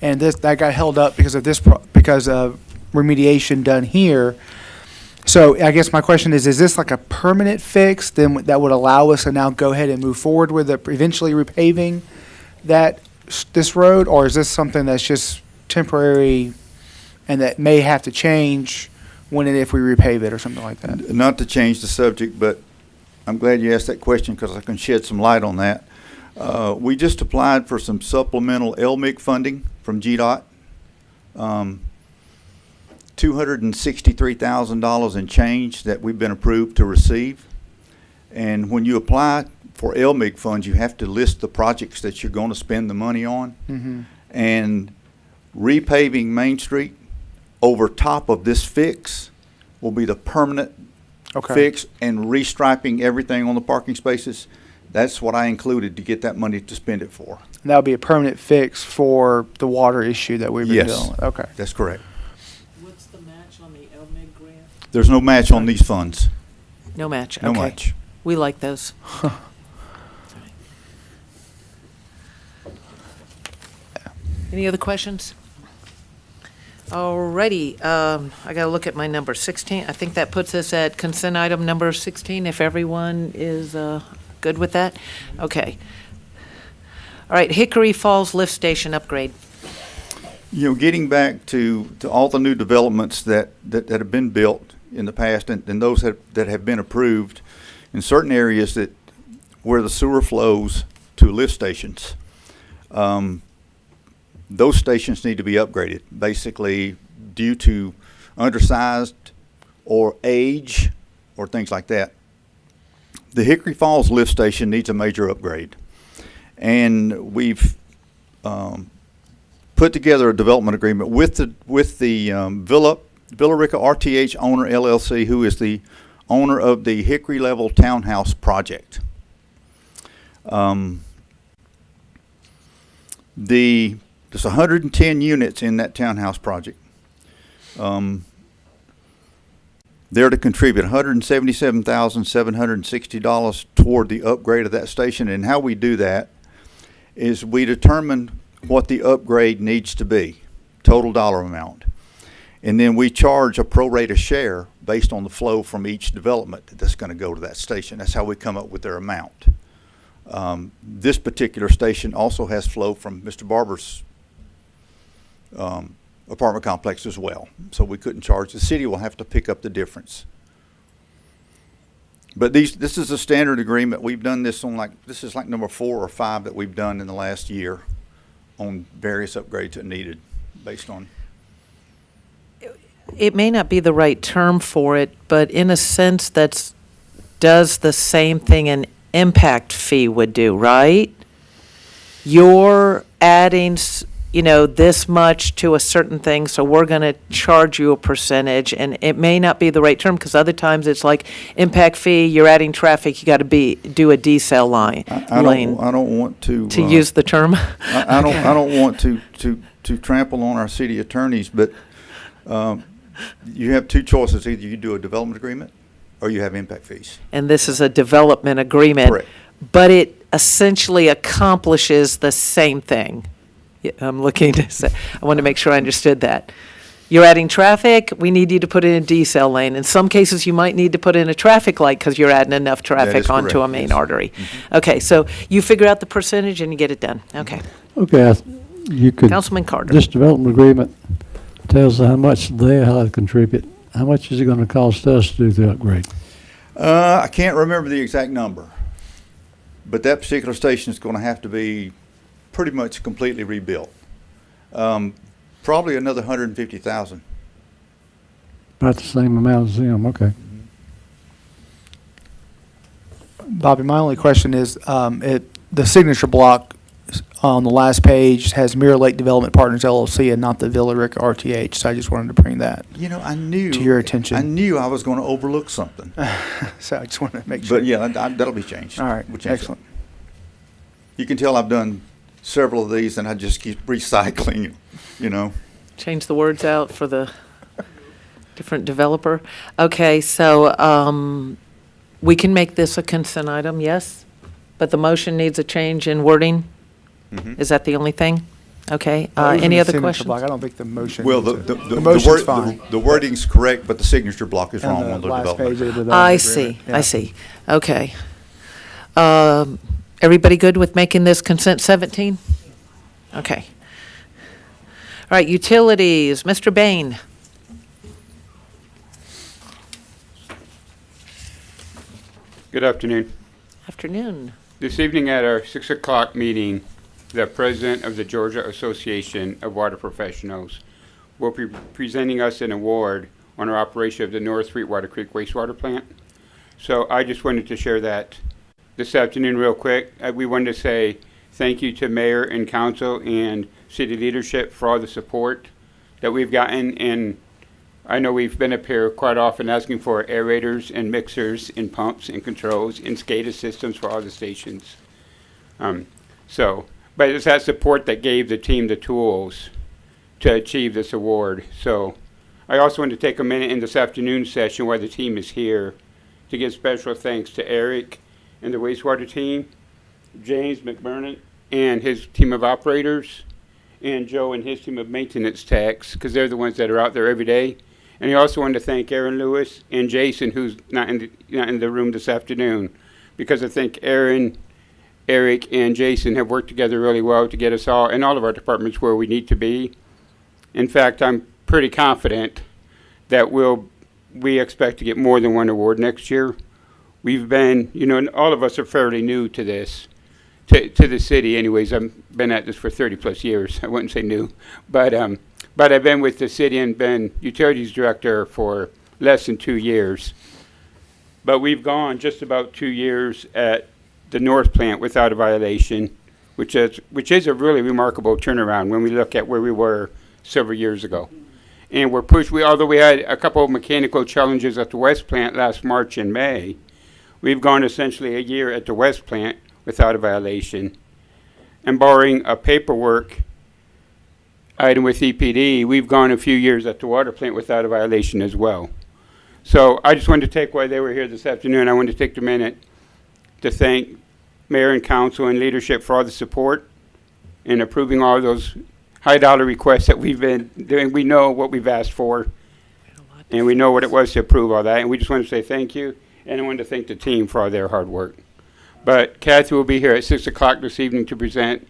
S5: and that got held up because of because of remediation done here. So I guess my question is this like a permanent fix then that would allow us to now go ahead and move forward with eventually repaving this road, or is this something that's just temporary and that may have to change when and if we repave it or something like that?
S17: Not to change the subject, but I'm glad you asked that question because I can shed some light on that. We just applied for some supplemental LMIC funding from GDOT. $263,000 in change that we've been approved to receive. And when you apply for LMIC funds, you have to list the projects that you're going to spend the money on.
S5: Mm-hmm.
S17: And repaving Main Street over top of this fix will be the permanent
S5: Okay.
S17: fix, and restriping everything on the parking spaces. That's what I included to get that money to spend it for.
S5: And that would be a permanent fix for the water issue that we've been
S17: Yes.
S5: dealing with. Okay.
S17: That's correct.
S1: What's the match on the LMIG grant?
S17: There's no match on these funds.
S1: No match,
S17: No
S1: okay.
S17: match.
S1: We like those. Any other questions? Alrighty, I gotta look at my number, 16. I think that puts us at consent item number 16, if everyone is good with that? Okay. All right, Hickory Falls Lift Station upgrade.
S17: You know, getting back to all the new developments that have been built in the past, and those that have been approved in certain areas that where the sewer flows to lift stations, those stations need to be upgraded, basically due to undersized or age or things like that. The Hickory Falls lift station needs a major upgrade, and we've put together a development agreement with the Villa Rica RTH owner LLC, who is the owner of the Hickory Level Townhouse project. There's 110 units in that townhouse project. They're to contribute $177,760 toward the upgrade of that station. And how we do that is we determine what the upgrade needs to be, total dollar amount. And then we charge a pro rata share based on the flow from each development that's going to go to that station. That's how we come up with their amount. This particular station also has flow from Mr. Barber's apartment complex as well. So we couldn't charge. The city will have to pick up the difference. But this is a standard agreement. We've done this on this is like number 4 or 5 that we've done in the last year on various upgrades that needed based on.
S1: It may not be the right term for it, but in a sense does the same thing an impact fee would do, right? You're adding, this much to a certain thing, so we're going to charge you a percentage, and it may not be the right term, because other times it's like impact fee, you're adding traffic, you got to do a decel line.
S17: I don't want to
S1: use the term.
S17: I don't want to trample on our city attorneys, but you have two choices: either you do a development agreement, or you have impact fees.
S1: And this is a development agreement.
S17: Correct.
S1: But it essentially accomplishes the same thing. Yeah, I'm looking to say, I want to make sure I understood that. You're adding traffic, we need you to put in a decel lane. In some cases, you might need to put in a traffic light because you're adding enough traffic onto a main artery. Okay, so you figure out the percentage and you get it done. Okay.
S8: Okay, you could.
S1: Councilman Carter.
S8: This development agreement tells how much they have to contribute. How much is it going to cost us to do the upgrade?
S17: I can't remember the exact number, but that particular station is going to have to be pretty much completely rebuilt. Probably another $150,000.
S8: About the same amount as them, okay.
S5: Bobby, my only question is, the signature block on the last page has Mirror Lake Development Partners LLC and not the Villa Rica RTH, so I just wanted to bring that
S17: I knew
S5: to your attention.
S17: I knew I was going to overlook something.
S5: So I just wanted to make sure.
S17: But yeah, that'll be changed.
S5: All right,
S17: We'll change
S5: excellent.
S17: it. You can tell I've done several of these, and I just keep recycling,
S1: Change the words out for the different developer. Okay, so we can make this a consent item, yes? But the motion needs a change in wording?
S17: Mhm.
S1: Is that the only thing? Okay,
S5: Other than
S1: any
S5: the
S1: other
S5: signature
S1: questions?
S5: block, I don't think the motion.
S17: Well,
S5: needs
S17: the
S5: a- motion's
S17: word-
S5: fine.
S17: the wording's correct, but the signature block is
S5: And
S17: wrong on the
S5: last
S17: development.
S5: page of the development
S1: I see,
S5: agreement.
S1: I
S5: Yeah.
S1: see. Okay. Everybody good with making this consent 17? Okay. All right, utilities, Mr. Bain.
S18: Good afternoon.
S1: Afternoon.
S18: This evening at our 6 o'clock meeting, the president of the Georgia Association of Water Professionals will be presenting us an award on our operation of the North Sweetwater Creek wastewater plant. So I just wanted to share that this afternoon real quick. We wanted to say thank you to mayor and council and city leadership for all the support that we've gotten. And I know we've been up here quite often asking for aerators and mixers and pumps and controls and SCADA systems for all the stations. But it's that support that gave the team the tools to achieve this award. So I also want to take a minute in this afternoon session while the team is here to give special thanks to Eric and the wastewater team, James McBurnett and his team of operators, and Joe and his team of maintenance techs, because they're the ones that are out there every day. And I also wanted to thank Aaron Lewis and Jason, who's not in the room this afternoon, because I think Aaron, Eric, and Jason have worked together really well to get us all in all of our departments where we need to be. In fact, I'm pretty confident that we expect to get more than one award next year. We've been, all of us are fairly new to this, to the city anyways. I've been at this for 30 plus years. I wouldn't say new, but I've been with the city and been utilities director for less than 2 years. But we've gone just about 2 years at the North plant without a violation, which is a really remarkable turnaround when we look at where we were several years ago. And we're pushed, although we had a couple of mechanical challenges at the West plant last March and May, we've gone essentially a year at the West plant without a violation. And barring a paperwork item with EPD, we've gone a few years at the water plant without a violation as well. So I just wanted to take, while they were here this afternoon, I wanted to take the minute to thank mayor and council and leadership for all the support in approving all those high dollar requests that we've been doing. We know what we've asked for, and we know what it was to approve all that, and we just want to say thank you, and I want to thank the team for all their hard work. But Kathy will be here at 6 o'clock this evening to present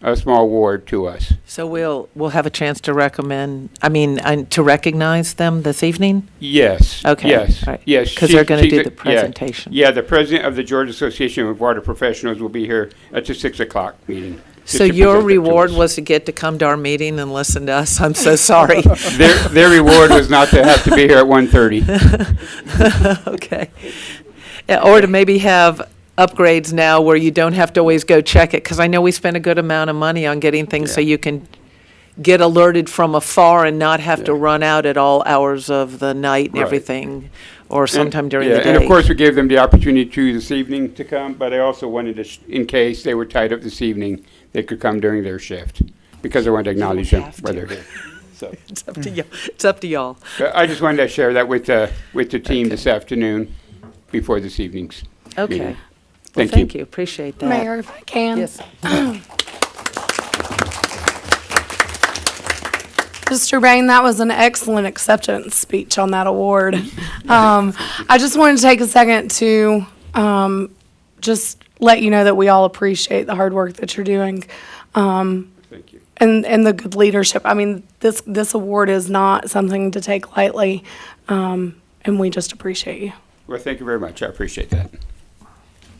S18: a small award to us.
S1: So we'll have a chance to to recognize them this evening?
S18: Yes.
S1: Okay.
S18: Yes.
S1: All right.
S18: Yes.
S1: Because they're going to do the presentation.
S18: Yeah, the president of the Georgia Association of Water Professionals will be here at the 6 o'clock meeting.
S1: So your reward was to get to come to our meeting and listen to us? I'm so sorry.
S18: Their reward was not to have to be here at 1:30.
S1: Okay. Yeah, or to maybe have upgrades now where you don't have to always go check it, because I know we spend a good amount of money on getting things so you can get alerted from afar and not have to run out at all hours of the night and everything, or sometime during the day.
S18: And of course, we gave them the opportunity to this evening to come, but I also wanted to, in case they were tied up this evening, they could come during their shift, because I wanted to acknowledge them. So
S1: it's up to you. It's up to y'all.
S18: But I just wanted to share that with the team this afternoon before this evening's
S1: Okay.
S18: meeting.
S1: Well, thank you. Appreciate that.
S19: Mayor, if I can.
S1: Yes.
S19: Mr. Bain, that was an excellent acceptance speech on that award. I just wanted to take a second to just let you know that we all appreciate the hard work that you're doing.
S18: Thank you.
S19: And the good leadership. I mean, this award is not something to take lightly, and we just appreciate you.
S18: Well, thank you very much. I appreciate that.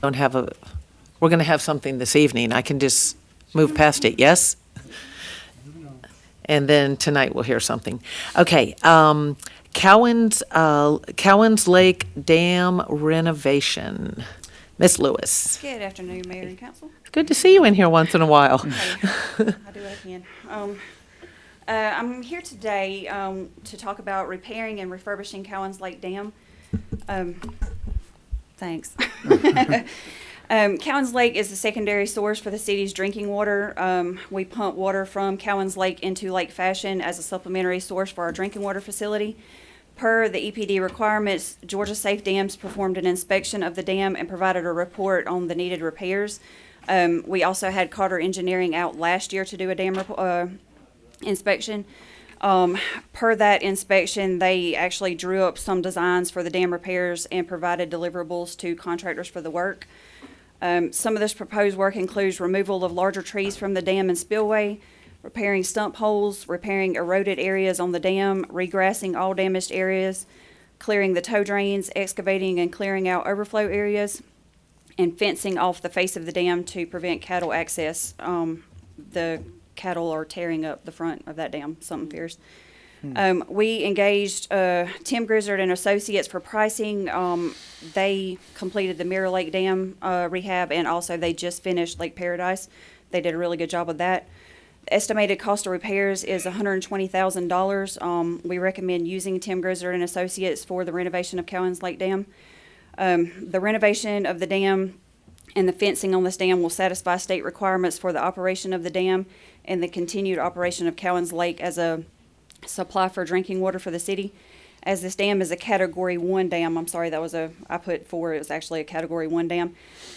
S1: We're going to have something this evening. I can just move past it, yes? And then tonight we'll hear something. Okay, Cowan's Lake Dam renovation. Miss Lewis.
S20: Good afternoon, Mayor and Council.
S1: It's good to see you in here once in a while.
S20: I'll do what I can. I'm here today to talk about repairing and refurbishing Cowan's Lake Dam. Thanks. Cowan's Lake is the secondary source for the city's drinking water. We pump water from Cowan's Lake into Lake Fashion as a supplementary source for our drinking water facility. Per the EPD requirements, Georgia Safe Dams performed an inspection of the dam and provided a report on the needed repairs. We also had Carter Engineering out last year to do a dam inspection. Per that inspection, they actually drew up some designs for the dam repairs and provided deliverables to contractors for the work. Some of this proposed work includes removal of larger trees from the dam and spillway, repairing stump holes, repairing eroded areas on the dam, regrassing all damaged areas, clearing the tow drains, excavating and clearing out overflow areas, and fencing off the face of the dam to prevent cattle access. The cattle are tearing up the front of that dam, something fierce. We engaged Tim Grizzard and Associates for pricing. They completed the Mirror Lake Dam rehab, and also they just finished Lake Paradise. They did a really good job with that. The estimated cost of repairs is $120,000. We recommend using Tim Grizzard and Associates for the renovation of Cowens Lake Dam. The renovation of the dam and the fencing on this dam will satisfy state requirements for the operation of the dam and the continued operation of Cowens Lake as a supply for drinking water for the city. As this dam is a Category 1 dam, I'm sorry, I put 4, it was actually a Category 1 dam.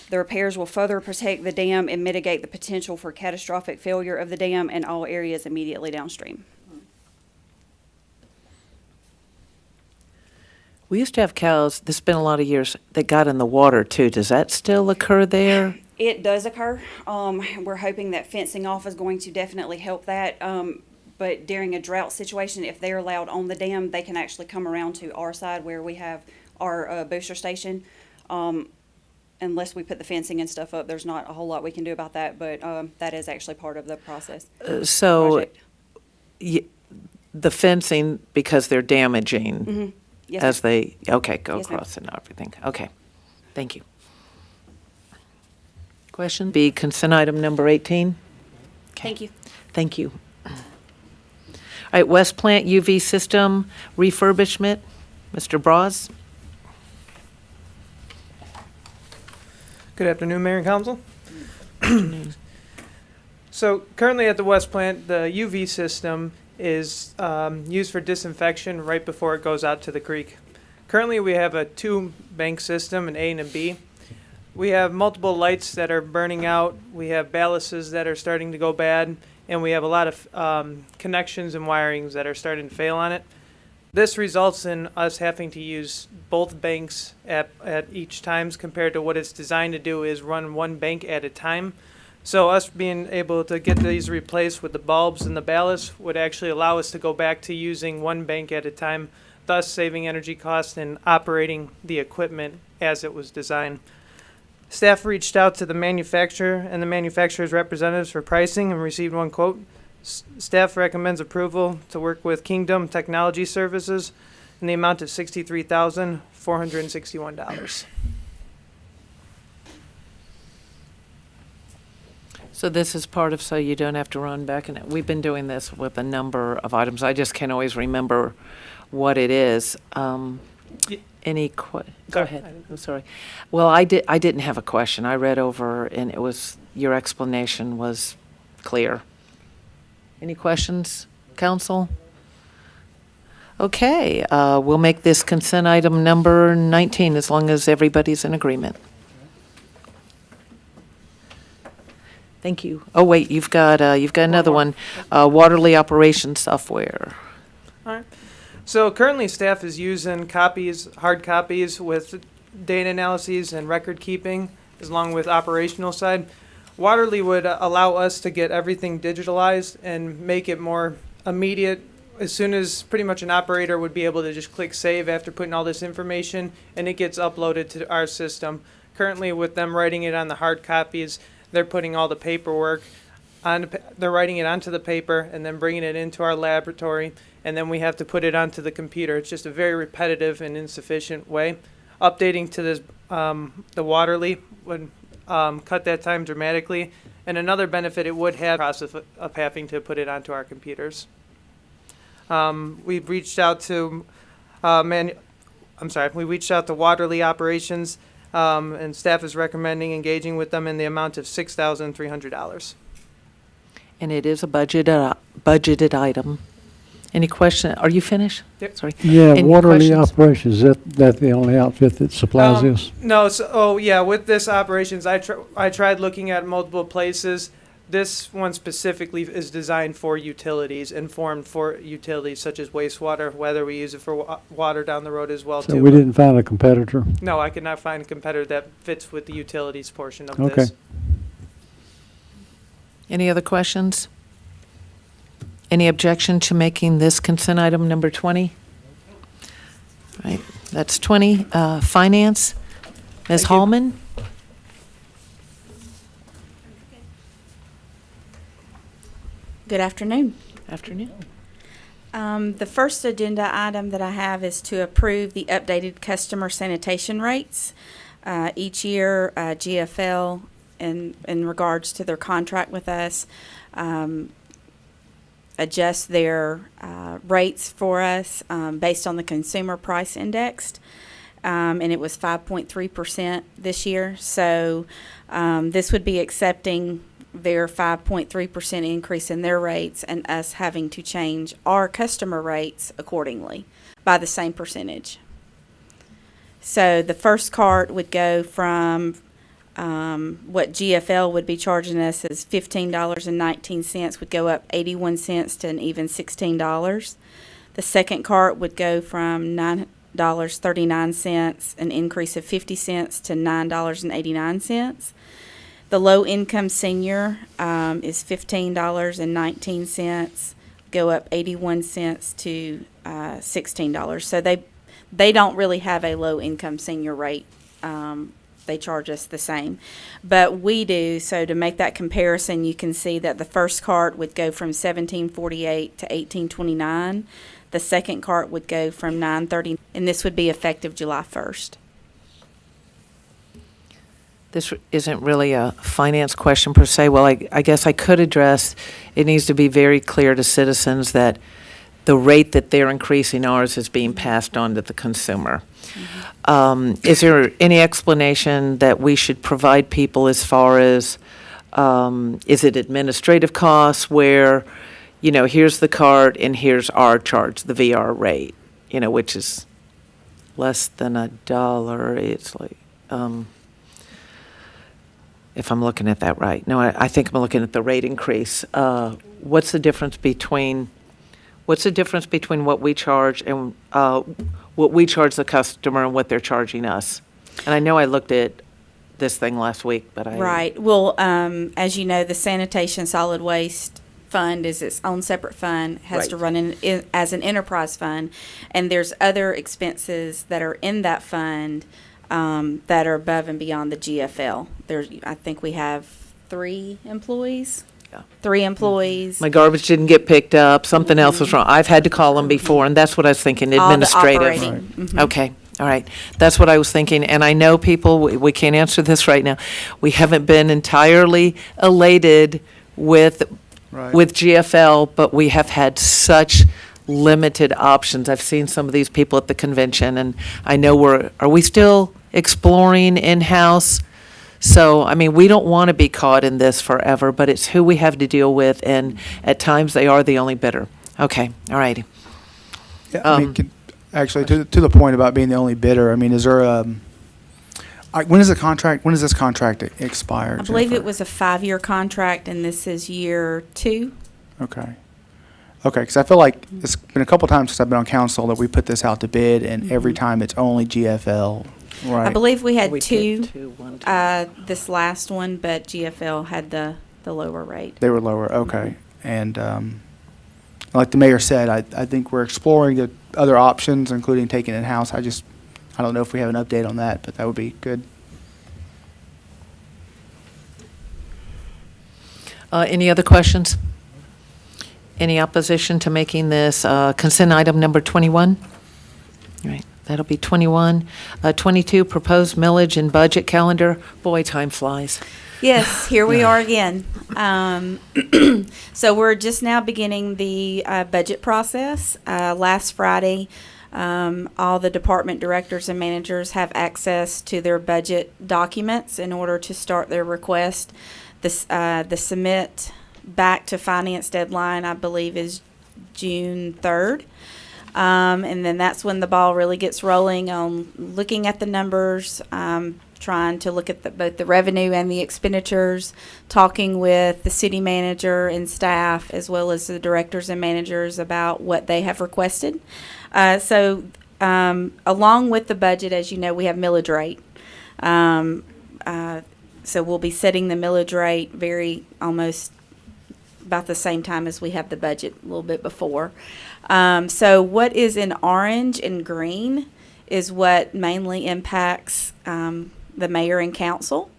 S20: The repairs will further protect the dam and mitigate the potential for catastrophic failure of the dam in all areas immediately downstream.
S1: We used to have cows, this has been a lot of years, that got in the water too. Does that still occur there?
S20: It does occur. We're hoping that fencing off is going to definitely help that. But during a drought situation, if they're allowed on the dam, they can actually come around to our side where we have our booster station. Unless we put the fencing and stuff up, there's not a whole lot we can do about that, but that is actually part of the process.
S1: So the fencing, because they're damaging
S20: Mhm. Yes,
S1: as
S20: ma'am.
S1: they, okay, go
S20: Yes, ma'am.
S1: across and everything. Okay, thank you. Question, be consent item number 18?
S20: Thank you.
S1: Thank you. All right, West Plant UV system refurbishment, Mr. Bras?
S21: Good afternoon, Mayor and Council. So currently at the West Plant, the UV system is used for disinfection right before it goes out to the creek. Currently, we have a 2-bank system, an A and a B. We have multiple lights that are burning out. We have ballasts that are starting to go bad, and we have a lot of connections and wirings that are starting to fail on it. This results in us having to use both banks at each times, compared to what it's designed to do is run one bank at a time. So us being able to get these replaced with the bulbs and the ballast would actually allow us to go back to using one bank at a time, thus saving energy costs and operating the equipment as it was designed. Staff reached out to the manufacturer and the manufacturer's representatives for pricing and received one quote. Staff recommends approval to work with Kingdom Technology Services in the amount of $63,461.
S1: So this is part of, so you don't have to run back, and we've been doing this with a number of items. I just can't always remember what it is. Go ahead, I'm sorry. Well, I didn't have a question. I read over, and it was, your explanation was clear. Any questions, council? Okay, we'll make this consent item number 19, as long as everybody's in agreement. Thank you. Oh, wait, you've got another one, Waterly Operations Software.
S21: All right. So currently, staff is using hard copies with data analyses and record keeping, along with operational side. Waterly would allow us to get everything digitalized and make it more immediate. As soon as pretty much an operator would be able to just click save after putting all this information, and it gets uploaded to our system. Currently, with them writing it on the hard copies, they're putting all the paperwork they're writing it onto the paper and then bringing it into our laboratory, and then we have to put it onto the computer. It's just a very repetitive and insufficient way. Updating to this, the Waterly would cut that time dramatically, and another benefit it would have, the process of having to put it onto our computers. We've reached out to we reached out to Waterly Operations, and staff is recommending engaging with them in the amount of $6,300.
S1: And it is a budgeted item. Any question? Are you finished?
S21: Yep.
S1: Sorry.
S8: Yeah,
S1: Any
S8: Waterly
S1: questions?
S8: Operations, that the only outfit that supplies this?
S21: No, with this operations, I tried looking at multiple places. This one specifically is designed for utilities, informed for utilities such as wastewater, whether we use it for water down the road as well,
S8: So
S21: too.
S8: we didn't find a competitor?
S21: No, I could not find a competitor that fits with the utilities portion of
S8: Okay.
S21: this.
S1: Any other questions? Any objection to making this consent item number 20? Right, that's 20. Finance, Ms. Hallman?
S3: Good afternoon.
S1: Afternoon.
S3: The first agenda item that I have is to approve the updated customer sanitation rates. Each year, GFL, in regards to their contract with us, adjust their rates for us based on the consumer price indexed. And it was 5.3% this year. So this would be accepting their 5.3% increase in their rates and us having to change our customer rates accordingly by the same percentage. So the first cart would go from what GFL would be charging us as $15.19 would go up 81 cents to an even $16. The second cart would go from $9.39, an increase of 50 cents to $9.89. The low-income senior is $15.19, go up 81 cents to $16. So they don't really have a low-income senior rate. They charge us the same. But we do, so to make that comparison, you can see that the first cart would go from $17.48 to $18.29. The second cart would go from $9.30, and this would be effective July 1st.
S1: This isn't really a finance question per se. Well, I guess I could address, it needs to be very clear to citizens that the rate that they're increasing ours is being passed on to the consumer. Is there any explanation that we should provide people as far as, is it administrative costs where, here's the card and here's our charge, the VR rate, which is less than $1. It's like, if I'm looking at that right. No, I think I'm looking at the rate increase. What's the difference between what we charge and what we charge the customer and what they're charging us? And I know I looked at this thing last week, but
S3: Right. Well, as you know, the sanitation solid waste fund is its own separate fund, has to run in as an enterprise fund, and there's other expenses that are in that fund that are above and beyond the GFL. I think we have 3 employees.
S1: Yeah.
S3: 3 employees.
S1: My garbage didn't get picked up, something else was wrong. I've had to call them before, and that's what I was thinking,
S3: All the
S1: administrative.
S3: operating. Right. Mhm.
S1: Okay, all right. That's what I was thinking, and I know people, we can't answer this right now. We haven't been entirely elated with GFL, but we have had such limited options. I've seen some of these people at the convention, and I know are we still exploring in-house? So, we don't want to be caught in this forever, but it's who we have to deal with, and at times they are the only bidder. Okay, all righty.
S5: Yeah, actually, to the point about being the only bidder, is there when is this contract expire?
S3: I believe it was a 5-year contract, and this is year 2.
S5: Okay, because I feel like it's been a couple times since I've been on council that we put this out to bid, and every time it's only GFL. Right.
S3: I believe we had
S1: We
S3: two,
S1: did two, one, two.
S3: this last one, but GFL had the lower rate.
S5: They were lower, okay. And like the mayor said, I think we're exploring the other options, including taking it in-house. I don't know if we have an update on that, but that would be good.
S1: Any other questions? Any opposition to making this consent item number 21? All right, that'll be 21. 22, proposed millage and budget calendar. Boy, time flies.
S3: Yes, here we are again. So we're just now beginning the budget process. Last Friday, all the department directors and managers have access to their budget documents in order to start their request. The submit back to finance deadline, I believe, is June 3rd. And then that's when the ball really gets rolling on looking at the numbers, trying to look at both the revenue and the expenditures, talking with the city manager and staff, as well as the directors and managers about what they have requested. So along with the budget, as you know, we have millage rate. So we'll be setting the millage rate almost about the same time as we have the budget, a little bit before. So what is in orange and green is what mainly impacts the mayor and council.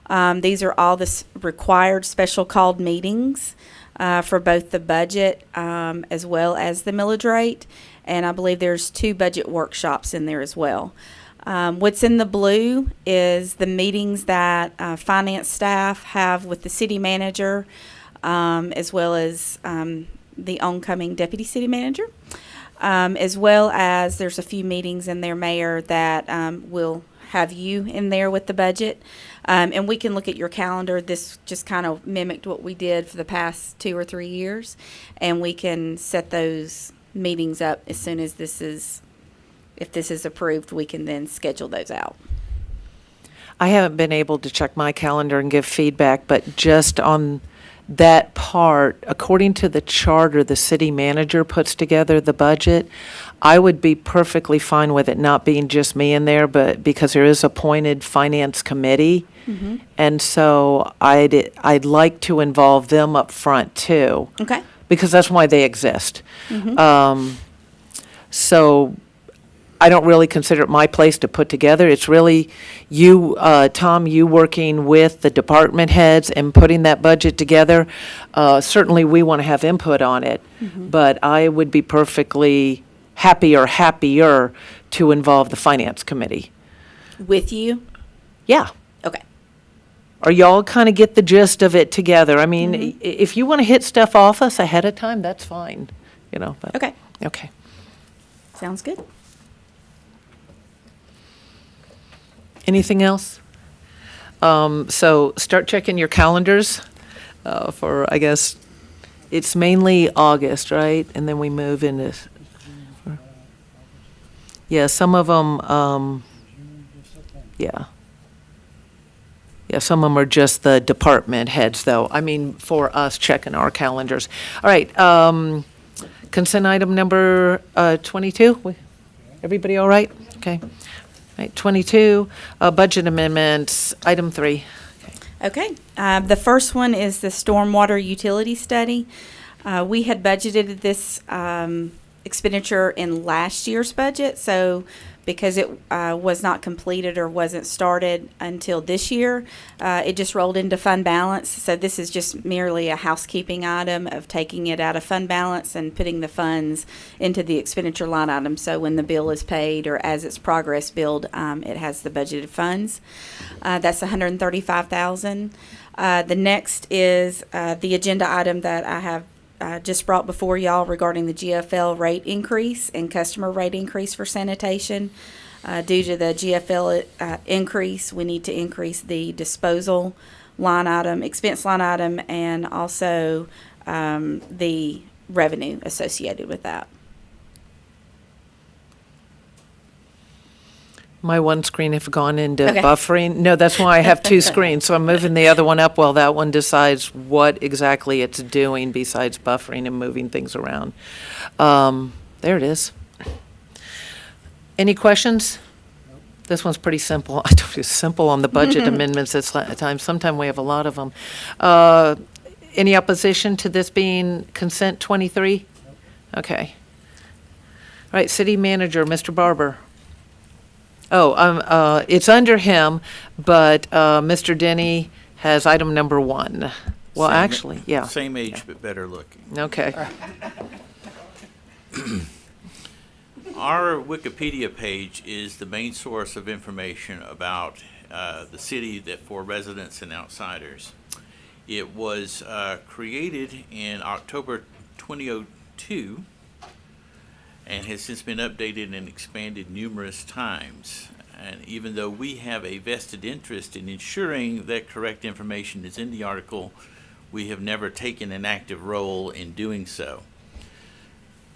S3: These are all the required special called meetings for both the budget as well as the millage rate. And I believe there's 2 budget workshops in there as well. What's in the blue is the meetings that finance staff have with the city manager, as well as the oncoming deputy city manager, as well as there's a few meetings in there, Mayor, that will have you in there with the budget. And we can look at your calendar. This just kind of mimicked what we did for the past 2 or 3 years. And we can set those meetings up as soon as if this is approved, we can then schedule those out.
S1: I haven't been able to check my calendar and give feedback, but just on that part, according to the charter, the city manager puts together the budget. I would be perfectly fine with it not being just me in there, but because there is appointed finance committee. And so I'd like to involve them up front too.
S3: Okay.
S1: Because that's why they exist. So I don't really consider it my place to put together. It's really you, Tom, you working with the department heads and putting that budget together. Certainly, we want to have input on it, but I would be perfectly happier to involve the finance committee.
S3: With you?
S1: Yeah.
S3: Okay.
S1: Or y'all kind of get the gist of it together. I mean, if you want to hit stuff off us ahead of time, that's fine, you know. But,
S3: Okay.
S1: Okay.
S3: Sounds good.
S1: Anything else? So start checking your calendars for, I guess, it's mainly August, right? And then we move into, yeah, some of them, yeah. Yeah, some of them are just the department heads, though. I mean, for us checking our calendars. All right, consent item number 22. Everybody all right? Okay. All right, 22, budget amendments, item 3.
S3: Okay. The first one is the stormwater utility study. We had budgeted this expenditure in last year's budget, so because it was not completed or wasn't started until this year, it just rolled into fund balance. So this is just merely a housekeeping item of taking it out of fund balance and putting the funds into the expenditure line item. So when the bill is paid or as its progress billed, it has the budgeted funds. That's $135,000. The next is the agenda item that I have just brought before y'all regarding the GFL rate increase and customer rate increase for sanitation. Due to the GFL increase, we need to increase the disposal line item, expense line item, and also the revenue associated with that.
S1: My one screen have gone into
S3: Okay.
S1: buffering. No, that's why I have 2 screens. So I'm moving the other one up while that one decides what exactly it's doing besides buffering and moving things around. There it is. Any questions? This one's pretty simple. I told you, it's simple on the budget amendments this time. Sometimes we have a lot of them. Any opposition to this being consent 23? Okay. All right, city manager, Mr. Barber. Oh, it's under him, but Mr. Denny has item number 1. Well, actually, yeah.
S7: Same age, but better looking.
S1: Okay.
S7: Our Wikipedia page is the main source of information about the city that for residents and outsiders. It was created in October 2002 and has since been updated and expanded numerous times. And even though we have a vested interest in ensuring that correct information is in the article, we have never taken an active role in doing so.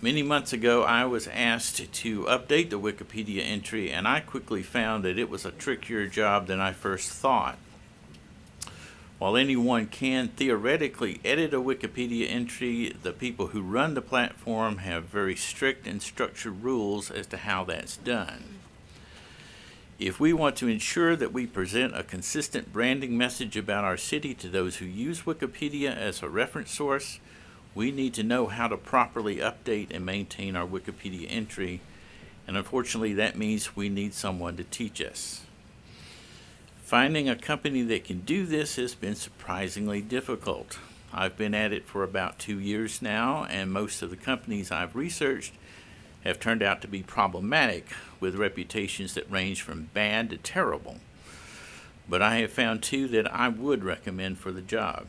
S7: Many months ago, I was asked to update the Wikipedia entry, and I quickly found that it was a trickier job than I first thought. While anyone can theoretically edit a Wikipedia entry, the people who run the platform have very strict and structured rules as to how that's done. If we want to ensure that we present a consistent branding message about our city to those who use Wikipedia as a reference source, we need to know how to properly update and maintain our Wikipedia entry, and unfortunately that means we need someone to teach us. Finding a company that can do this has been surprisingly difficult. I've been at it for about 2 years now, and most of the companies I've researched have turned out to be problematic, with reputations that range from bad to terrible. But I have found two that I would recommend for the job.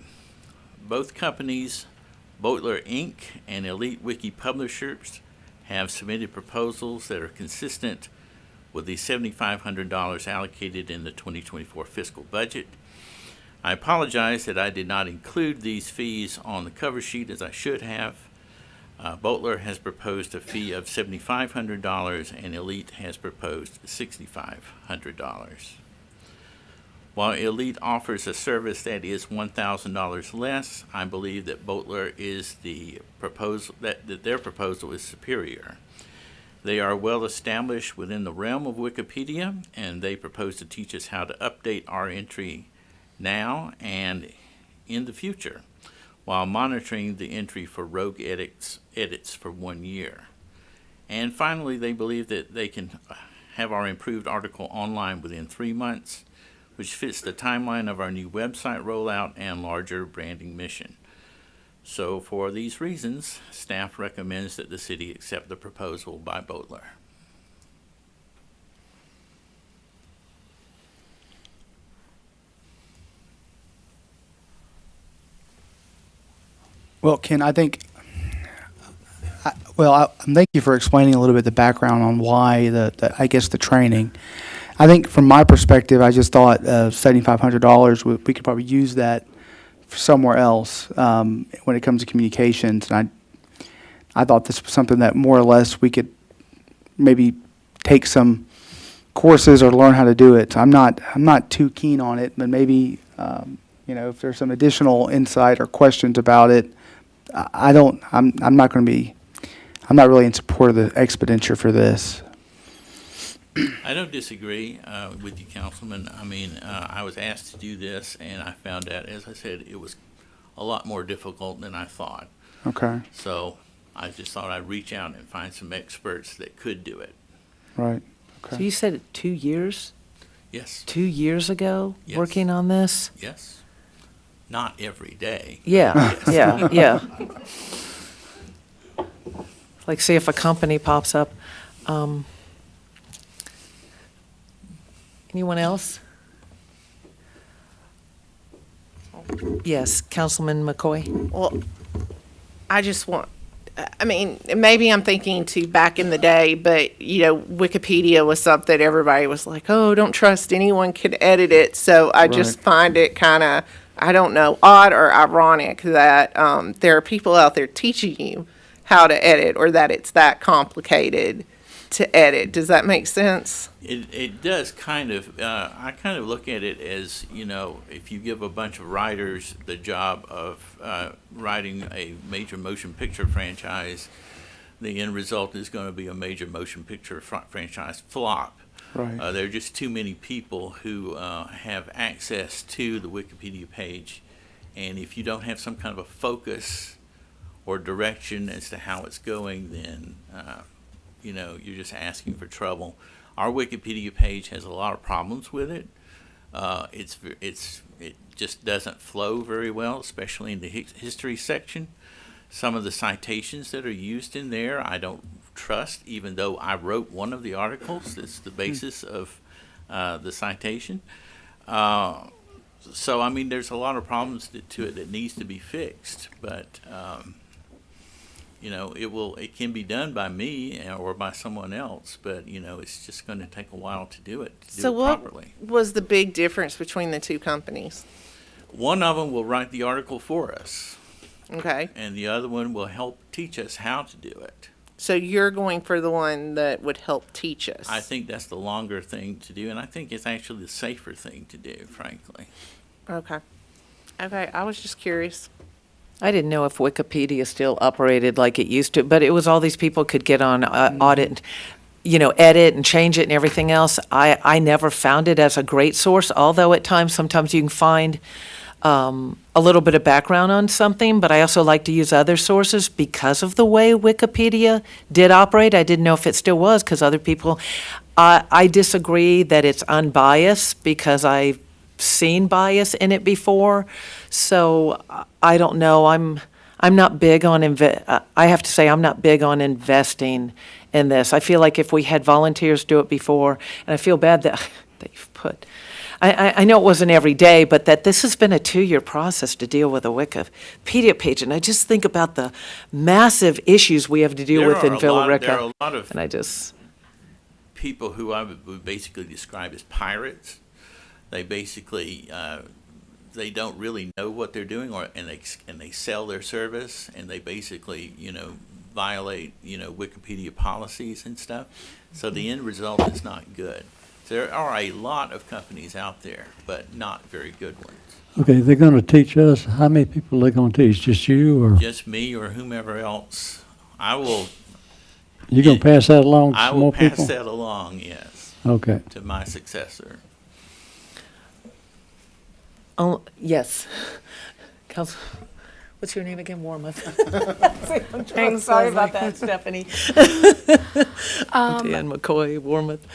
S7: Both companies, Boatler Inc. and Elite Wiki Publishers, have submitted proposals that are consistent with the $7,500 allocated in the 2024 fiscal budget. I apologize that I did not include these fees on the cover sheet as I should have. Boatler has proposed a fee of $7,500 and Elite has proposed $6,500. While Elite offers a service that is $1,000 less, I believe that Boatler is that their proposal is superior. They are well established within the realm of Wikipedia, and they propose to teach us how to update our entry now and in the future, while monitoring the entry for rogue edits for 1 year. And finally, they believe that they can have our improved article online within 3 months, which fits the timeline of our new website rollout and larger branding mission. So for these reasons, staff recommends that the city accept the proposal by Boatler.
S5: Well, Ken, thank you for explaining a little bit the background on why I guess the training. I think from my perspective, I just thought $7,500, we could probably use that somewhere else when it comes to communications. And I thought this was something that more or less we could maybe take some courses or learn how to do it. I'm not too keen on it, but maybe if there's some additional insight or questions about it, I'm not really in support of the expenditure for this.
S7: I don't disagree with you, Councilman. I mean, I was asked to do this, and I found out, as I said, it was a lot more difficult than I thought.
S5: Okay.
S7: So I just thought I'd reach out and find some experts that could do it.
S5: Right. Okay.
S1: So you said 2 years?
S7: Yes.
S1: 2 years ago,
S7: Yes.
S1: working on this?
S7: Yes. Not every day.
S1: Yeah,
S7: Yes.
S1: yeah. Like, see if a company pops up. Anyone else? Yes, Councilman McCoy?
S6: Well, maybe I'm thinking to back in the day, but, Wikipedia was something everybody was like, oh, don't trust anyone can edit it. So I just find it kind of, I don't know, odd or ironic that there are people out there teaching you how to edit or that it's that complicated to edit. Does that make sense?
S7: It does kind of. I kind of look at it as, if you give a bunch of writers the job of writing a major motion picture franchise, the end result is going to be a major motion picture franchise flop.
S5: Right.
S7: There are just too many people who have access to the Wikipedia page, and if you don't have some kind of a focus or direction as to how it's going, then you're just asking for trouble. Our Wikipedia page has a lot of problems with it. It just doesn't flow very well, especially in the history section. Some of the citations that are used in there, I don't trust, even though I wrote one of the articles that's the basis of the citation. So, I mean, there's a lot of problems to it that needs to be fixed, but it can be done by me or by someone else, but it's just going to take a while to do it properly.
S6: What was the big difference between the two companies?
S7: One of them will write the article for us.
S6: Okay.
S7: And the other one will help teach us how to do it.
S6: So you're going for the one that would help teach us?
S7: I think that's the longer thing to do, and I think it's actually the safer thing to do, frankly.
S6: Okay. I was just curious.
S1: I didn't know if Wikipedia still operated like it used to, but it was all these people could get on audit, edit and change it and everything else. I never found it as a great source, although at times, sometimes you can find a little bit of background on something, but I also like to use other sources because of the way Wikipedia did operate. I didn't know if it still was because other people, I disagree that it's unbiased because I seen bias in it before. So I don't know. I'm not big on I have to say I'm not big on investing in this. I feel like if we had volunteers do it before, and I feel bad that that you've put. I know it wasn't every day, but that this has been a 2-year process to deal with a Wikipedia page, and I just think about the massive issues we have to deal with in Villa Rica.
S7: There are a lot of
S1: and I just
S7: people who I would basically describe as pirates. They basically they don't really know what they're doing, and they sell their service, and they basically violate Wikipedia policies and stuff. So the end result is not good. There are a lot of companies out there, but not very good ones.
S8: Okay, they're going to teach us. How many people are they going to teach? Just you, or
S7: Just me or whomever else. I will.
S8: you going to pass that along to
S7: I
S8: some
S7: will
S8: more
S7: pass
S8: people?
S7: that along. Yes.
S8: Okay.
S7: To my successor.
S1: Oh, yes. Council, what's your name again? Warmouth. I'm sorry about that, Stephanie. Dan McCoy, Warmouth.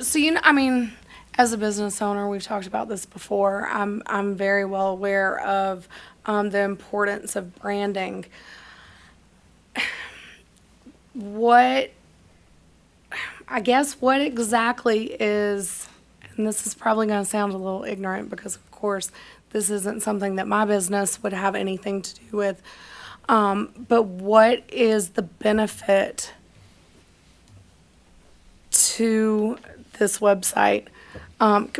S19: So I mean, as a business owner, we've talked about this before. I'm very well aware of the importance of branding. What exactly is, and this is probably going to sound a little ignorant because, of course, this isn't something that my business would have anything to do with, but what is the benefit to this website?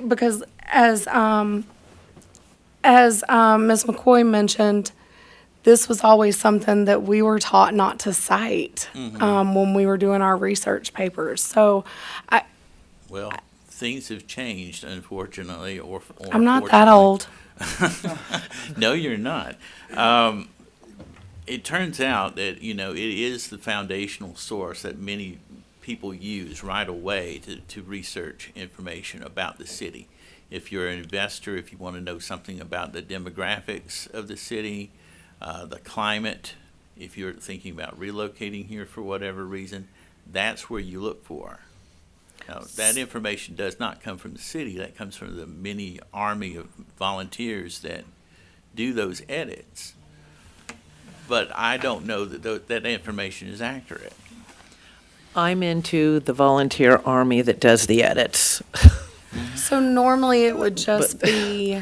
S19: Because as Ms. McCoy mentioned, this was always something that we were taught not to cite when we were doing our research papers. So
S7: Well, things have changed, unfortunately, or
S19: I'm not that old.
S7: No, you're not. It turns out that, it is the foundational source that many people use right away to research information about the city. If you're an investor, if you want to know something about the demographics of the city, the climate, if you're thinking about relocating here for whatever reason, that's where you look for. Now, that information does not come from the city. That comes from the many army of volunteers that do those edits. But I don't know that that information is accurate.
S1: I'm into the volunteer army that does the edits.
S19: So normally it would just be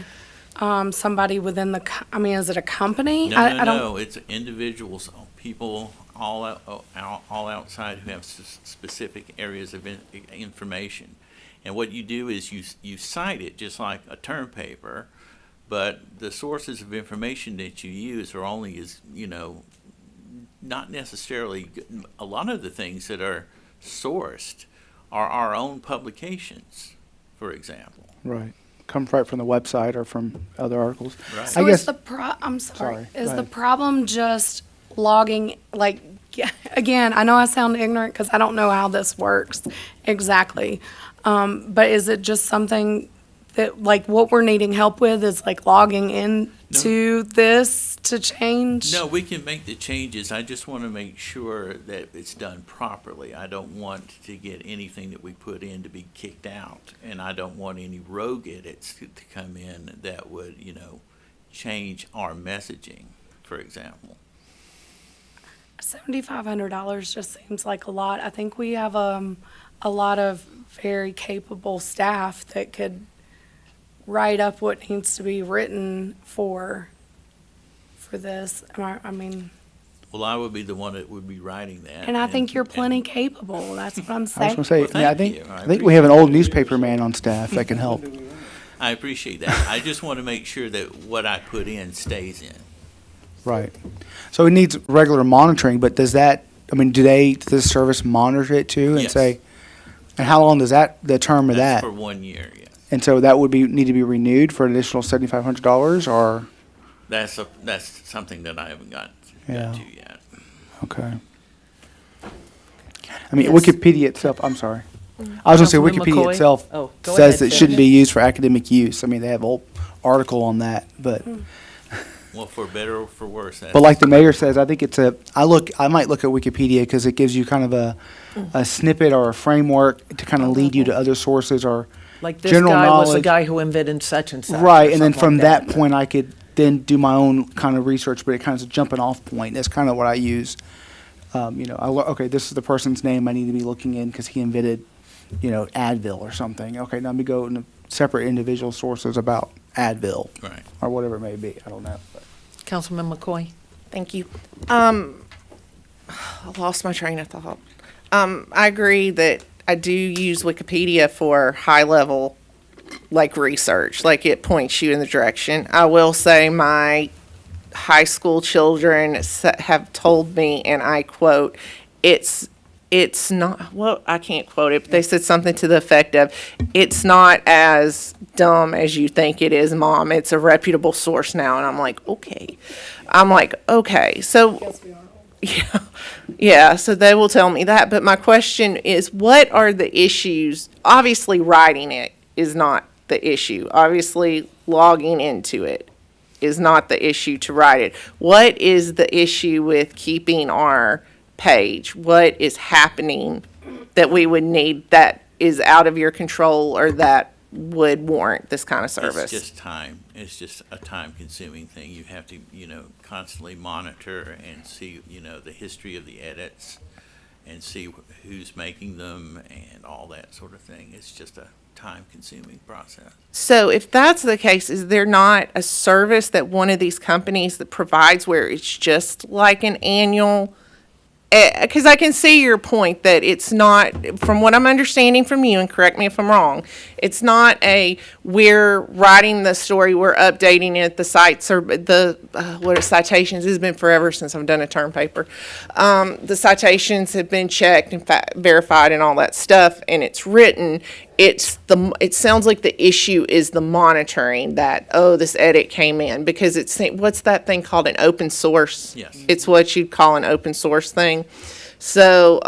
S19: somebody within the, is it a company?
S7: No, it's individuals, people all outside who have specific areas of information. And what you do is you cite it just like a term paper, but the sources of information that you use are only as, not necessarily good. A lot of the things that are sourced are our own publications, for example.
S5: Right. Come right from the website or from other articles.
S7: Right.
S19: So is the is the problem just logging, again, I know I sound ignorant because I don't know how this works exactly, but is it just something that, what we're needing help with is logging into this to change?
S7: No, we can make the changes. I just want to make sure that it's done properly. I don't want to get anything that we put in to be kicked out, and I don't want any rogue edits to come in that would, change our messaging, for example.
S19: $7,500 just seems like a lot. I think we have a lot of very capable staff that could write up what needs to be written for this.
S7: Well, I would be the one that would be writing that.
S19: And I think you're plenty capable. That's what I'm
S5: I
S19: saying.
S5: was going to say,
S7: Well,
S5: I
S7: thank you.
S5: think we have an old newspaper man on staff that can help.
S7: I appreciate that. I just want to make sure that what I put in stays in.
S5: Right. So it needs regular monitoring, but does this service monitor it too and
S7: Yes.
S5: say, and how long does the term of
S7: That's
S5: that?
S7: for 1 year, yes.
S5: And so that would need to be renewed for an additional $7,500 or?
S7: That's something that I haven't got
S5: Yeah.
S7: to yet.
S5: Okay. Yes.
S1: Yes.
S5: Wikipedia itself, I'm sorry. I was going to say
S1: Councilman
S5: Wikipedia
S1: McCoy?
S5: itself
S1: Oh, go
S5: says
S1: ahead,
S5: it shouldn't be
S1: finish.
S5: used for academic use. They have a whole article on that, but.
S7: Well, for better or for worse. That's
S5: But like the mayor says, I think I might look at Wikipedia because it gives you kind of a snippet or a framework to kind of lead you to other sources or
S1: Like this
S5: general
S1: guy was the
S5: knowledge.
S1: guy who invented such and such. or
S5: Right, and then
S1: something
S5: from
S1: like
S5: that point, I could then do my own kind of research, but it kind of is a jumping off point. That's kind of what I use. Okay, this is the person's name I need to be looking in because he invented, Advil or something. Okay, now let me go into separate individual sources about Advil.
S7: Right.
S5: Or whatever it may be. I don't know. But.
S1: Councilman McCoy?
S6: Thank you. I lost my train of thought. I agree that I do use Wikipedia for high level, like research, like it points you in the direction. I will say my high school children have told me, and I quote, it's not, well, I can't quote it, but they said something to the effect of, it's not as dumb as you think it is, Mom. It's a reputable source now. And I'm like, okay. So, yeah, so they will tell me that. But my question is, what are the issues? Obviously, writing it is not the issue. Obviously, logging into it is not the issue to write it. What is the issue with keeping our page? What is happening that we would need that is out of your control or that would warrant this kind of service?
S7: It's just time. It's just a time-consuming thing. You have to, constantly monitor and see, the history of the edits and see who's making them and all that sort of thing. It's just a time-consuming process.
S6: So if that's the case, is there not a service that one of these companies that provides where it's just like an annual? Because I can see your point that it's not, from what I'm understanding from you, and correct me if I'm wrong, it's not we're writing the story, we're updating it, the sites are, what are citations? It's been forever since I've done a term paper. The citations have been checked and verified and all that stuff, and it's written. It sounds like the issue is the monitoring that, this edit came in, because what's that thing called, an open source?
S7: Yes.
S6: It's what you'd call an open source thing. So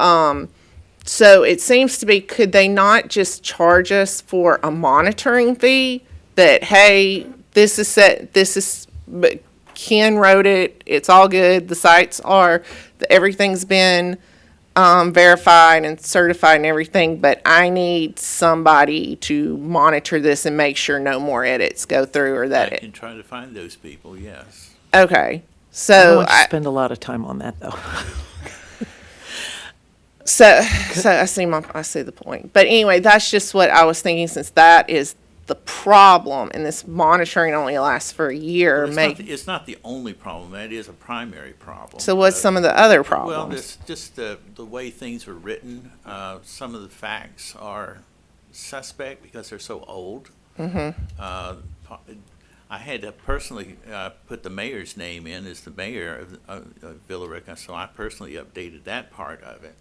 S6: it seems to be, could they not just charge us for a monitoring fee that, hey, this is set, but Ken wrote it, it's all good, the sites are, everything's been verified and certified and everything, but I need somebody to monitor this and make sure no more edits go through or that
S7: I can try to find those people, yes.
S6: Okay.
S1: I don't
S6: So
S1: want to spend a lot of time on that, though.
S6: So I see the point. But anyway, that's just what I was thinking, since that is the problem and this monitoring only lasts for a year.
S7: It's not the only problem. That is a primary problem.
S6: So what's some of the other problems?
S7: Well, it's just the way things are written. Some of the facts are suspect because they're so old.
S6: Mm-hmm.
S7: I had to personally put the mayor's name in as the mayor of Villa Rica, so I personally updated that part of it.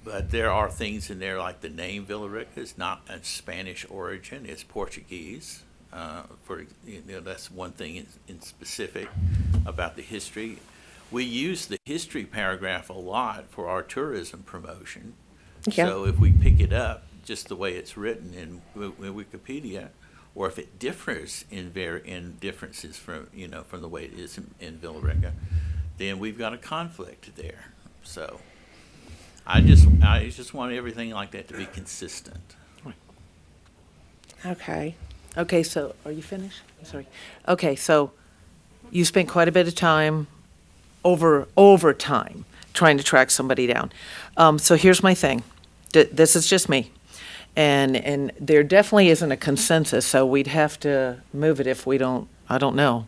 S7: But there are things in there like the name Villa Rica is not a Spanish origin; it's Portuguese. That's one thing in specific about the history. We use the history paragraph a lot for our tourism promotion.
S6: Yeah.
S7: So if we pick it up just the way it's written in Wikipedia, or if it differs in differences from the way it is in Villa Rica, then we've got a conflict there. So I just want everything like that to be consistent.
S6: Okay.
S1: Okay, so, are you finished? Sorry. Okay, so you spent quite a bit of time, over time, trying to track somebody down. So here's my thing. This is just me. And there definitely isn't a consensus, so we'd have to move it if we don't, I don't know.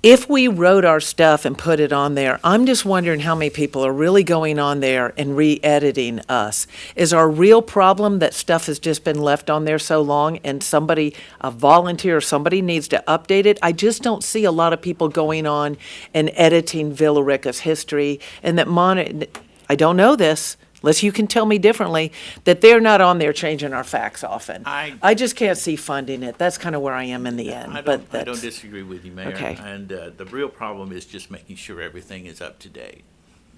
S1: If we wrote our stuff and put it on there, I'm just wondering how many people are really going on there and re-editing us. Is our real problem that stuff has just been left on there so long and a volunteer or somebody needs to update it? I just don't see a lot of people going on and editing Villa Rica's history, and I don't know this, unless you can tell me differently, that they're not on there changing our facts often. I just can't see funding it. That's kind of where I am in the end.
S7: I don't disagree with you, Mayor.
S1: Okay.
S7: And the real problem is just making sure everything is up to date.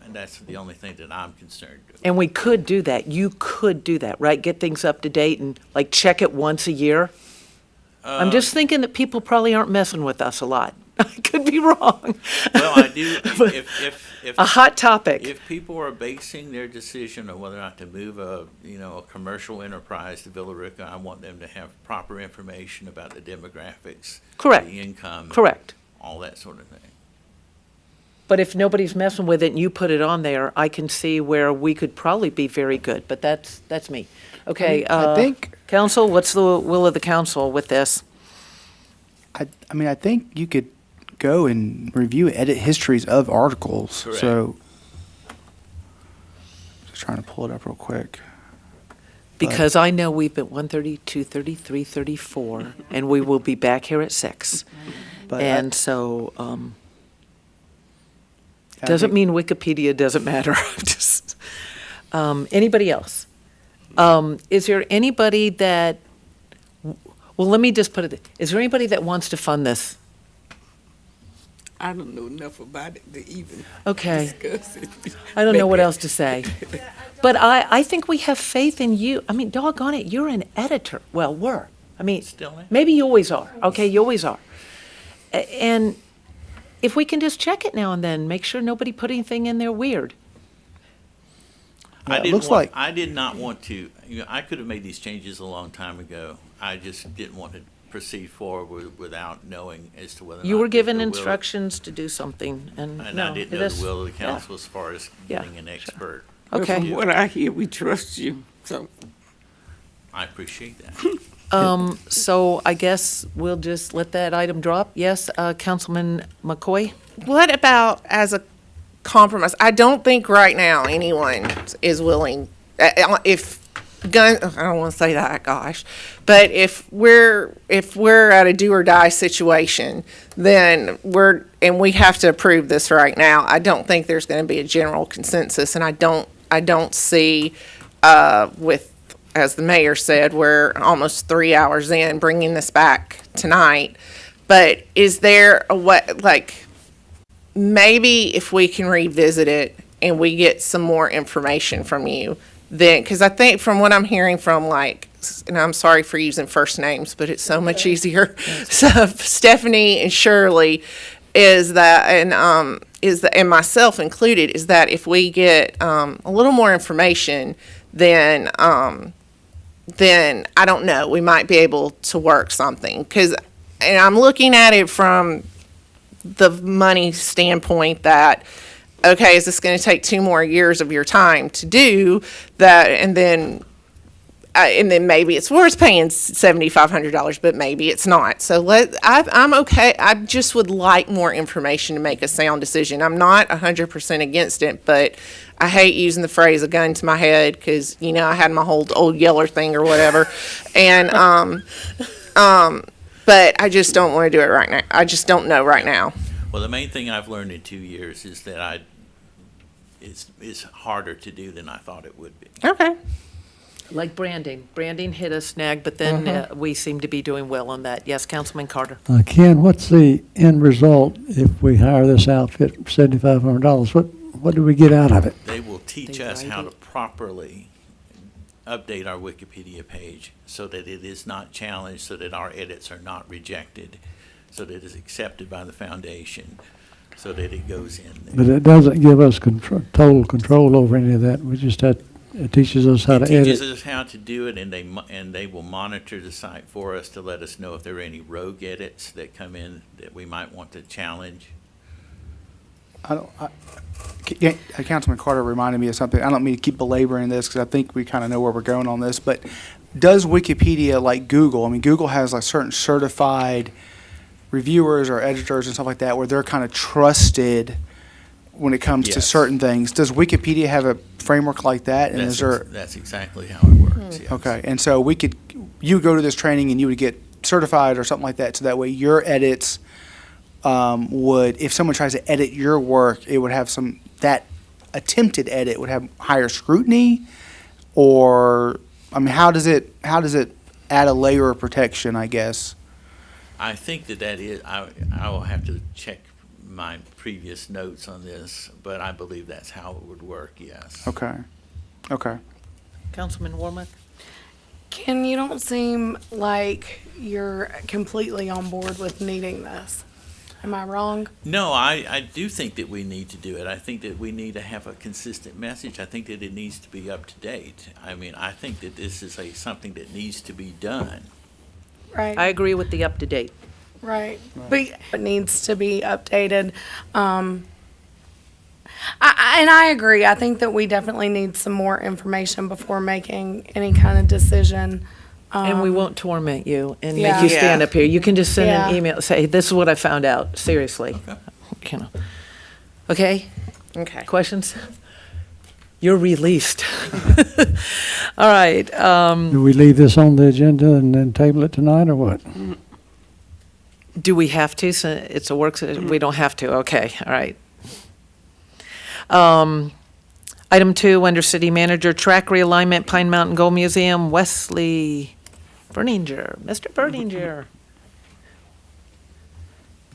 S7: And that's the only thing that I'm concerned with.
S1: And we could do that. You could do that, right? Get things up to date and check it once a year. I'm just thinking that people probably aren't messing with us a lot. I could be wrong.
S7: Well, I do, if.
S1: A hot topic.
S7: If people are basing their decision on whether or not to move a commercial enterprise to Villa Rica, I want them to have proper information about the demographics.
S1: Correct.
S7: The income.
S1: Correct.
S7: All that sort of thing.
S1: But if nobody's messing with it and you put it on there, I can see where we could probably be very good, but that's me. Okay,
S5: I think-
S1: council, what's the will of the council with this?
S5: I mean, I think you could go and review edit histories of articles.
S7: Correct.
S5: So, just trying to pull it up real quick.
S1: Because I know we've been 1:30, 2:30, 3:34, and we will be back here at 6.
S5: But
S1: And so, doesn't mean Wikipedia doesn't matter. Just, anybody else? Is there anybody that, well, let me just put it, is there anybody that wants to fund this?
S14: I don't know enough about it to even
S1: Okay.
S14: discuss it.
S1: I don't know what else to say. But I think we have faith in you. I mean, doggone it, you're an editor. Well, were. I mean,
S7: Still am.
S1: maybe you always are. Okay, you always are. And if we can just check it now and then, make sure nobody put anything in there weird.
S5: Yeah, it looks like-
S7: I did not want to, I could have made these changes a long time ago. I just didn't want to proceed forward without knowing as to whether or not.
S1: You were given
S7: the will-
S1: instructions to do something, and
S7: And
S1: no,
S7: I didn't
S1: it
S7: know
S1: is-
S7: the will of the
S1: yeah.
S7: council as far as
S1: Yeah,
S7: getting an expert.
S14: But
S1: Okay.
S14: from what I hear, we trust you, so.
S7: I appreciate that.
S1: So I guess we'll just let that item drop. Yes, Councilman McCoy?
S6: What about as a compromise? I don't think right now anyone is willing, if gun, I don't want to say that, gosh, but if we're at a do or die situation, then we have to approve this right now. I don't think there's going to be a general consensus, and I don't see, with, as the mayor said, we're almost 3 hours in bringing this back tonight. But is there a way, like, maybe if we can revisit it and we get some more information from you, then, because I think from what I'm hearing from, like, and I'm sorry for using first names, but it's so much easier. So Stephanie and Shirley is that, and myself included, is that if we get a little more information, then I don't know, we might be able to work something. Because, and I'm looking at it from the money standpoint that, okay, is this going to take 2 more years of your time to do that? And then maybe it's worth paying $7,500, but maybe it's not. So I'm okay. I just would like more information to make a sound decision. I'm not 100% against it, but I hate using the phrase "a gun to my head" because I had my whole old Yeller thing or whatever, and but I just don't want to do it right now. I just don't know right now.
S7: Well, the main thing I've learned in 2 years is that it's harder to do than I thought it would be.
S6: Okay.
S1: Like branding. Branding hit a snag, but then we seem to be doing well on that. Yes, Councilman Carter?
S8: Ken, what's the end result if we hire this outfit for $7,500? What do we get out of it?
S7: They will teach us how to properly update our Wikipedia page so that it is not challenged, so that our edits are not rejected, so that it is accepted by the foundation, so that it goes in there.
S8: But it doesn't give us total control over any of that. It teaches us how to edit.
S7: It teaches us how to do it, and they will monitor the site for us to let us know if there are any rogue edits that come in that we might want to challenge.
S5: Councilman Carter reminded me of something. I don't mean to keep belaboring this because I think we kind of know where we're going on this, but does Wikipedia, like Google, I mean, Google has like certain certified reviewers or editors and stuff like that where they're kind of trusted when it comes to
S7: Yes.
S5: certain things. Does Wikipedia have a framework like that? And
S7: That's exactly how it works, yes.
S5: Okay, and so you go to this training and you would get certified or something like that, so that way your edits would, if someone tries to edit your work, it would have that attempted edit would have higher scrutiny, or, I mean, how does it add a layer of protection, I guess?
S7: I think that is, I will have to check my previous notes on this, but I believe that's how it would work, yes.
S5: Okay.
S1: Councilman Warmoth?
S19: Ken, you don't seem like you're completely on board with needing this. Am I wrong?
S7: No, I do think that we need to do it. I think that we need to have a consistent message. I think that it needs to be up to date. I mean, I think that this is something that needs to be done.
S19: Right.
S1: I agree with the up-to-date.
S19: Right. But it needs to be updated. And I agree. I think that we definitely need some more information before making any kind of decision.
S1: And we won't torment you and
S19: Yeah.
S1: make you stand
S6: Yeah.
S1: up here. You can just send an
S19: Yeah.
S1: email, say, this is what I found out, seriously. You know. Okay?
S6: Okay.
S1: Questions? You're released. All right.
S8: Do we leave this on the agenda and then table it tonight, or what?
S1: Do we have to? So it's a work, we don't have to. Okay, all right. Item 2, under City Manager, track realignment, Pine Mountain Gold Museum, Wesley Berninger. Mr. Berninger.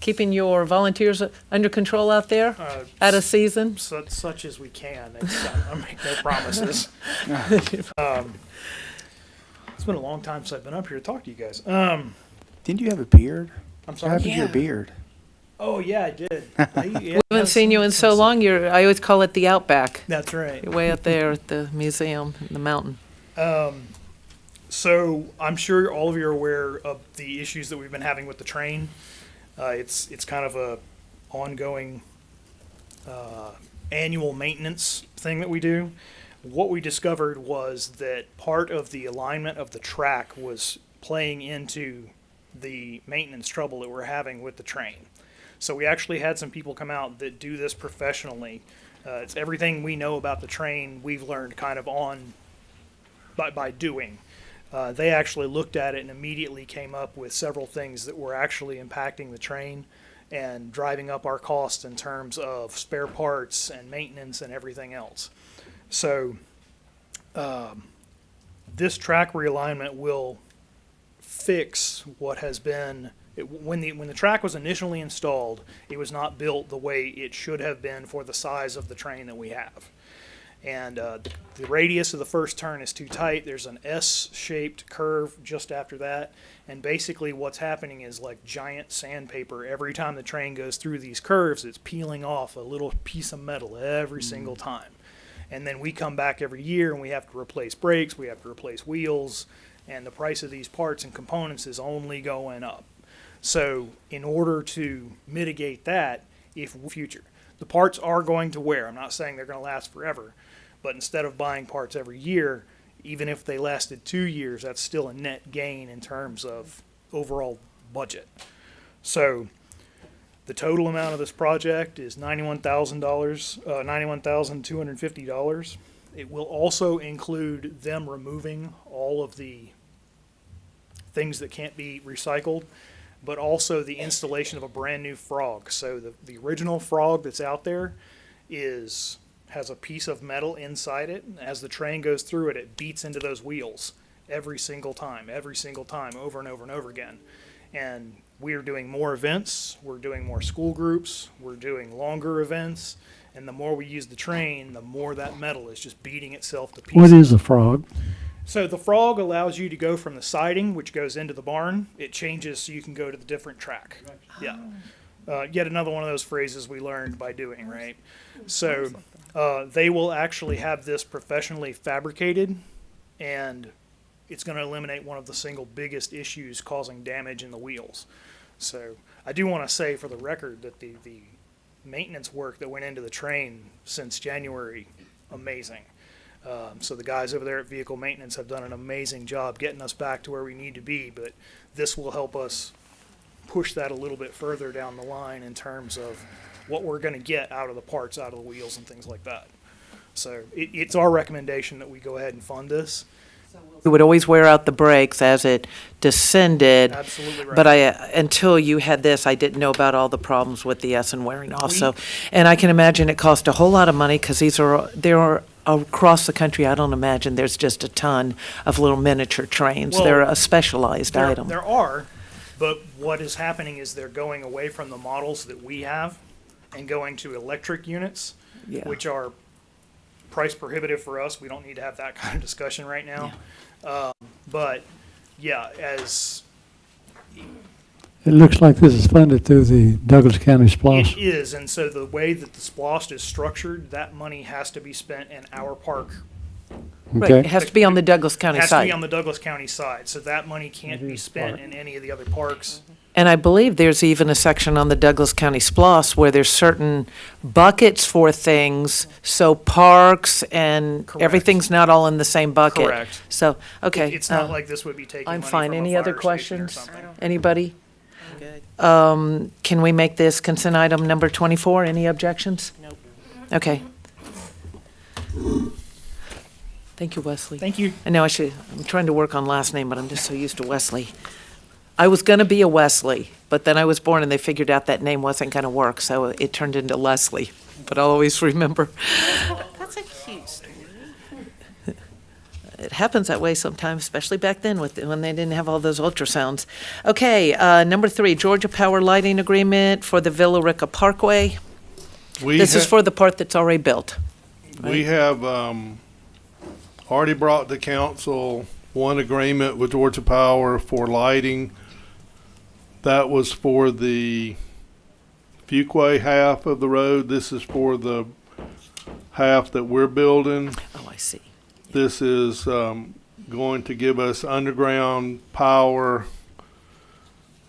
S1: Keeping your volunteers under control out there, out of season?
S4: Such as we can. I make no promises. It's been a long time since I've been up here to talk to you guys.
S5: Didn't you have a beard?
S4: I'm
S5: What
S4: sorry.
S5: happened to your beard?
S4: Oh yeah, I did.
S1: We haven't seen you in so long. I always call it the Outback.
S4: That's right.
S1: You're way out there at the museum, in the mountain.
S4: So I'm sure all of you are aware of the issues that we've been having with the train. It's kind of a ongoing annual maintenance thing that we do. What we discovered was that part of the alignment of the track was playing into the maintenance trouble that we're having with the train. So we actually had some people come out that do this professionally. It's everything we know about the train we've learned kind of by doing. They actually looked at it and immediately came up with several things that were actually impacting the train and driving up our costs in terms of spare parts and maintenance and everything else. So this track realignment will fix what has been when the track was initially installed, it was not built the way it should have been for the size of the train that we have. And the radius of the first turn is too tight. There's an S-shaped curve just after that. And basically what's happening is like giant sandpaper. Every time the train goes through these curves, it's peeling off a little piece of metal every single time. And then we come back every year and we have to replace brakes, we have to replace wheels, and the price of these parts and components is only going up. So in order to mitigate that, the parts are going to wear. I'm not saying they're going to last forever, but instead of buying parts every year, even if they lasted 2 years, that's still a net gain in terms of overall budget. So the total amount of this project is $91,250. It will also include them removing all of the things that can't be recycled, but also the installation of a brand new frog. So the original frog that's out there has a piece of metal inside it. As the train goes through it, it beats into those wheels every single time, over and over and over again. And we are doing more events, we're doing more school groups, we're doing longer events, and the more we use the train, the more that metal is just beating itself to pieces.
S8: What is a frog?
S4: So the frog allows you to go from the siding, which goes into the barn. It changes so you can go to the different track. Yeah. Yet another one of those phrases we learned by doing, right? So they will actually have this professionally fabricated, and it's going to eliminate one of the single biggest issues causing damage in the wheels. So I do want to say for the record that the maintenance work that went into the train since January, amazing. So the guys over there at Vehicle Maintenance have done an amazing job getting us back to where we need to be, but this will help us push that a little bit further down the line in terms of what we're going to get out of the parts, out of the wheels and things like that. So it's our recommendation that we go ahead and fund this.
S1: We would always wear out the brakes as it descended.
S4: Absolutely right.
S1: But until you had this, I didn't know about all the problems with the S and wearing off. So, and I can imagine it cost a whole lot of money because there are across the country. I don't imagine there's just a ton of little miniature trains.
S4: Well,
S1: They're a specialized item.
S4: There are, but what is happening is they're going away from the models that we have and going to electric units, which are price prohibitive for us. We don't need to have that kind of discussion right now. But yeah, as
S8: It looks like this is funded through the Douglas County SPOS.
S4: It is, and so the way that the SPOS is structured, that money has to be spent in our park.
S1: Right,
S8: Okay.
S1: it has to be on the Douglas County
S4: Has to be
S1: side.
S4: on the Douglas County side, so that money can't be spent in any of the other parks.
S1: And I believe there's even a section on the Douglas County SPOS where there's certain buckets for things, so parks and
S4: Correct.
S1: everything's not all in the same bucket.
S4: Correct.
S1: So, okay.
S4: It's not like this would be taking
S1: I'm
S4: money
S1: fine.
S4: from a
S1: Any other
S4: fire station or
S1: questions?
S4: something.
S1: Anybody?
S2: Good.
S1: Can we make this consent item number 24? Any objections?
S2: Nope.
S1: Okay. Thank you, Wesley.
S4: Thank you.
S1: I know I'm trying to work on last name, but I'm just so used to Wesley. I was gonna be a Wesley, but then I was born and they figured out that name wasn't gonna work, so it turned into Leslie. But I'll always remember.
S2: That's a cute story.
S1: It happens that way sometimes, especially back then when they didn't have all those ultrasounds. Okay, number 3, Georgia Power Lighting Agreement for the Villa Rica Parkway. This is for the part that's already built.
S10: We have already brought to council one agreement with Georgia Power for lighting. That was for the Fuquay half of the road. This is for the half that we're building.
S1: Oh, I see.
S10: This is going to give us underground power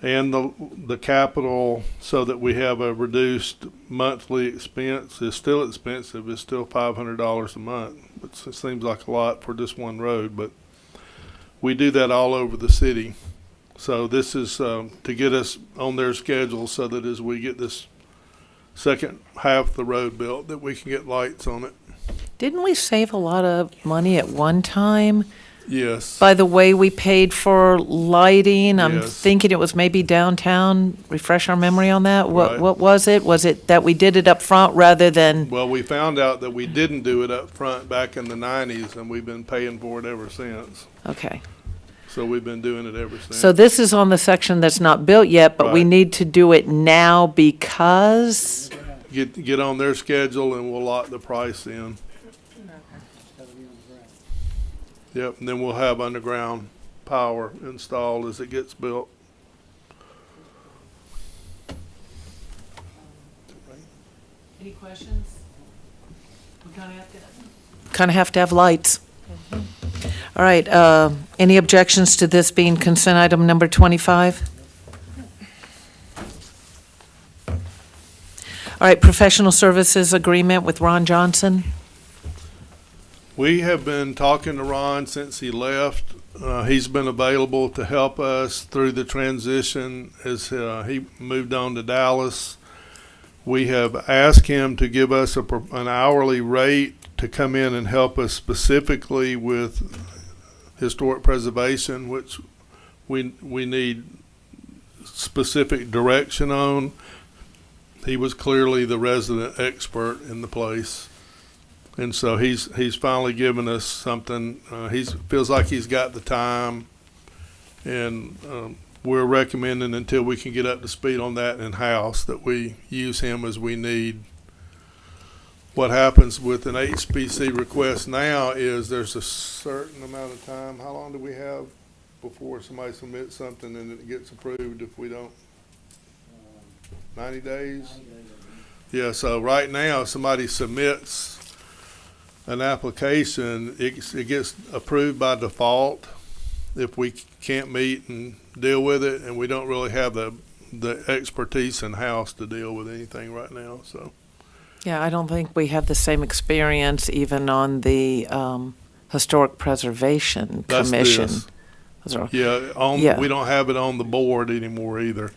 S10: and the capital so that we have a reduced monthly expense. It's still expensive. It's still $500 a month. It seems like a lot for just one road, but we do that all over the city. So this is to get us on their schedule so that as we get this second half of the road built, that we can get lights on it.
S1: Didn't we save a lot of money at one time
S10: Yes.
S1: by the way we paid for lighting? I'm
S10: Yes.
S1: thinking it was maybe downtown. Refresh our memory on that.
S10: Right.
S1: What was it? Was it that we did it up front rather than?
S10: Well, we found out that we didn't do it up front back in the 90s, and we've been paying for it ever since.
S1: Okay.
S10: So we've been doing it ever since.
S1: So this is on the section that's not built yet, but we
S10: Right.
S1: need to do it now because?
S10: Get on their schedule and we'll lock the price in. Yep, and then we'll have underground power installed as it gets built.
S1: Any questions? We kind of have to have lights. All right, any objections to this being consent item number 25? All right, professional services agreement with Ron Johnson.
S10: We have been talking to Ron since he left. He's been available to help us through the transition as he moved on to Dallas. We have asked him to give us an hourly rate to come in and help us specifically with historic preservation, which we need specific direction on. He was clearly the resident expert in the place. And so he's finally given us something. He feels like he's got the time, and we're recommending until we can get up to speed on that in-house that we use him as we need. What happens with an HPC request now is there's a certain amount of time. How long do we have before somebody submits something and it gets approved if we don't? 90 days? Yeah, so right now, if somebody submits an application, it gets approved by default if we can't meet and deal with it, and we don't really have the expertise in-house to deal with anything right now, so.
S1: Yeah, I don't think we have the same experience even on the Historic Preservation
S10: That's
S1: Commission.
S10: this.
S1: Those are-
S10: Yeah, we don't have it on the board anymore either.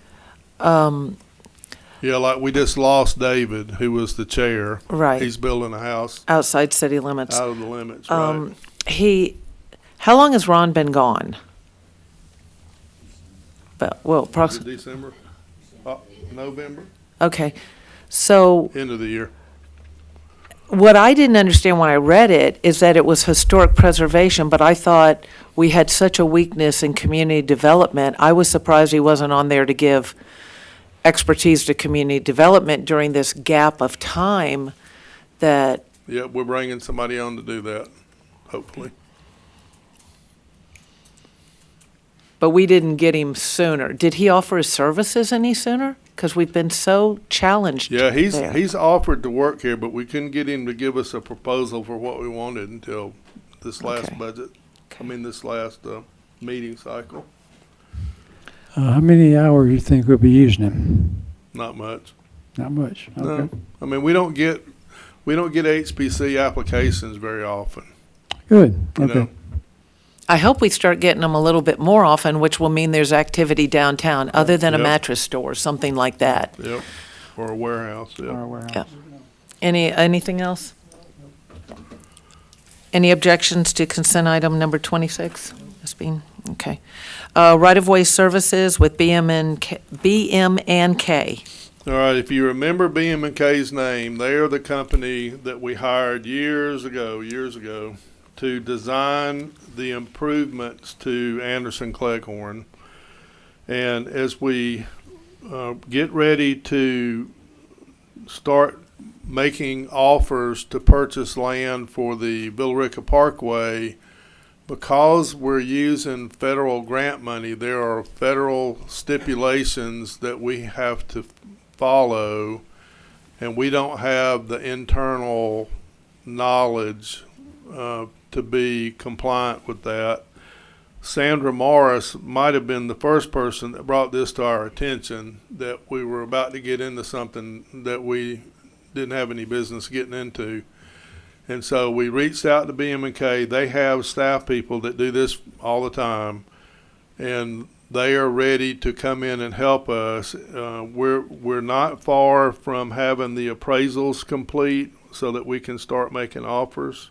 S10: Yeah, like we just lost David, who was the chair.
S1: Right.
S10: He's building a house
S1: Outside city limits.
S10: out of the limits, right?
S1: How long has Ron been gone? But, well,
S10: Is it
S1: approximately,
S10: December? November?
S1: okay. So
S10: End of the year.
S1: what I didn't understand when I read it is that it was historic preservation, but I thought we had such a weakness in community development. I was surprised he wasn't on there to give expertise to community development during this gap of time that,
S10: Yeah, we're bringing somebody on to do that, hopefully.
S1: But we didn't get him sooner. Did he offer his services any sooner? Because we've been so challenged
S10: Yeah,
S1: there.
S10: he's offered to work here, but we couldn't get him to give us a proposal for what we wanted until this last
S1: Okay.
S10: budget. This last meeting cycle.
S8: How many hours you think we'll be using him?
S10: Not much.
S8: Not much.
S10: No,
S8: Okay.
S10: I mean we don't get HPC applications very often.
S8: Good.
S10: You
S8: Okay.
S10: know?
S1: I hope we start getting them a little bit more often, which will mean there's activity downtown, other than a
S10: Yep.
S1: mattress store, something like that.
S10: Yep. Or a warehouse. Yep.
S8: Or a warehouse.
S1: Yeah. Anything else? Any objections to consent item number 26? Ms. Bean? Okay. Right-of-way services with BM&K.
S10: All right. If you remember BM&K's name, they are the company that we hired years ago to design the improvements to Anderson Cleghorn. And as we get ready to start making offers to purchase land for the Rica Parkway, because we're using federal grant money, there are federal stipulations that we have to follow, and we don't have the internal knowledge to be compliant with that. Sandra Morris might have been the first person that brought this to our attention, that we were about to get into something that we didn't have any business getting into. And so we reached out to BM&K. They have staff people that do this all the time, and they are ready to come in and help us. We're not far from having the appraisals complete so that we can start making offers.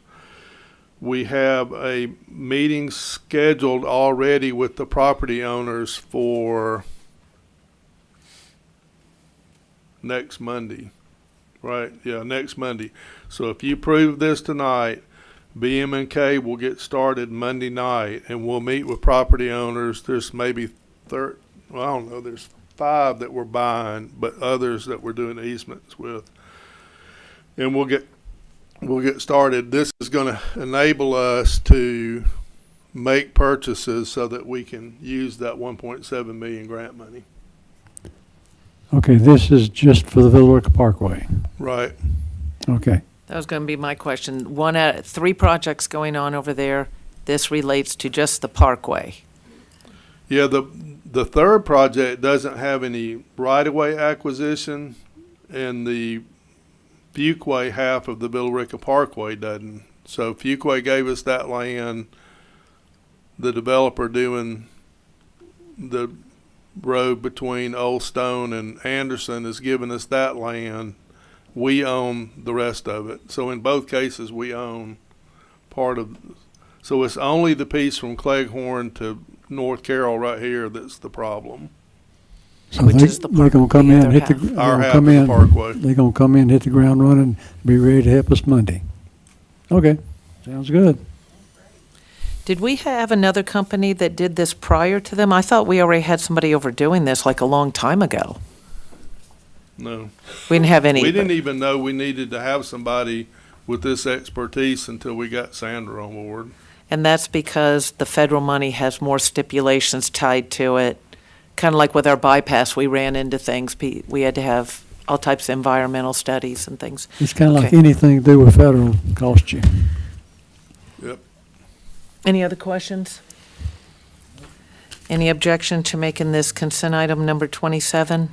S10: We have a meeting scheduled already with the property owners for next Monday. Right? Yeah, next Monday. So if you approve this tonight, BM&K will get started Monday night, and we'll meet with property owners. There's maybe there's 5 that we're buying, but others that we're doing easements with. And we'll get started. This is going to enable us to make purchases so that we can use that 1.7 million grant money.
S8: Okay, this is just for the Rica Parkway.
S10: Right.
S8: Okay.
S1: That was going to be my question. 1 out of 3 projects going on over there. This relates to just the parkway.
S10: Yeah, the third project doesn't have any right-of-way acquisition, and the Fuquay half of the Rica Parkway doesn't. So Fuquay gave us that land. The developer doing the road between Old Stone and Anderson has given us that land. We own the rest of it. So in both cases, we own part of. So it's only the piece from Cleghorn to North Carroll right here that's the problem.
S8: So they're gonna come in, hit the,
S10: Our
S8: they're
S10: half
S8: gonna
S10: of
S8: come
S10: the
S8: in,
S10: parkway.
S8: they're gonna come in, hit the ground running, be ready to help us Monday. Okay, sounds good.
S1: Did we have another company that did this prior to them? I thought we already had somebody over doing this like a long time ago.
S10: No.
S1: We didn't have any.
S10: We didn't even know we needed to have somebody with this expertise until we got Sandra on board.
S1: And that's because the federal money has more stipulations tied to it. Kind of like with our bypass, we ran into things. We had to have all types of environmental studies and things.
S8: It's kind of like
S1: Okay.
S8: anything to do with federal cost you.
S10: Yep.
S1: Any other questions? Any objection to making this consent item number 27?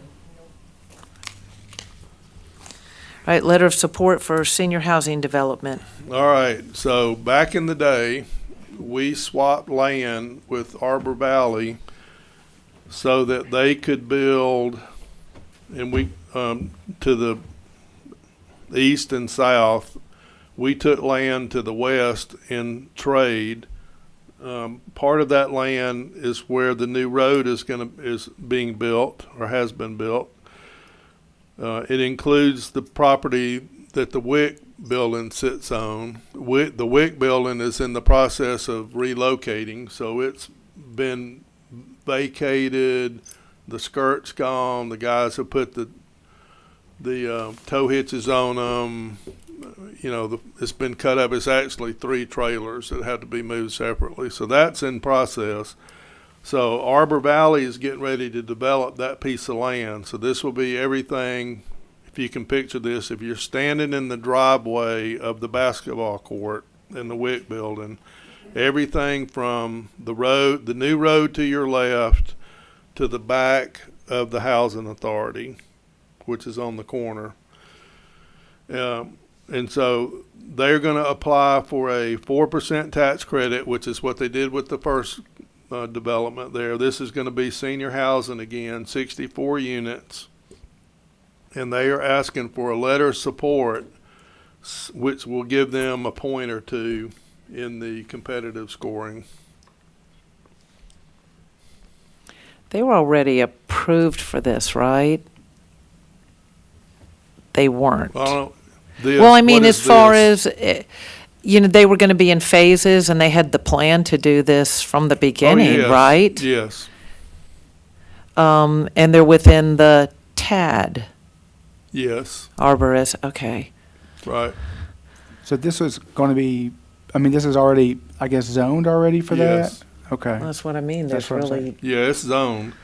S1: All right, letter of support for senior housing development.
S10: All right, so back in the day, we swapped land with Arbor Valley so that they could build, and we, to the east and south, we took land to the west in trade. Part of that land is where the new road is being built or has been built. It includes the property that the WIC building sits on. The WIC building is in the process of relocating, so it's been vacated. The skirt's gone. The guys have put the tow hitches on them. You know, it's been cut up. It's actually 3 trailers that had to be moved separately. So that's in process. So Arbor Valley is getting ready to develop that piece of land. So this will be everything, if you can picture this, if you're standing in the driveway of the basketball court in the WIC building, everything from the road, the new road to your left, to the back of the housing authority, which is on the corner. And so they're going to apply for a 4% tax credit, which is what they did with the first development there. This is going to be senior housing again, 64 units. And they are asking for a letter of support, which will give them a point or two in the competitive scoring.
S1: They were already approved for this, right? They weren't. Well, I mean, as far as, they were going to be in phases, and they had the plan to do this from the beginning, right?
S10: Yes.
S1: And they're within the TAD.
S10: Yes.
S1: Arborist, okay.
S10: Right.
S5: So this was going to be, this is already, I guess, zoned already for that? Okay.
S1: Well, that's what I mean.
S5: That's
S1: There's
S5: what I'm
S1: really,
S10: Yeah, it's zoned.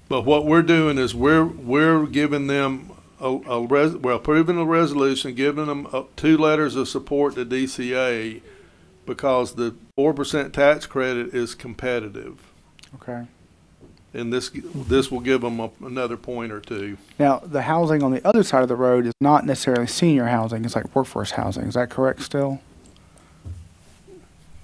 S10: But what we're doing is we're giving them approving a resolution, giving them 2 letters of support to DCA because the 4% tax credit is competitive.
S5: Okay.
S10: And this will give them another point or two.
S5: Now, the housing on the other side of the road is not necessarily senior housing. It's like workforce housing. Is that correct still?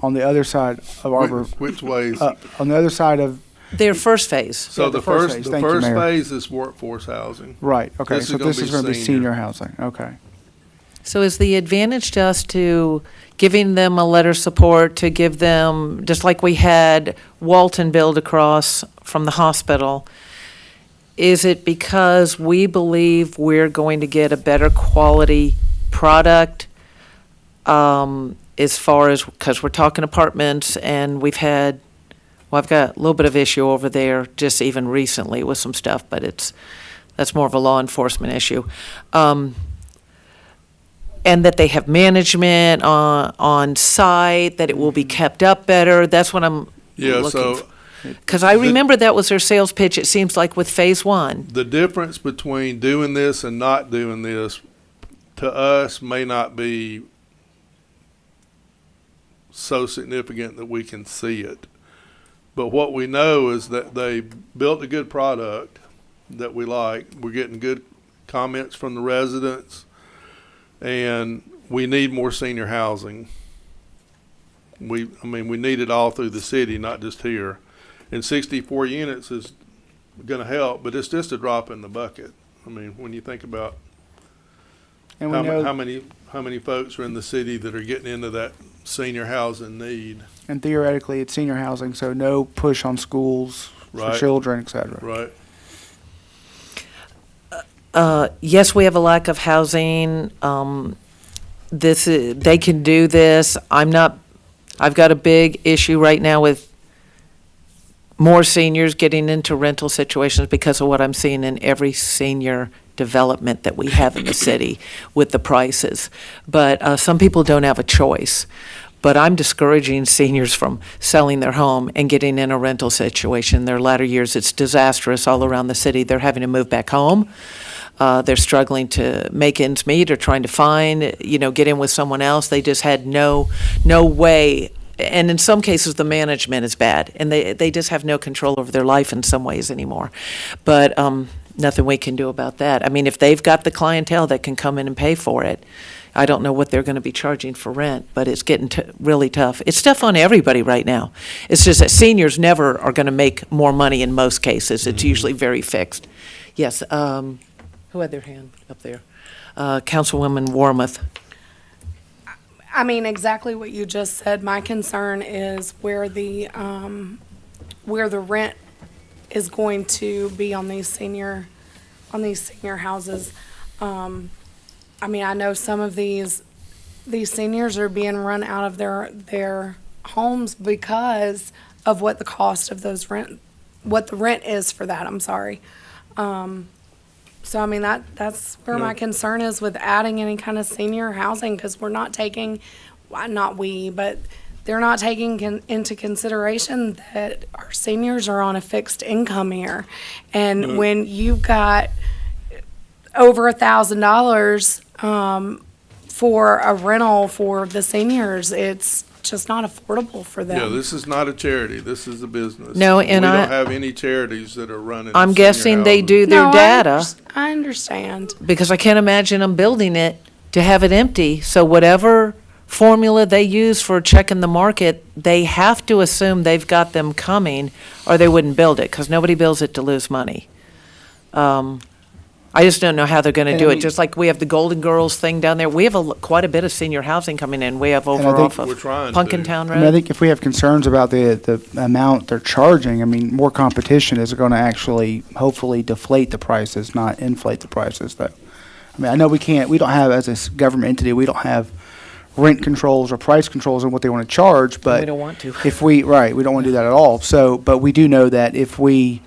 S5: On the other side of Arbor.
S10: Which ways?
S5: On the other side of.
S1: their first phase.
S10: So
S5: Yeah,
S10: the first
S5: phase.
S10: phase is workforce housing.
S5: Right, okay.
S10: This
S5: So this is going to be senior housing. Okay.
S1: So is the advantage to us to giving them a letter of support to give them, just like we had Walton build across from the hospital, is it because we believe we're going to get a better quality product as far as, because we're talking apartments and we've had, well, I've got a little bit of issue over there just even recently with some stuff, but that's more of a law enforcement issue. And that they have management on site, that it will be kept up better. That's what I'm looking for. Because I remember that was their sales pitch, it seems like, with phase 1.
S10: The difference between doing this and not doing this, to us, may not be so significant that we can see it. But what we know is that they built a good product that we like. We're getting good comments from the residents. And we need more senior housing. We need it all through the city, not just here. And 64 units is going to help, but it's just a drop in the bucket. I mean, when you think about
S5: And
S10: how many folks are in the city that are getting into that senior housing need.
S5: And theoretically, it's senior housing, so no push on schools for children, et cetera.
S10: Right.
S1: Yes, we have a lack of housing. They can do this. I've got a big issue right now with more seniors getting into rental situations because of what I'm seeing in every senior development that we have in the city with the prices. But some people don't have a choice. But I'm discouraging seniors from selling their home and getting in a rental situation. In their latter years, it's disastrous all around the city. They're having to move back home. They're struggling to make ends meet or trying to find, get in with someone else. They just had no way. And in some cases, the management is bad, and they just have no control over their life in some ways anymore. But nothing we can do about that. I mean, if they've got the clientele that can come in and pay for it, I don't know what they're going to be charging for rent, but it's getting really tough. It's tough on everybody right now. It's just that seniors never are going to make more money in most cases. It's usually very fixed. Yes, who had their hand up there? Councilwoman Warmoth.
S19: I mean, exactly what you just said. My concern is where the rent is going to be on these senior houses. I mean, I know some of these seniors are being run out of their homes because of what the cost of what the rent is for that. I'm sorry. So, I mean, that's where my concern is with adding any kind of senior housing, because we're not taking, not we, but they're not taking into consideration that our seniors are on a fixed income here. And when you've got over $1,000 for a rental for the seniors, it's just not affordable for them.
S10: Yeah, this is not a charity. This is a business.
S1: No, and
S10: we
S1: I-
S10: don't have any charities that are running.
S1: I'm
S10: senior
S1: guessing they
S10: housing.
S1: do their
S19: No,
S1: data,
S19: I understand.
S1: because I can't imagine them building it to have it empty. So whatever formula they use for checking the market, they have to assume they've got them coming, or they wouldn't build it, because nobody builds it to lose money. I just don't know how they're going to
S5: And
S1: do
S5: I
S1: it.
S5: mean-
S1: Just like we have the Golden Girls thing down there. We have quite a bit of senior housing coming in. We have over
S5: I think-
S1: off
S10: We're
S1: of
S10: trying to.
S1: Pumpkin Town
S5: I mean, I
S1: Road.
S5: think if we have concerns about the amount they're charging, I mean, more competition is going to actually hopefully deflate the prices, not inflate the prices, though. I mean, I know we don't have, as a government entity, we don't have rent controls or price controls on what they want to charge, but.
S1: We don't want to.
S5: We don't want to do that at all. So, but we do know that if we,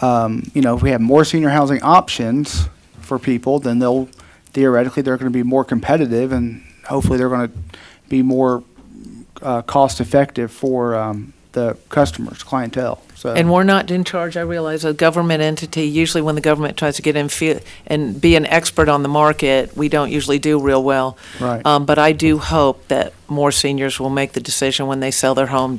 S5: if we have more senior housing options for people, then they're going to be more competitive, and hopefully they're going to be more cost effective for the customers, clientele. So.
S1: And we're not in charge, I realize, a government entity. Usually when the government tries to get in and be an expert on the market, we don't usually do real well.
S5: Right.
S1: But I do hope that more seniors will make the decision when they sell their home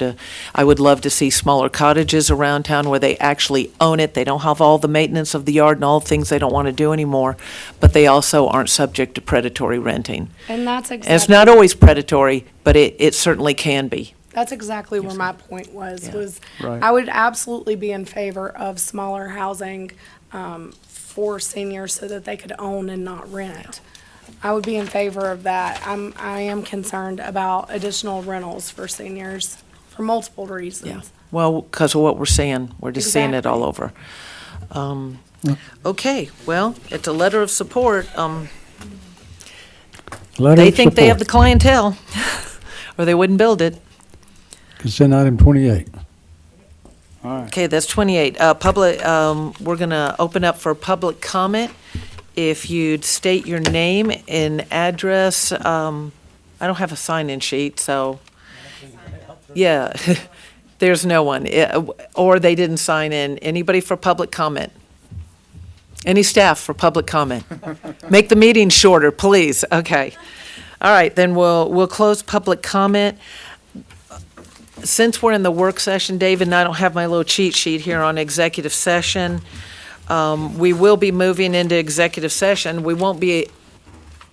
S1: I would love to see smaller cottages around town where they actually own it. They don't have all the maintenance of the yard and all the things they don't want to do anymore, but they also aren't subject to predatory renting.
S19: And that's
S1: And it's not always predatory, but it certainly can be.
S19: That's exactly where my point was,
S5: Right.
S19: I would absolutely be in favor of smaller housing for seniors so that they could own and not rent. I would be in favor of that. I am concerned about additional rentals for seniors for multiple reasons.
S1: Well, because of what we're seeing. We're just seeing it all over. Okay, well, it's a letter of support. They think they have the clientele, or they wouldn't build it.
S8: Consent item 28.
S5: All right.
S1: Okay, that's 28. We're going to open up for public comment. If you'd state your name and address, I don't have a sign-in sheet, so, yeah, there's no one. Or they didn't sign in. Anybody for public comment? Any staff for public comment? Make the meeting shorter, please. Okay. All right, then we'll close public comment. Since we're in the work session, David, and I don't have my little cheat sheet here on executive session, we will be moving into executive session. We won't be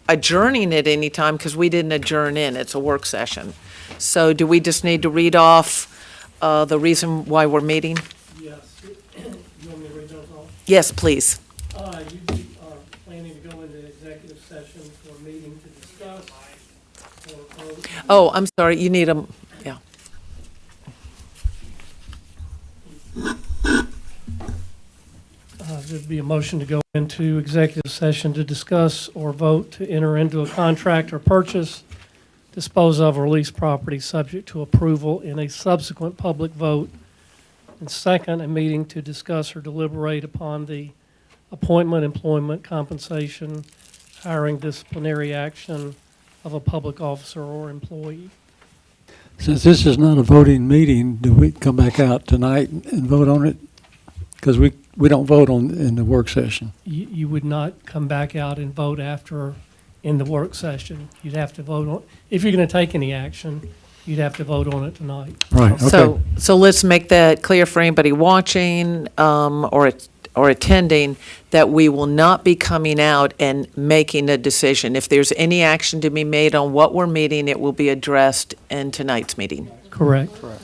S1: adjourning at any time because we didn't adjourn in. It's a work session. So do we just need to read off the reason why we're meeting?
S13: Yes. You want me to read those all?
S1: Yes, please.
S13: You are planning to go into executive session for a meeting to discuss or vote.
S1: Oh, I'm sorry, you need them, yeah.
S13: There'd be a motion to go into executive session to discuss or vote to enter into a contract or purchase, dispose of, or lease property subject to approval in a subsequent public vote. And second, a meeting to discuss or deliberate upon the appointment, employment, compensation, hiring, disciplinary action of a public officer or employee.
S8: Since this is not a voting meeting, do we come back out tonight and vote on it? Because we don't vote in the work session.
S13: You would not come back out and vote after in the work session. You'd have to vote on, if you're going to take any action, you'd have to vote on it tonight.
S8: Right, okay.
S1: So let's make that clear for anybody watching or attending, that we will not be coming out and making a decision. If there's any action to be made on what we're meeting, it will be addressed in tonight's meeting.
S13: Correct.
S5: Correct.